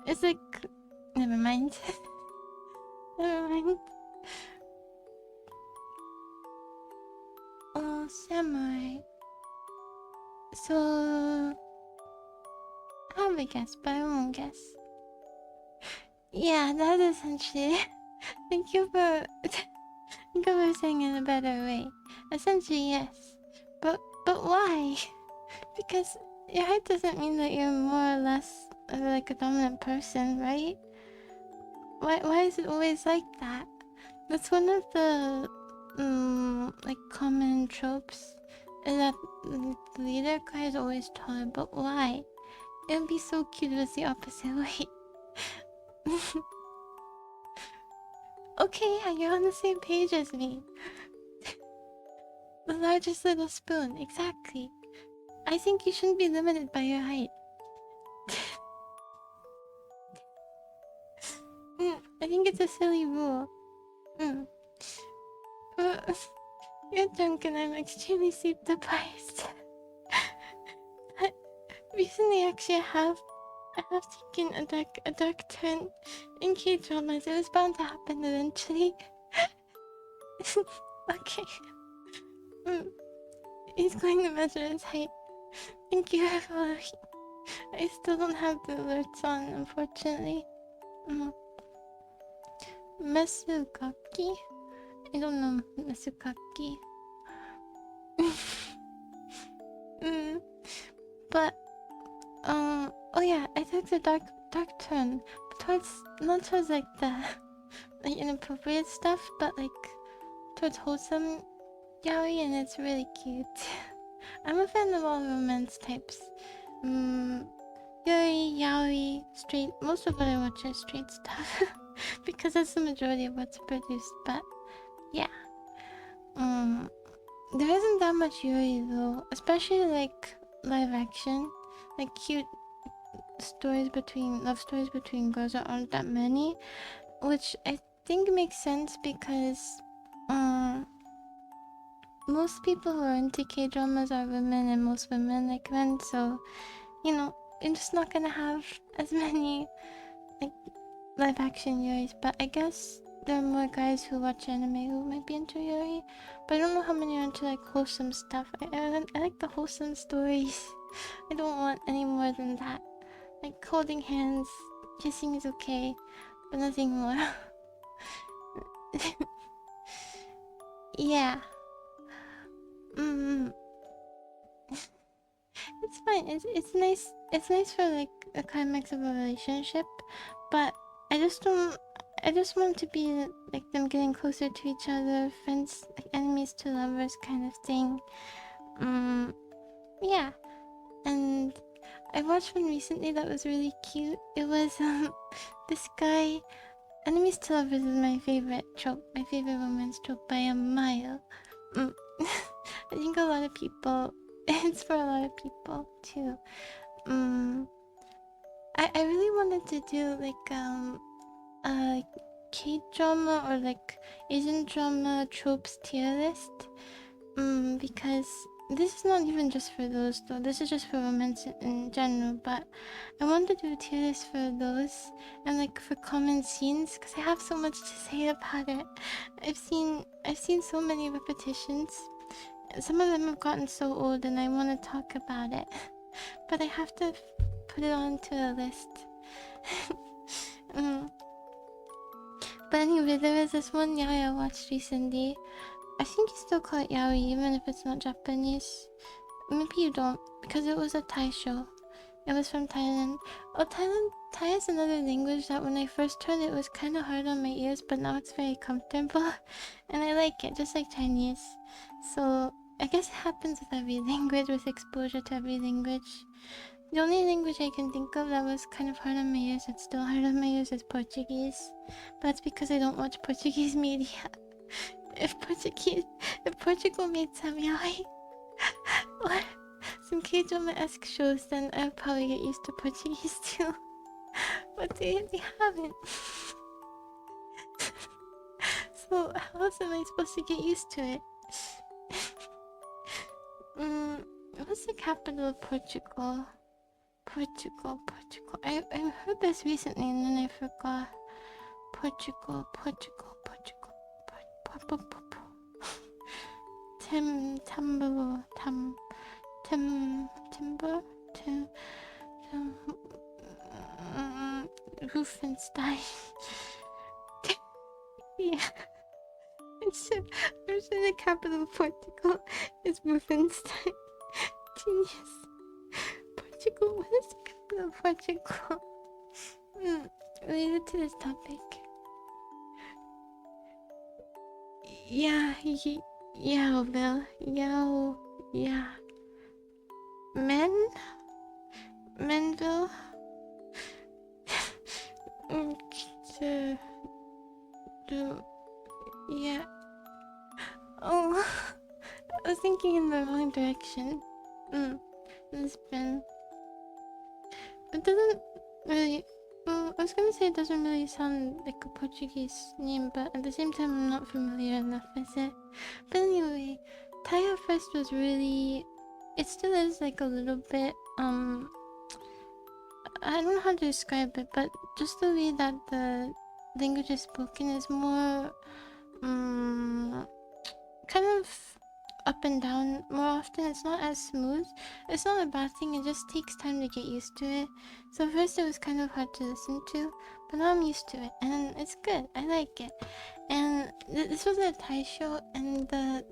It's like... Never mind. Never mind. Oh, samurai. So... I have a guess, but I won't guess. Yeah, that is essentially... Thank you for... Thank you for saying it in a better way. Essentially, yes. But why? Because your height doesn't mean that you're more or less like a dominant person, right? Why is it always like that? That's one of the like common tropes, is that the leader guy is always taller. But why? It would be so cute if it was the opposite way. Okay, yeah, you're on the same page as me. The largest little spoon, exactly. I think you shouldn't be limited by your height. I think it's a silly rule. You're drunk and I'm extremely sleep deprived. Recently, actually, I have taken a dark turn in K-dramas. It was bound to happen eventually. Okay. He's going to measure his height. Thank you for following. I still don't have the alerts on, unfortunately. Mesukaki? I don't know Mesukaki. But oh yeah, I took the dark turn towards, not towards like the like inappropriate stuff, but like towards wholesome yaoi, and it's really cute. I'm a fan of all romance types. Yuri, yaoi, straight. Most of what I watch is straight stuff because that's the majority of what's produced. But yeah, there isn't that much Yuri though, especially like live action, like cute love stories between girls. There aren't that many, which I think makes sense because most people who are into K-dramas are women, and most women like men, so, you know, you're just not gonna have as many, like, live action Yuris, but I guess there are more guys who watch anime who might be into Yuri, but I don't know how many are into, like, wholesome stuff. I like the wholesome stories. I don't want any more than that. Like, holding hands, kissing is okay, but nothing more. Yeah. Mm. It's fine. It's nice. It's nice for like a climax of a relationship, but I just don't. I just want to be like them getting closer to each other, friends, like enemies to lovers kind of thing. Yeah. And I watched one recently that was really cute. It was this guy. Enemies to lovers is my favorite trope, my favorite romance trope by a mile. Mm. I think a lot of people. It's for a lot of people too. I really wanted to do like a K-drama or like Asian drama tropes tier list. Because this is not even just for those though. This is just for romance in general. But I want to do a tier list for those and like for common scenes because I have so much to say about it. I've seen so many repetitions. Some of them have gotten so old and I want to talk about it. But I have to put it onto a list. But anyway, there was this one yaoi I watched recently. I think you still call it yaoi even if it's not Japanese. Maybe you don't, because it was a Thai show. It was from Thailand. Oh, Thai is another language that when I first heard it was kind of hard on my ears, but now it's very comfortable. And I like it, just like Chinese. So, I guess it happens with every language, with exposure to every language. The only language I can think of that was kind of hard on my ears, it's still hard on my ears, is Portuguese. But that's because I don't watch Portuguese media. If Portugal made some yaoi or some K-drama-esque shows, then I'll probably get used to Portuguese too. But they haven't. So how else am I supposed to get used to it? What's the capital of Portugal? Portugal. I heard this recently and then I forgot. Portugal. Rufenstein. Yeah. I'm sure the capital of Portugal is Rufenstein. Genius. Portugal, what is the capital of Portugal? Related to this topic. Yeah, yeah. Menville? Yeah. Oh, I was thinking in the wrong direction. Lisbon. It doesn't really... I was gonna say it doesn't really sound like a Portuguese name, but at the same time I'm not familiar enough with it. But anyway, Thai at first was really... It still is like a little bit, I don't know how to describe it, but just the way that the language is spoken is more... kind of up and down more often. It's not as smooth. It's not a bad thing, it just takes time to get used to it. So at first it was kind of hard to listen to, but now I'm used to it and it's good. I like it. And this was a Thai show, and the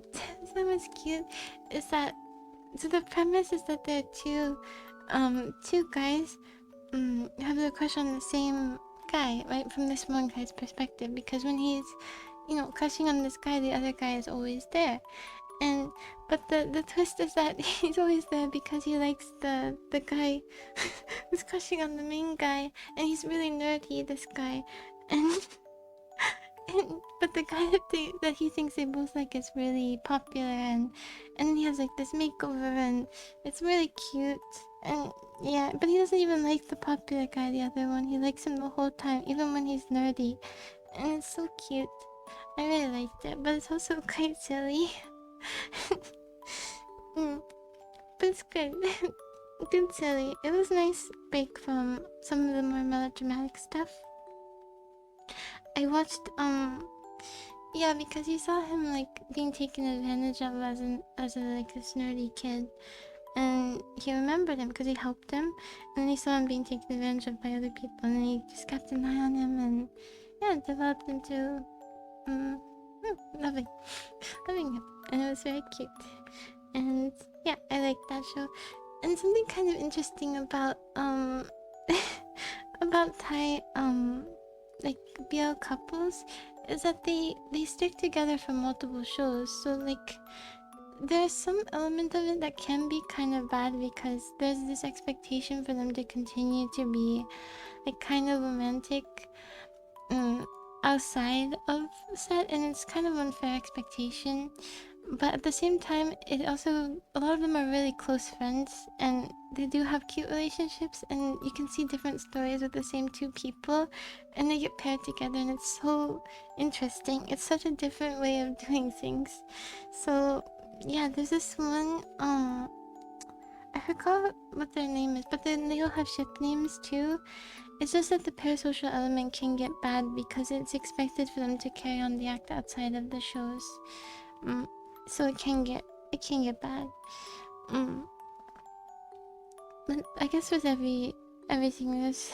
that was cute is that, so the premise is that there are two guys have a crush on the same guy, right, from this one guy's perspective, because when he's, you know, crushing on this guy, the other guy is always there. And but the twist is that he's always there because he likes the guy who's crushing on the main guy, and he's really nerdy, this guy. And but the guy that he thinks they both like is really popular, and then he has like this makeover and it's really cute. And yeah, but he doesn't even like the popular guy, the other one. He likes him the whole time, even when he's nerdy. And it's so cute. I really liked it, but it's also quite silly. Mm, but it's good. Good silly. It was a nice break from some of the more melodramatic stuff. I watched yeah, because you saw him like being taken advantage of as a like this nerdy kid, and he remembered him because he helped him, and then he saw him being taken advantage of by other people, and then he just kept an eye on him, and yeah, it developed into loving him, and it was very cute. And yeah, I like that show. And something kind of interesting about about Thai like BL couples is that they stick together for multiple shows. So like there's some element of it that can be kind of bad because there's this expectation for them to continue to be like kind of romantic outside of set, and it's kind of unfair expectation. But at the same time, it also, a lot of them are really close friends, and they do have cute relationships, and you can see different stories with the same two people, and they get paired together, and it's so interesting. It's such a different way of doing things. So yeah, there's this one I forgot what their name is, but then they all have ship names too. It's just that the parasocial element can get bad because it's expected for them to carry on the act outside of the shows. So it can get bad. But I guess with everything there's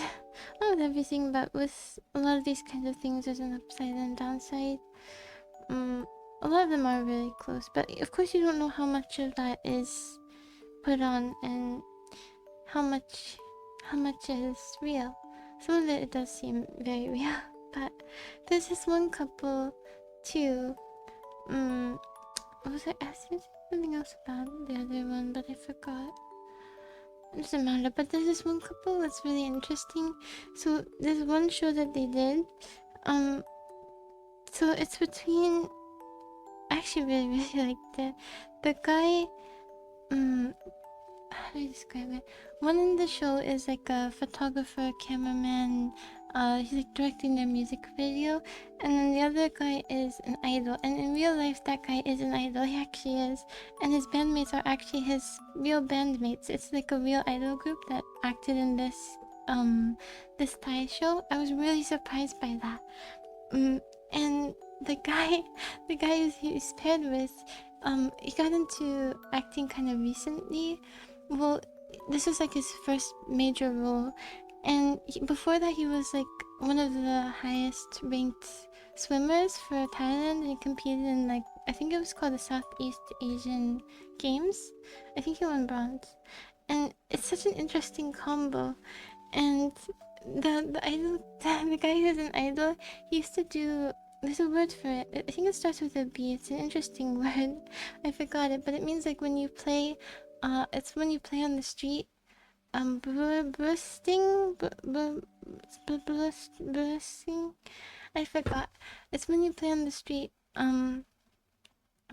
not with everything, but with a lot of these kinds of things there's an upside and downside. A lot of them are really close, but of course you don't know how much of that is put on and how much is real. Some of it does seem very real, but there's this one couple too. What was I asking something else about the other one, but I forgot. It doesn't matter, but there's this one couple that's really interesting. So there's one show that they did. So it's between, I actually really liked it. The guy, how do I describe it? One in the show is like a photographer, cameraman. He's like directing their music video, and then the other guy is an idol. And in real life, that guy is an idol. He actually is, and his bandmates are actually his real bandmates. It's like a real idol group that acted in this this Thai show. I was really surprised by that. And the guy he's paired with, he got into acting kind of recently. Well, this was like his first major role, and before that he was like one of the highest ranked swimmers for Thailand, and he competed in like, I think it was called the Southeast Asian Games. I think he won bronze, and it's such an interesting combo. And the idol, the guy who's an idol, he used to do, there's a word for it. I think it starts with a B. It's an interesting word. I forgot it, but it means like when you play, it's when you play on the street. Bursting, bursting. I forgot. It's when you play on the street.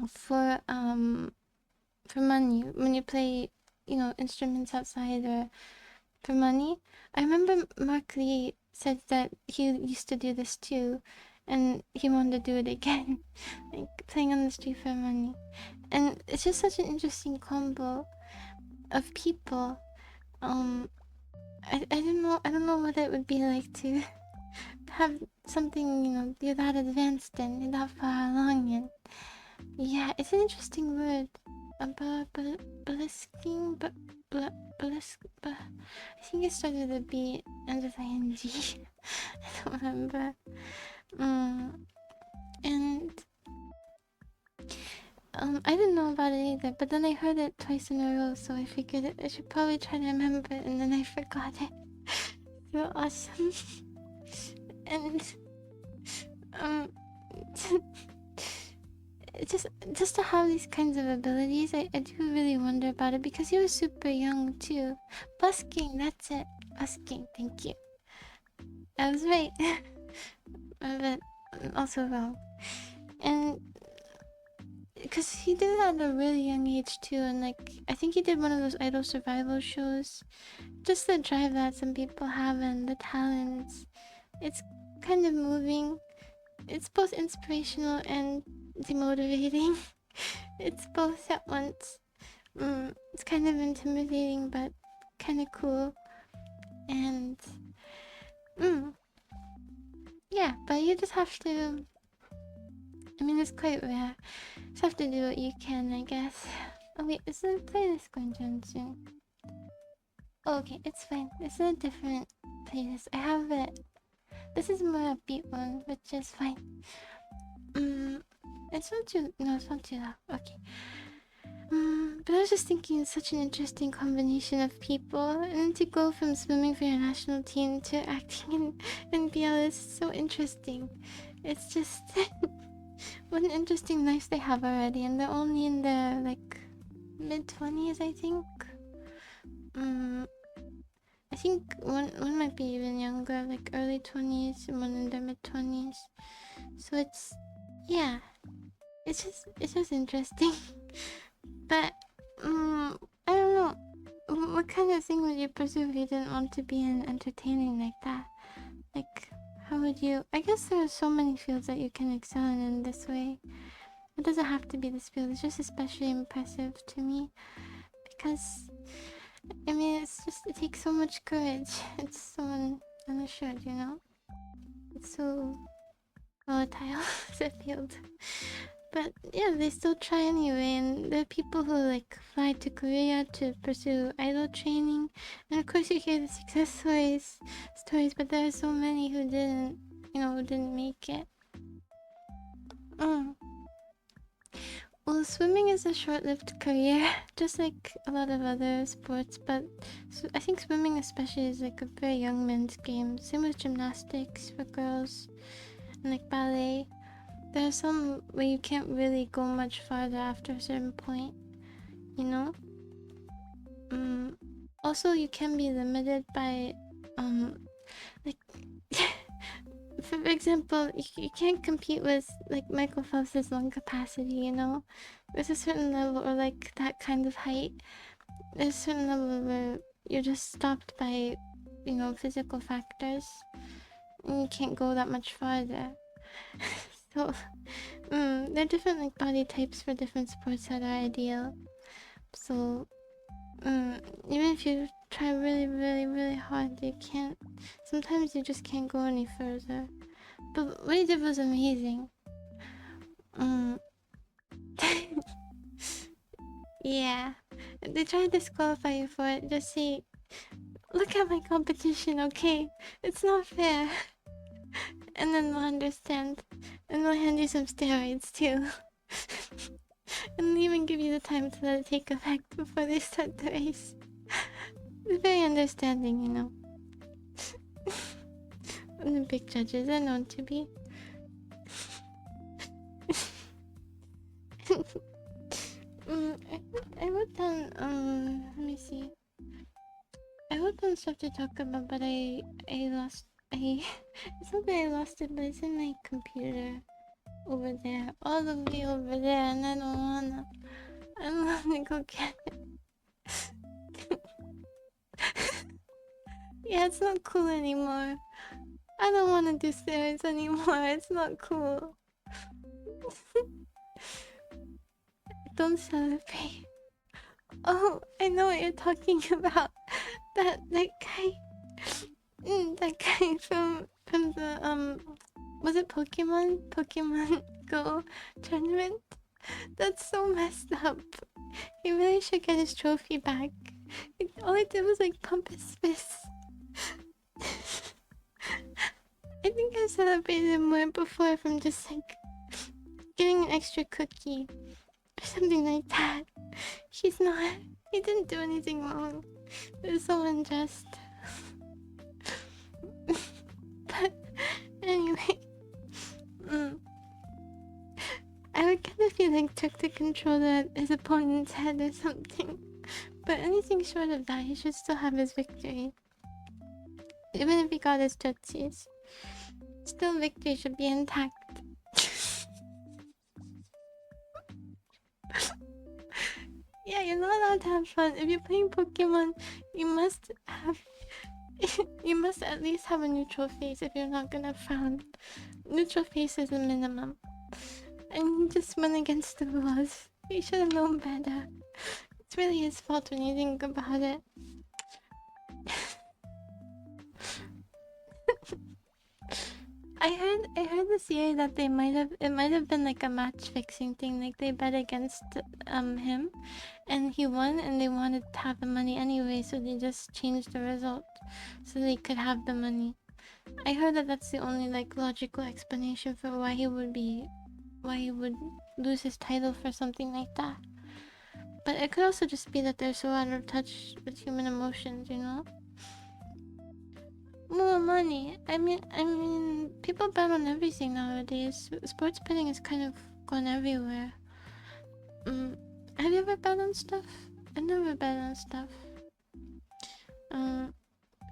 For money. When you play, instruments outside or for money. I remember Mark Lee said that he used to do this too, and he wanted to do it again, like playing on the street for money. And it's just such an interesting combo of people. I don't know what it would be like to have something, you're that advanced in, you're that far along in. Yeah, it's an interesting word. Bulisking, I think it started with a B and with ing. I don't remember. And I didn't know about it either, but then I heard it twice in a row, so I figured I should probably try to remember it, and then I forgot it. So awesome. And just to have these kinds of abilities, I do really wonder about it, because he was super young too. Busking, that's it. Busking, thank you. I was right. But also wrong. And because he did that at a really young age too, and like I think he did one of those idol survival shows. Just the drive that some people have and the talents, it's kind of moving. It's both inspirational and demotivating. It's both at once. It's kind of intimidating, but kind of cool. And yeah, but you just have to. I mean, it's quite rare. Just have to do what you can, I guess. Oh wait, is the playlist going to end soon? Oh, okay, it's fine. It's a different playlist. I have it. This is more upbeat one, which is fine. It's not too. No, it's not too loud. Okay. But I was just thinking it's such an interesting combination of people, and to go from swimming for your national team to acting in BL is so interesting. It's just what an interesting life they have already, and they're only in their like mid-20s, I think. I think one might be even younger, like early 20s, and one in their mid-20s. So it's yeah, it's just interesting. But I don't know. What kind of thing would you pursue if you didn't want to be in entertaining like that? Like, how would you? I guess there are so many fields that you can excel in this way. It doesn't have to be this field. It's just especially impressive to me because, I mean, it takes so much courage. It's so unassured, you know. It's so volatile as a field. But yeah, they still try anyway, and there are people who like fly to Korea to pursue idol training, and of course you hear the success stories, but there are so many who didn't make it. Well, swimming is a short-lived career, just like a lot of other sports, but I think swimming especially is like a very young man's game. Same with gymnastics for girls, and like ballet. There are some where you can't really go much farther after a certain point, you know? Also, you can be limited by, like, for example, you can't compete with, like, Michael Phelps' lung capacity, you know? There's a certain level, or like that kind of height. There's a certain level where you're just stopped by, physical factors, and you can't go that much farther. So, there are different like body types for different sports that are ideal. So, even if you try really, really, really hard, you can't. Sometimes you just can't go any further. But what you did was amazing. Yeah, they try to disqualify you for it. Just say, "Look at my competition, okay? It's not fair." And then they'll understand, and they'll hand you some steroids too. And they'll even give you the time to let it take effect before they start the race. They're very understanding, you know. Olympic judges are known to be. I wrote down, let me see. I wrote down stuff to talk about, but I lost, it's not that I lost it, but it's in my computer. Over there, all the way over there, and I don't wanna go get it. Yeah, it's not cool anymore. I don't wanna do steroids anymore, it's not cool. Don't celebrate. Oh, I know what you're talking about. That guy. That guy from the was it Pokemon Go tournament? That's so messed up. He really should get his trophy back. All I did was like pump his fist. I think I celebrated more before from just like getting an extra cookie or something like that. He didn't do anything wrong. It was so unjust. But anyway, I would kind of feel like took the controller at his opponent's head or something. But anything short of that, he should still have his victory. Even if he got his tootsies, still victory should be intact. Yeah, you're not allowed to have fun. If you're playing Pokemon, you must at least have a neutral face if you're not gonna frown. Neutral face is a minimum. and he just went against the laws. He should have known better. It's really his fault when you think about it. I heard this year that it might have been like a match fixing thing, like they bet against him and he won and they wanted to have the money anyway, so they just changed the result so they could have the money. I heard that that's the only like logical explanation for why he would lose his title for something like that. But it could also just be that they're so out of touch with human emotions, you know? More money. I mean, people bet on everything nowadays. Sports betting is kind of gone everywhere. Have you ever bet on stuff? I've never bet on stuff.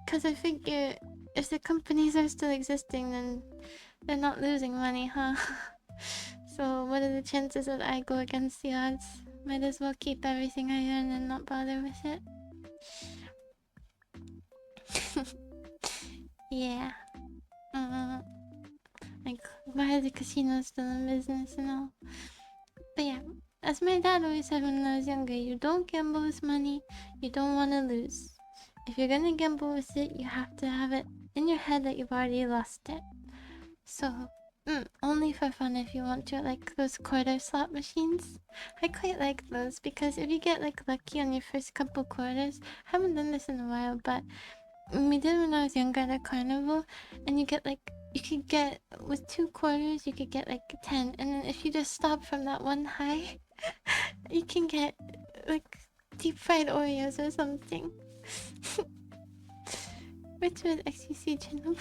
Cause I figure if the companies are still existing, then they're not losing money, huh? So what are the chances that I go against the odds? Might as well keep everything I earn and not bother with it. Yeah. Like, why are the casinos still in business and all? But yeah, as my dad always said when I was younger, you don't gamble with money you don't want to lose. If you're gonna gamble with it, you have to have it in your head that you've already lost it. So, only for fun if you want to, like those quarter slot machines. I quite like those because if you get like lucky on your first couple quarters, I haven't done this in a while, but we did when I was younger at a carnival, and you get like, you could get, with 2 quarters, you could get like 10, and then if you just stop from that one high, you can get like deep fried Oreos or something. Which was XQC channel.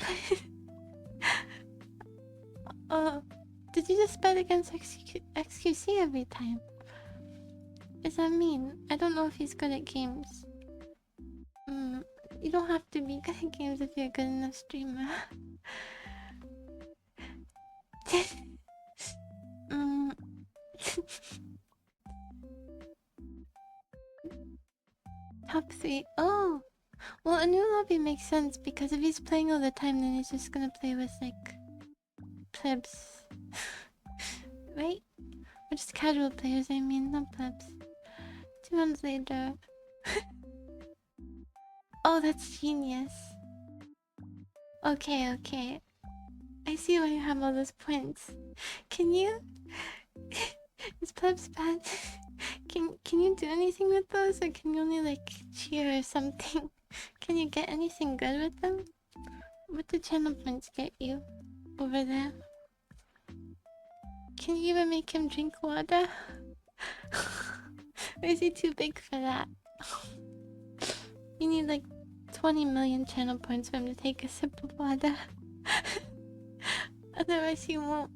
Oh, did you just bet against XQC every time? Does that mean? I don't know if he's good at games. You don't have to be good at games if you're a good enough streamer. Top 3. Oh! Well, a new lobby makes sense because if he's playing all the time, then he's just gonna play with, like, plebs. Right? Or just casual players, I mean, not plebs. 2 months later. Oh, that's genius. Okay, okay. I see why you have all those points. Can you... Is plebs bad? Can you do anything with those, or can you only like cheer or something? Can you get anything good with them? What do channel points get you over there? Can you even make him drink water? Or is he too big for that? You need like 20 million channel points for him to take a sip of water. Otherwise he won't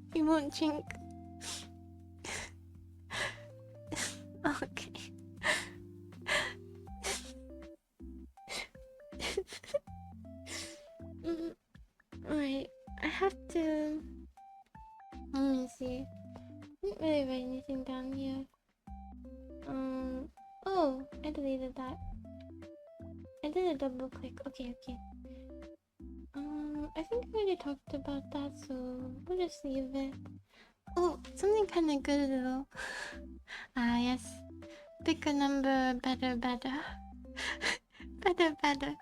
drink. Okay. Alright, I have to... Let me see. I didn't really write anything down here. Oh, I deleted that. I did a double click. Okay, okay. I think we already talked about that, so we'll just leave it. Oh, something kind of good though. Ah, yes. Pick a number, better, better. Better, better.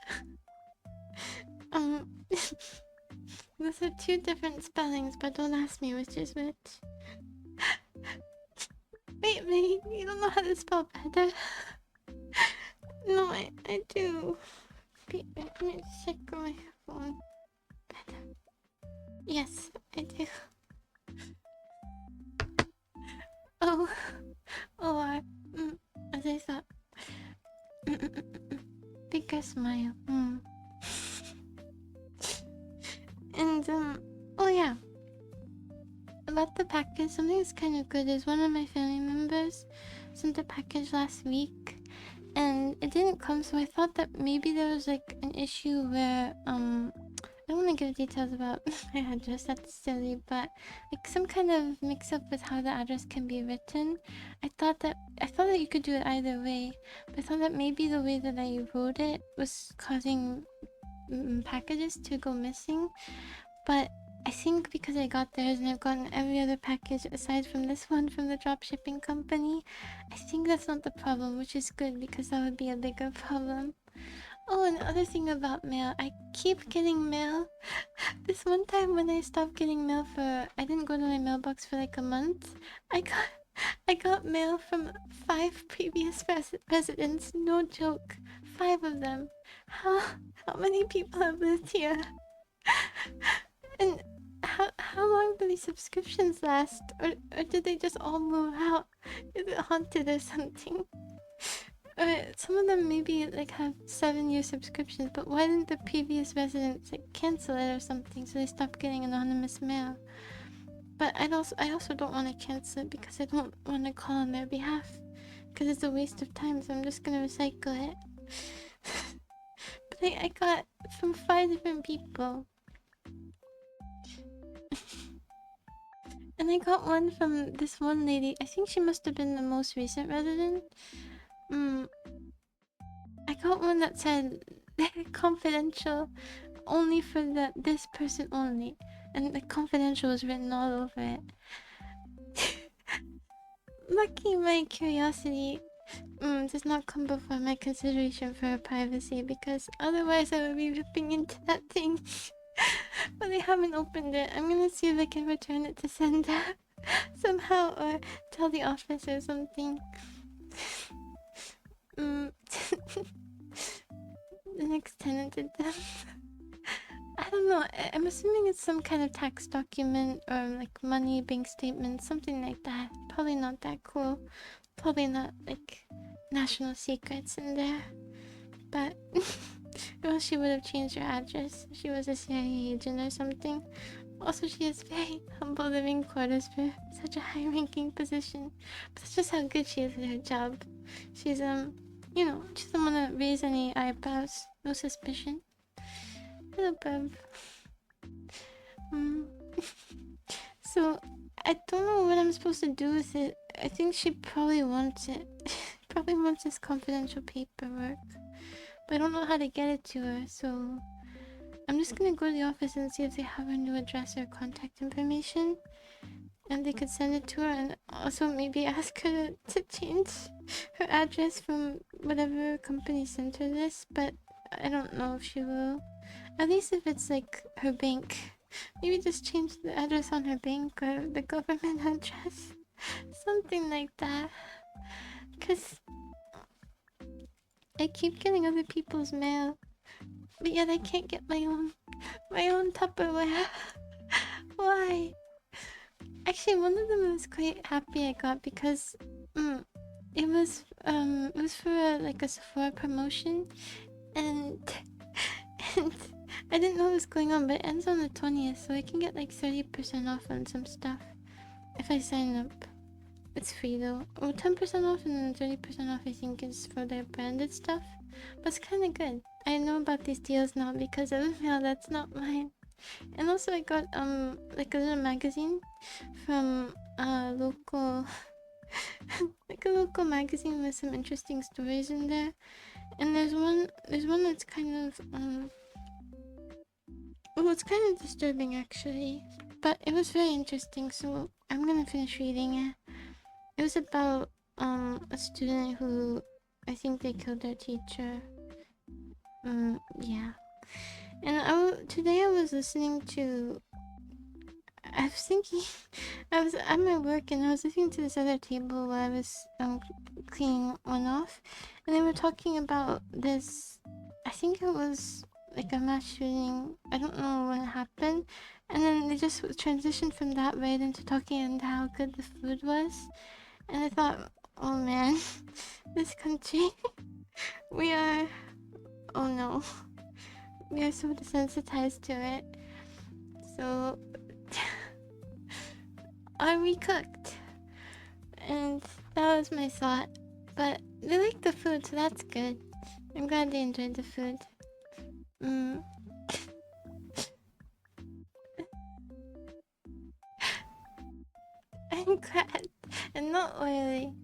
Those are 2 different spellings, but don't ask me which is which. Wait, you don't know how to spell better? No, I do. Wait, let me check my phone. Better. Yes, I do. Oh, as I thought. Bigger smile. And oh yeah. About the package, something that's kind of good is one of my family members sent a package last week, and it didn't come, so I thought that maybe there was like an issue where I don't want to give details about my address, that's silly, but like some kind of mix-up with how the address can be written. I thought that you could do it either way, but I thought that maybe the way that I wrote it was causing packages to go missing. But I think because I got theirs and I've gotten every other package aside from this one from the dropshipping company, I think that's not the problem, which is good because that would be a bigger problem. Oh, another thing about mail. I keep getting mail. This one time when I stopped getting mail I didn't go to my mailbox for like a month. I got I got mail from 5 previous residents. No joke. 5 of them. How many people have lived here? And how long do these subscriptions last? Or did they just all move out? Is it haunted or something? Some of them maybe like have 7-year subscriptions, but why didn't the previous residents like cancel it or something so they stopped getting anonymous mail? But I also don't want to cancel it because I don't want to call on their behalf because it's a waste of time, so I'm just gonna recycle it. But I got from 5 different people. And I got one from this one lady. I think she must have been the most recent resident. I got one that said confidential only for this person only. And the confidential was written all over it. Lucky my curiosity does not come before my consideration for her privacy, because otherwise I would be ripping into that thing. But I haven't opened it. I'm gonna see if I can return it to sender somehow, or tell the office or something. The next tenant did them. I don't know. I'm assuming it's some kind of tax document or like money, bank statement, something like that. Probably not that cool. Probably not like national secrets in there. But well, she would have changed her address. She was a CIA agent or something. Also, she has very humble living quarters for such a high-ranking position. But that's just how good she is at her job. She's you know, she doesn't want to raise any eyebrows. No suspicion. Hello, Bev. So, I don't know what I'm supposed to do with it. I think she probably wants it. Probably wants this confidential paperwork. But I don't know how to get it to her, so I'm just gonna go to the office and see if they have her new address or contact information. And they could send it to her, and also maybe ask her to change her address from whatever company sent her this, but I don't know if she will. At least if it's like her bank. Maybe just change the address on her bank or the government address. Something like that. Because I keep getting other people's mail, but yet I can't get my own Tupperware. Why? Actually, one of them I was quite happy I got because it was for like a Sephora promotion, and and I didn't know what was going on, but it ends on the 20th, so I can get like 30% off on some stuff if I sign up. It's free though. Or 10% off and then 30% off I think is for their branded stuff. But it's kinda good. I know about these deals now because of the mail that's not mine. And also I got like a little magazine from a local like a local magazine with some interesting stories in there. And there's one that's kind of well, it's kind of disturbing actually, but it was very interesting, so I'm gonna finish reading it. It was about a student who I think they killed their teacher. Yeah. And today I was listening to. I was thinking, I was at my work and I was listening to this other table while I was cleaning one off, and they were talking about this. I think it was like a mass shooting. I don't know when it happened, and then they just transitioned from that right into talking and how good the food was. And I thought, oh man, this country, we are, oh no, we are so desensitized to it. So, are we cooked? And that was my thought. But they like the food, so that's good. I'm glad they enjoyed the food. I'm glad. And not oily.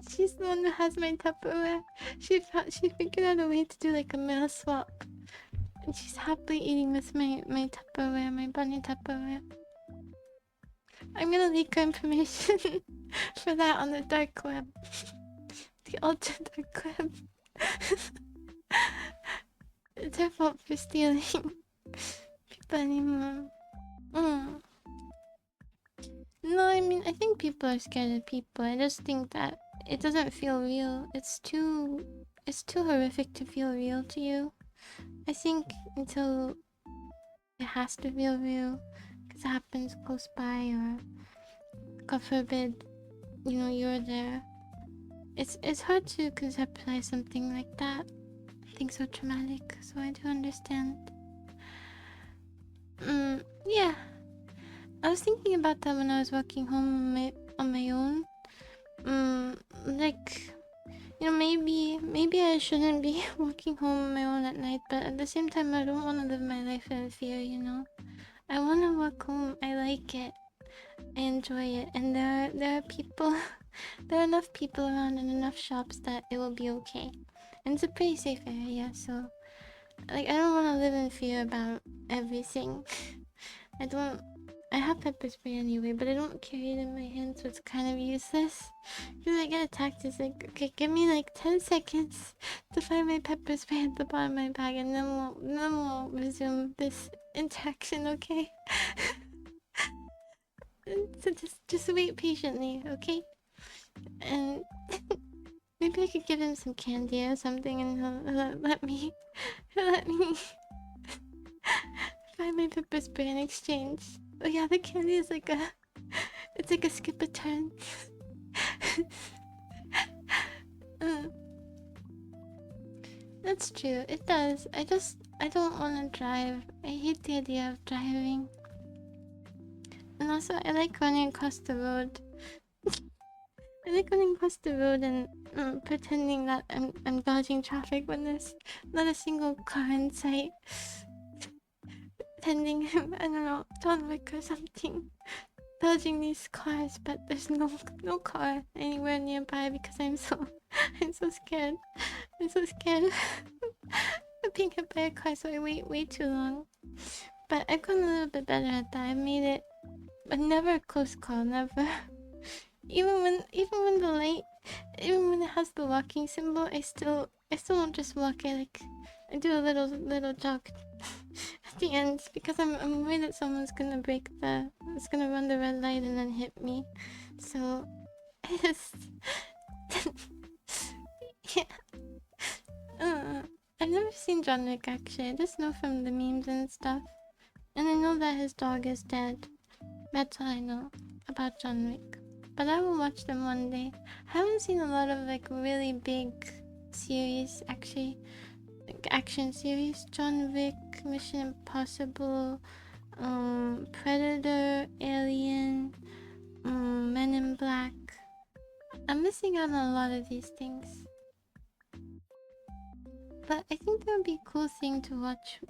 she's the one who has my Tupperware. She figured out a way to do like a mail swap. And she's happily eating with my Tupperware, my bunny Tupperware. I'm gonna leak her information for that on the dark web. The ultra dark web. It's her fault for stealing people anymore. No, I mean, I think people are scared of people. I just think that it doesn't feel real. It's too horrific to feel real to you. I think until it has to feel real, because it happens close by, or God forbid, you're there. It's hard to conceptualize something like that. Things so traumatic, so I do understand. Yeah. I was thinking about that when I was walking home on my own. Like, maybe I shouldn't be walking home on my own at night, but at the same time, I don't want to live my life in fear, I want to walk home. I like it. I enjoy it. And there are people, there are enough people around and enough shops that it will be okay. And it's a pretty safe area, so, like, I don't want to live in fear about everything. I have pepper spray anyway, but I don't carry it in my hand, so it's kind of useless. Because I get attacked, it's like, okay, give me like 10 seconds to find my pepper spray at the bottom of my bag, and then we'll resume this interaction, okay? So just wait patiently, okay? And maybe I could give him some candy or something, and he'll let me find my pepper spray in exchange. Oh yeah, the candy is like it's like a skip a turn. That's true, it does. I don't want to drive. I hate the idea of driving. And also, I like running across the road. I like running across the road and pretending that I'm dodging traffic when there's not a single car in sight. Pretending I'm, I don't know, John Wick or something. Dodging these cars, but there's no car anywhere nearby because I'm so scared. I'm so scared of being hit by a car, so I wait way too long. But I've gotten a little bit better at that. I made it, but never a close call, never. Even when the light, even when it has the walking symbol, I still don't just walk. I do a little jog at the end because I'm worried that someone's gonna it's gonna run the red light and then hit me. So I just yeah. I've never seen John Wick actually. I just know from the memes and stuff, and I know that his dog is dead. That's all I know about John Wick. But I will watch them one day. I haven't seen a lot of like really big series actually. Like action series. John Wick, Mission Impossible, Predator, Alien, Men in Black. I'm missing out on a lot of these things. But I think that would be a cool thing to watch.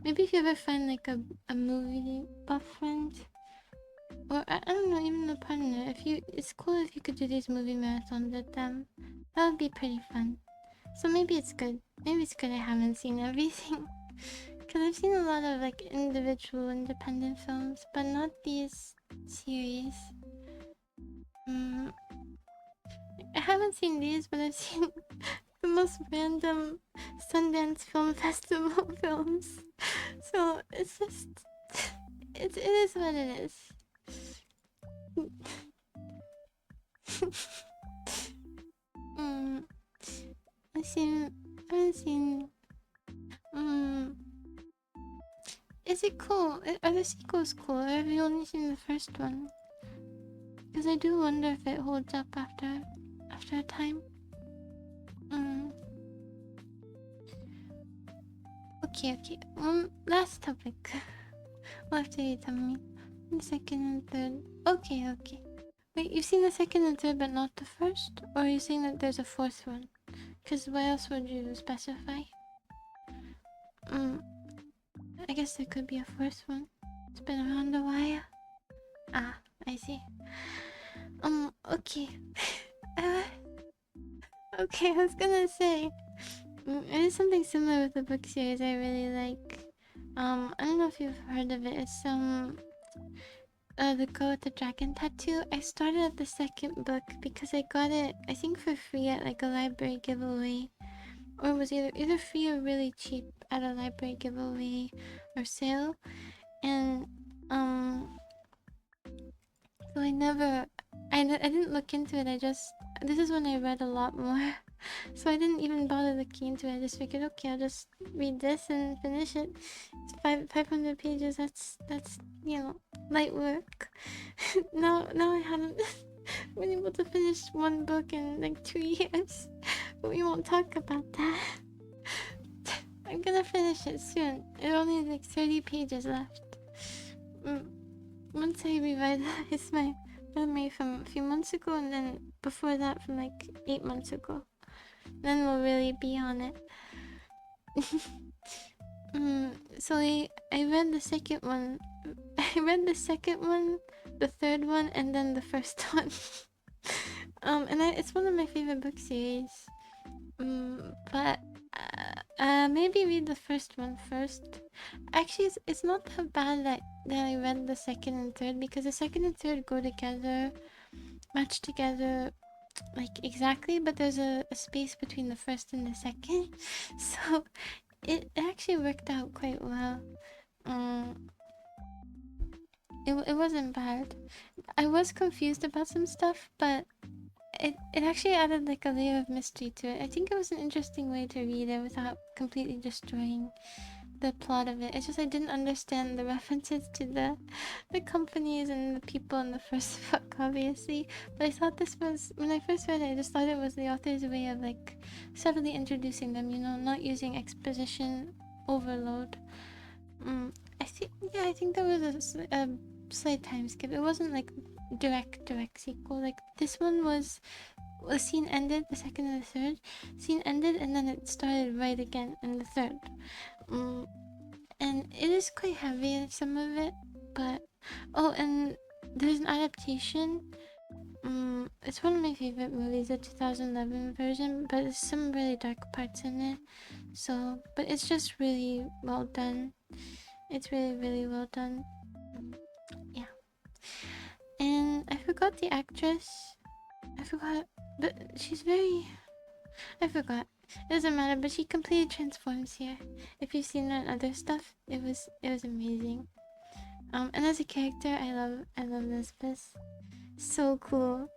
Maybe if you ever find like a movie buff friend. Or I don't know, even a partner. It's cool if you could do these movie marathons with them. That would be pretty fun. So maybe it's good. Maybe it's good I haven't seen everything. Because I've seen a lot of like individual independent films, but not these series. I haven't seen these, but I've seen the most random Sundance Film Festival films. So it's just it is what it is. I haven't seen. Is it cool? Are the sequels cool? Or have you only seen the first one? Because I do wonder if it holds up after a time. Okay. Last topic. Well, after you tell me. The second and third. Okay. Wait, you've seen the second and third, but not the first? Or are you saying that there's a fourth one? Because why else would you specify? I guess there could be a fourth one. It's been around a while. Ah, I see. Okay. Uh, okay, I was gonna say, it is something similar with the book series I really like. I don't know if you've heard of it. It's the girl with the dragon tattoo. I started at the second book because I got it, I think, for free at like a library giveaway, or it was either free or really cheap at a library giveaway or sale, and um, so I didn't look into it. This is when I read a lot more. So I didn't even bother looking into it. I just figured, okay, I'll just read this and finish it. It's 500 pages. That's light work. Now I haven't been able to finish one book in like 2 years, but we won't talk about that. I'm gonna finish it soon. It only has like 30 pages left. Once I revised my memory from a few months ago, and then before that from like 8 months ago. Then we'll really be on it. So I read the second one. I read the second one, the third one, and then the first one. It's one of my favorite book series. But maybe read the first one first. Actually, it's not that bad that I read the second and third, because the second and third go together, match together like exactly, but there's a space between the first and the second, so it actually worked out quite well. It wasn't bad. I was confused about some stuff, but it actually added like a layer of mystery to it. I think it was an interesting way to read it without completely destroying the plot of it. It's just I didn't understand the references to the companies and the people in the first book, obviously. But I thought this was, when I first read it, I just thought it was the author's way of like subtly introducing them, not using exposition overload. I think there was a slight time skip. It wasn't like direct sequel. Like this one was, the scene ended, the second and the third scene ended, and then it started right again in the third. And it is quite heavy in some of it, but and there's an adaptation. It's one of my favorite movies, the 2011 version, but there's some really dark parts in it. So, but it's just really well done. It's really well done. Yeah. And I forgot the actress. I forgot, but she's very. I forgot. It doesn't matter, but she completely transforms here. If you've seen her in other stuff, it was amazing. And as a character, I love Lisbeth. So cool.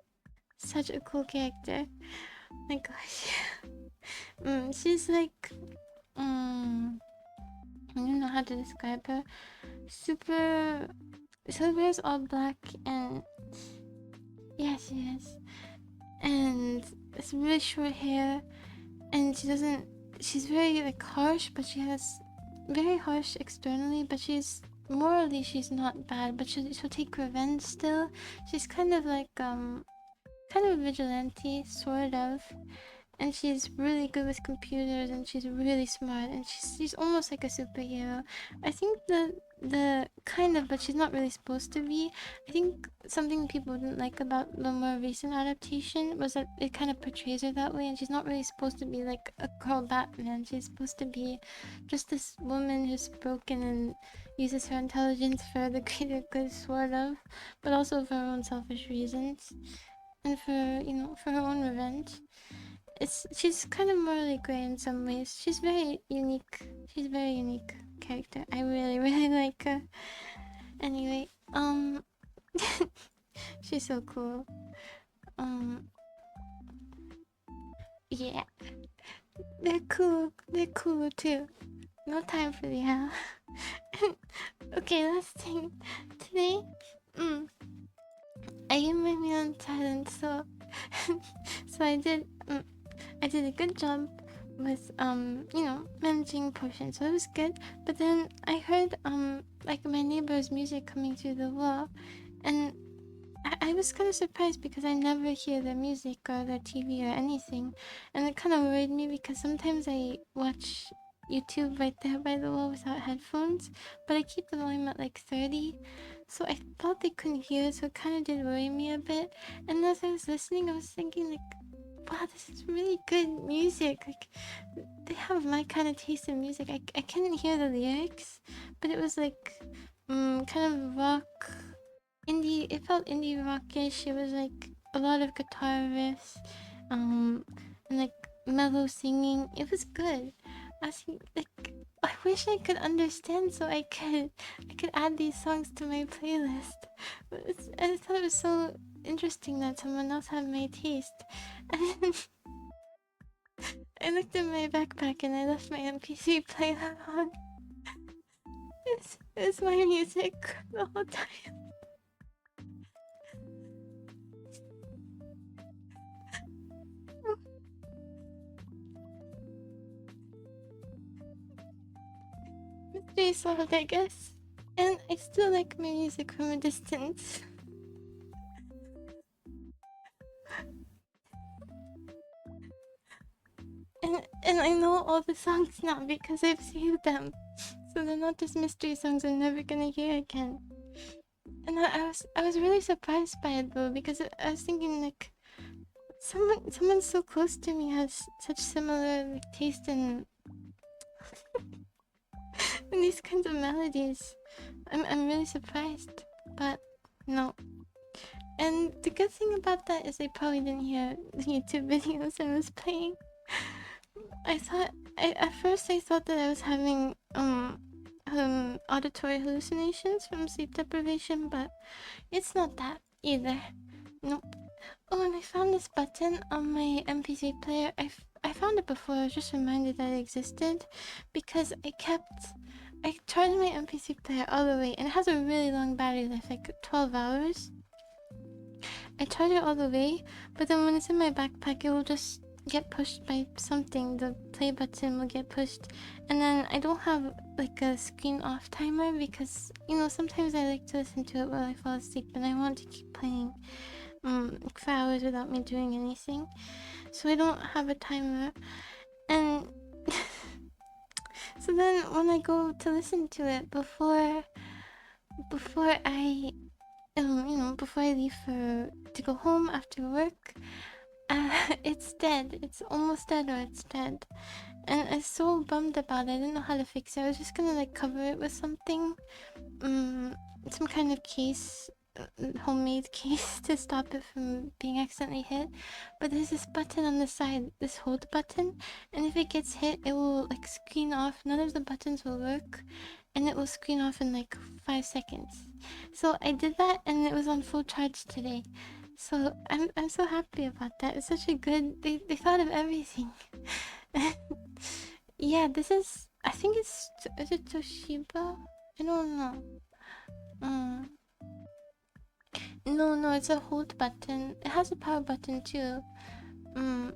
Such a cool character. My gosh. She's like, I don't know how to describe her. Super. She wears all black, and yeah, she is. And it's really short hair, and she's very like harsh, but she has very harsh externally, but morally she's not bad, but she'll take revenge still. She's kind of like kind of a vigilante, sort of, and she's really good with computers, and she's really smart, and she's almost like a superhero. I think the kind of, but she's not really supposed to be. I think something people didn't like about the more recent adaptation was that it kind of portrays her that way, and she's not really supposed to be like a girl Batman. She's supposed to be just this woman who's broken and uses her intelligence for the greater good, sort of, but also for her own selfish reasons, and for her own revenge. She's kind of morally gray in some ways. She's very unique. She's a very unique character. I really like her. Anyway, she's so cool. Yeah, they're cool. They're cool too. No time for the hell. Okay, last thing. Today, I gave my meal in silence, so so I did a good job with managing portions, so it was good. But then I heard like my neighbor's music coming through the wall, and I was kind of surprised because I never hear their music or their TV or anything, and it kind of worried me because sometimes I watch YouTube right there by the wall without headphones, but I keep the volume at like 30, so I thought they couldn't hear, so it kind of did worry me a bit. And as I was listening, I was thinking like, wow, this is really good music. Like, they have my kind of taste in music. I couldn't hear the lyrics, but it was like, kind of rock, indie. It felt indie rockish. It was like a lot of guitar riffs, and like mellow singing. It was good. I think like I wish I could understand so I could add these songs to my playlist. But I thought it was so interesting that someone else had my taste. And then I looked in my backpack and I left my MP3 player on. It's my music the whole time. Mystery solved, I guess. And I still like my music from a distance. And I know all the songs now because I've saved them. So they're not just mystery songs I'm never gonna hear again. And I was really surprised by it though, because I was thinking like someone so close to me has such similar like taste in these kinds of melodies. I'm really surprised. But no. And the good thing about that is they probably didn't hear the YouTube videos I was playing. At first I thought that I was having auditory hallucinations from sleep deprivation, but it's not that either. Nope. Oh, and I found this button on my MP3 player. I found it before. I was just reminded that it existed because I charged my MP3 player all the way, and it has a really long battery life, like 12 hours. I charge it all the way, but then when it's in my backpack, it will just get pushed by something. The play button will get pushed, and then I don't have like a screen off timer because sometimes I like to listen to it while I fall asleep, and I want to keep playing for hours without me doing anything. So I don't have a timer, and so then when I go to listen to it before I before I leave to go home after work, it's dead. It's almost dead, or it's dead. And I was so bummed about it. I didn't know how to fix it. I was just gonna like cover it with something, some kind of case, homemade case to stop it from being accidentally hit. But there's this button on the side, this hold button, and if it gets hit, it will like screen off. None of the buttons will work, and it will screen off in like 5 seconds. So I did that, and it was on full charge today. So I'm so happy about that. It's such a good. They thought of everything. Yeah, this is. I think it's. Is it Toshiba? I don't know. Mm. No, it's a hold button. It has a power button too. Mm.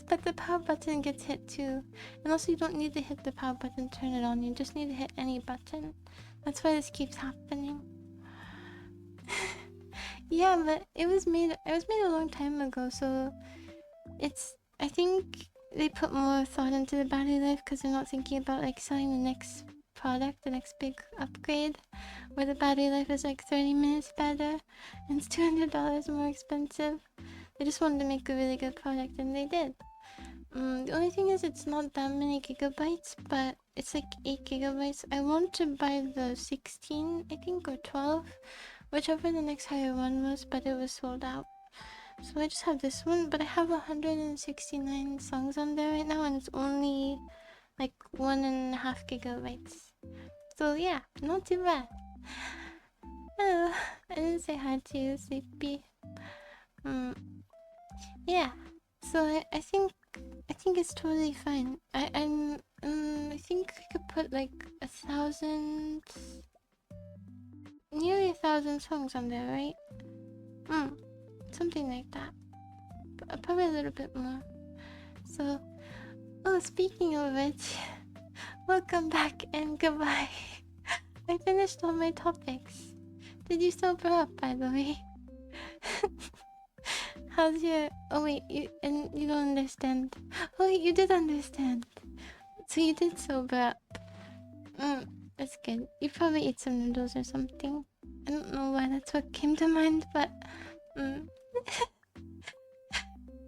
But the power button gets hit too, and also you don't need to hit the power button to turn it on. You just need to hit any button. That's why this keeps happening. Yeah, but it was made a long time ago, so it's. I think they put more thought into the battery life because they're not thinking about like selling the next product, the next big upgrade, where the battery life is like 30 minutes better and it's $200 more expensive. They just wanted to make a really good product, and they did. The only thing is it's not that many gigabytes, but it's like 8 gigabytes. I want to buy the 16, I think, or 12, whichever the next higher one was, but it was sold out. So I just have this one, but I have 169 songs on there right now, and it's only like 1.5 gigabytes. So yeah, not too bad. Hello, I didn't say hi to you, Sleepy. Yeah. So I think it's totally fine. I think I could put like 1,000, nearly 1,000 songs on there, right? Something like that. Probably a little bit more. So, oh, speaking of which, welcome back and goodbye. I finished all my topics. Did you sober up, by the way? How's your... Oh wait, you don't understand. Oh wait, you did understand. So you did sober up. That's good. You probably eat some noodles or something. I don't know why that's what came to mind, but mm.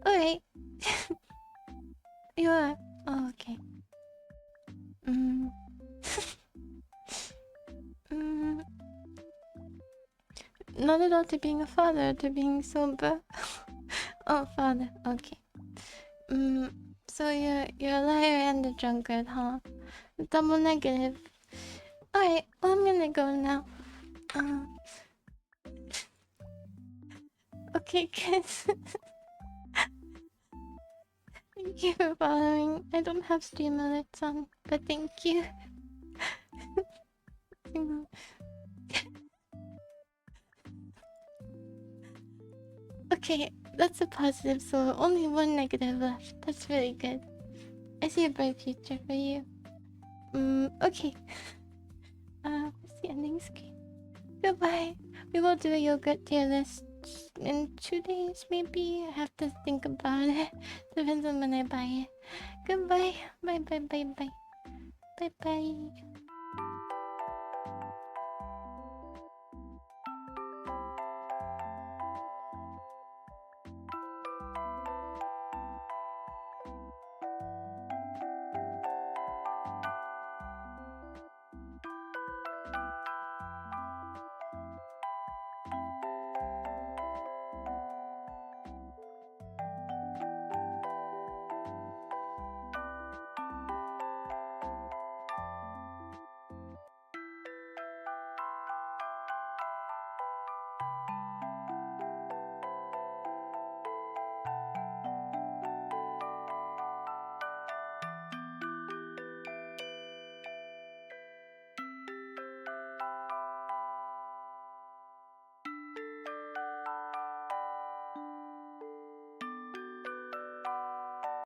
Alright. You are. Oh, okay. Mm. mm. Not at all to being a father, to being sober. Oh, father. Okay. Mm. So you're a liar and a drunkard, huh? Double negative. Alright, well, I'm gonna go now. Uh, okay, guys. Thank you for following. I don't have stream alerts on, but thank you. Okay, that's a positive, so only one negative left. That's really good. I see a bright future for you. Okay. What's the ending screen? Goodbye. We will do a yogurt tier list in 2 days, maybe. I have to think about it. Depends on when I buy it. Goodbye. Bye bye bye bye. Bye bye.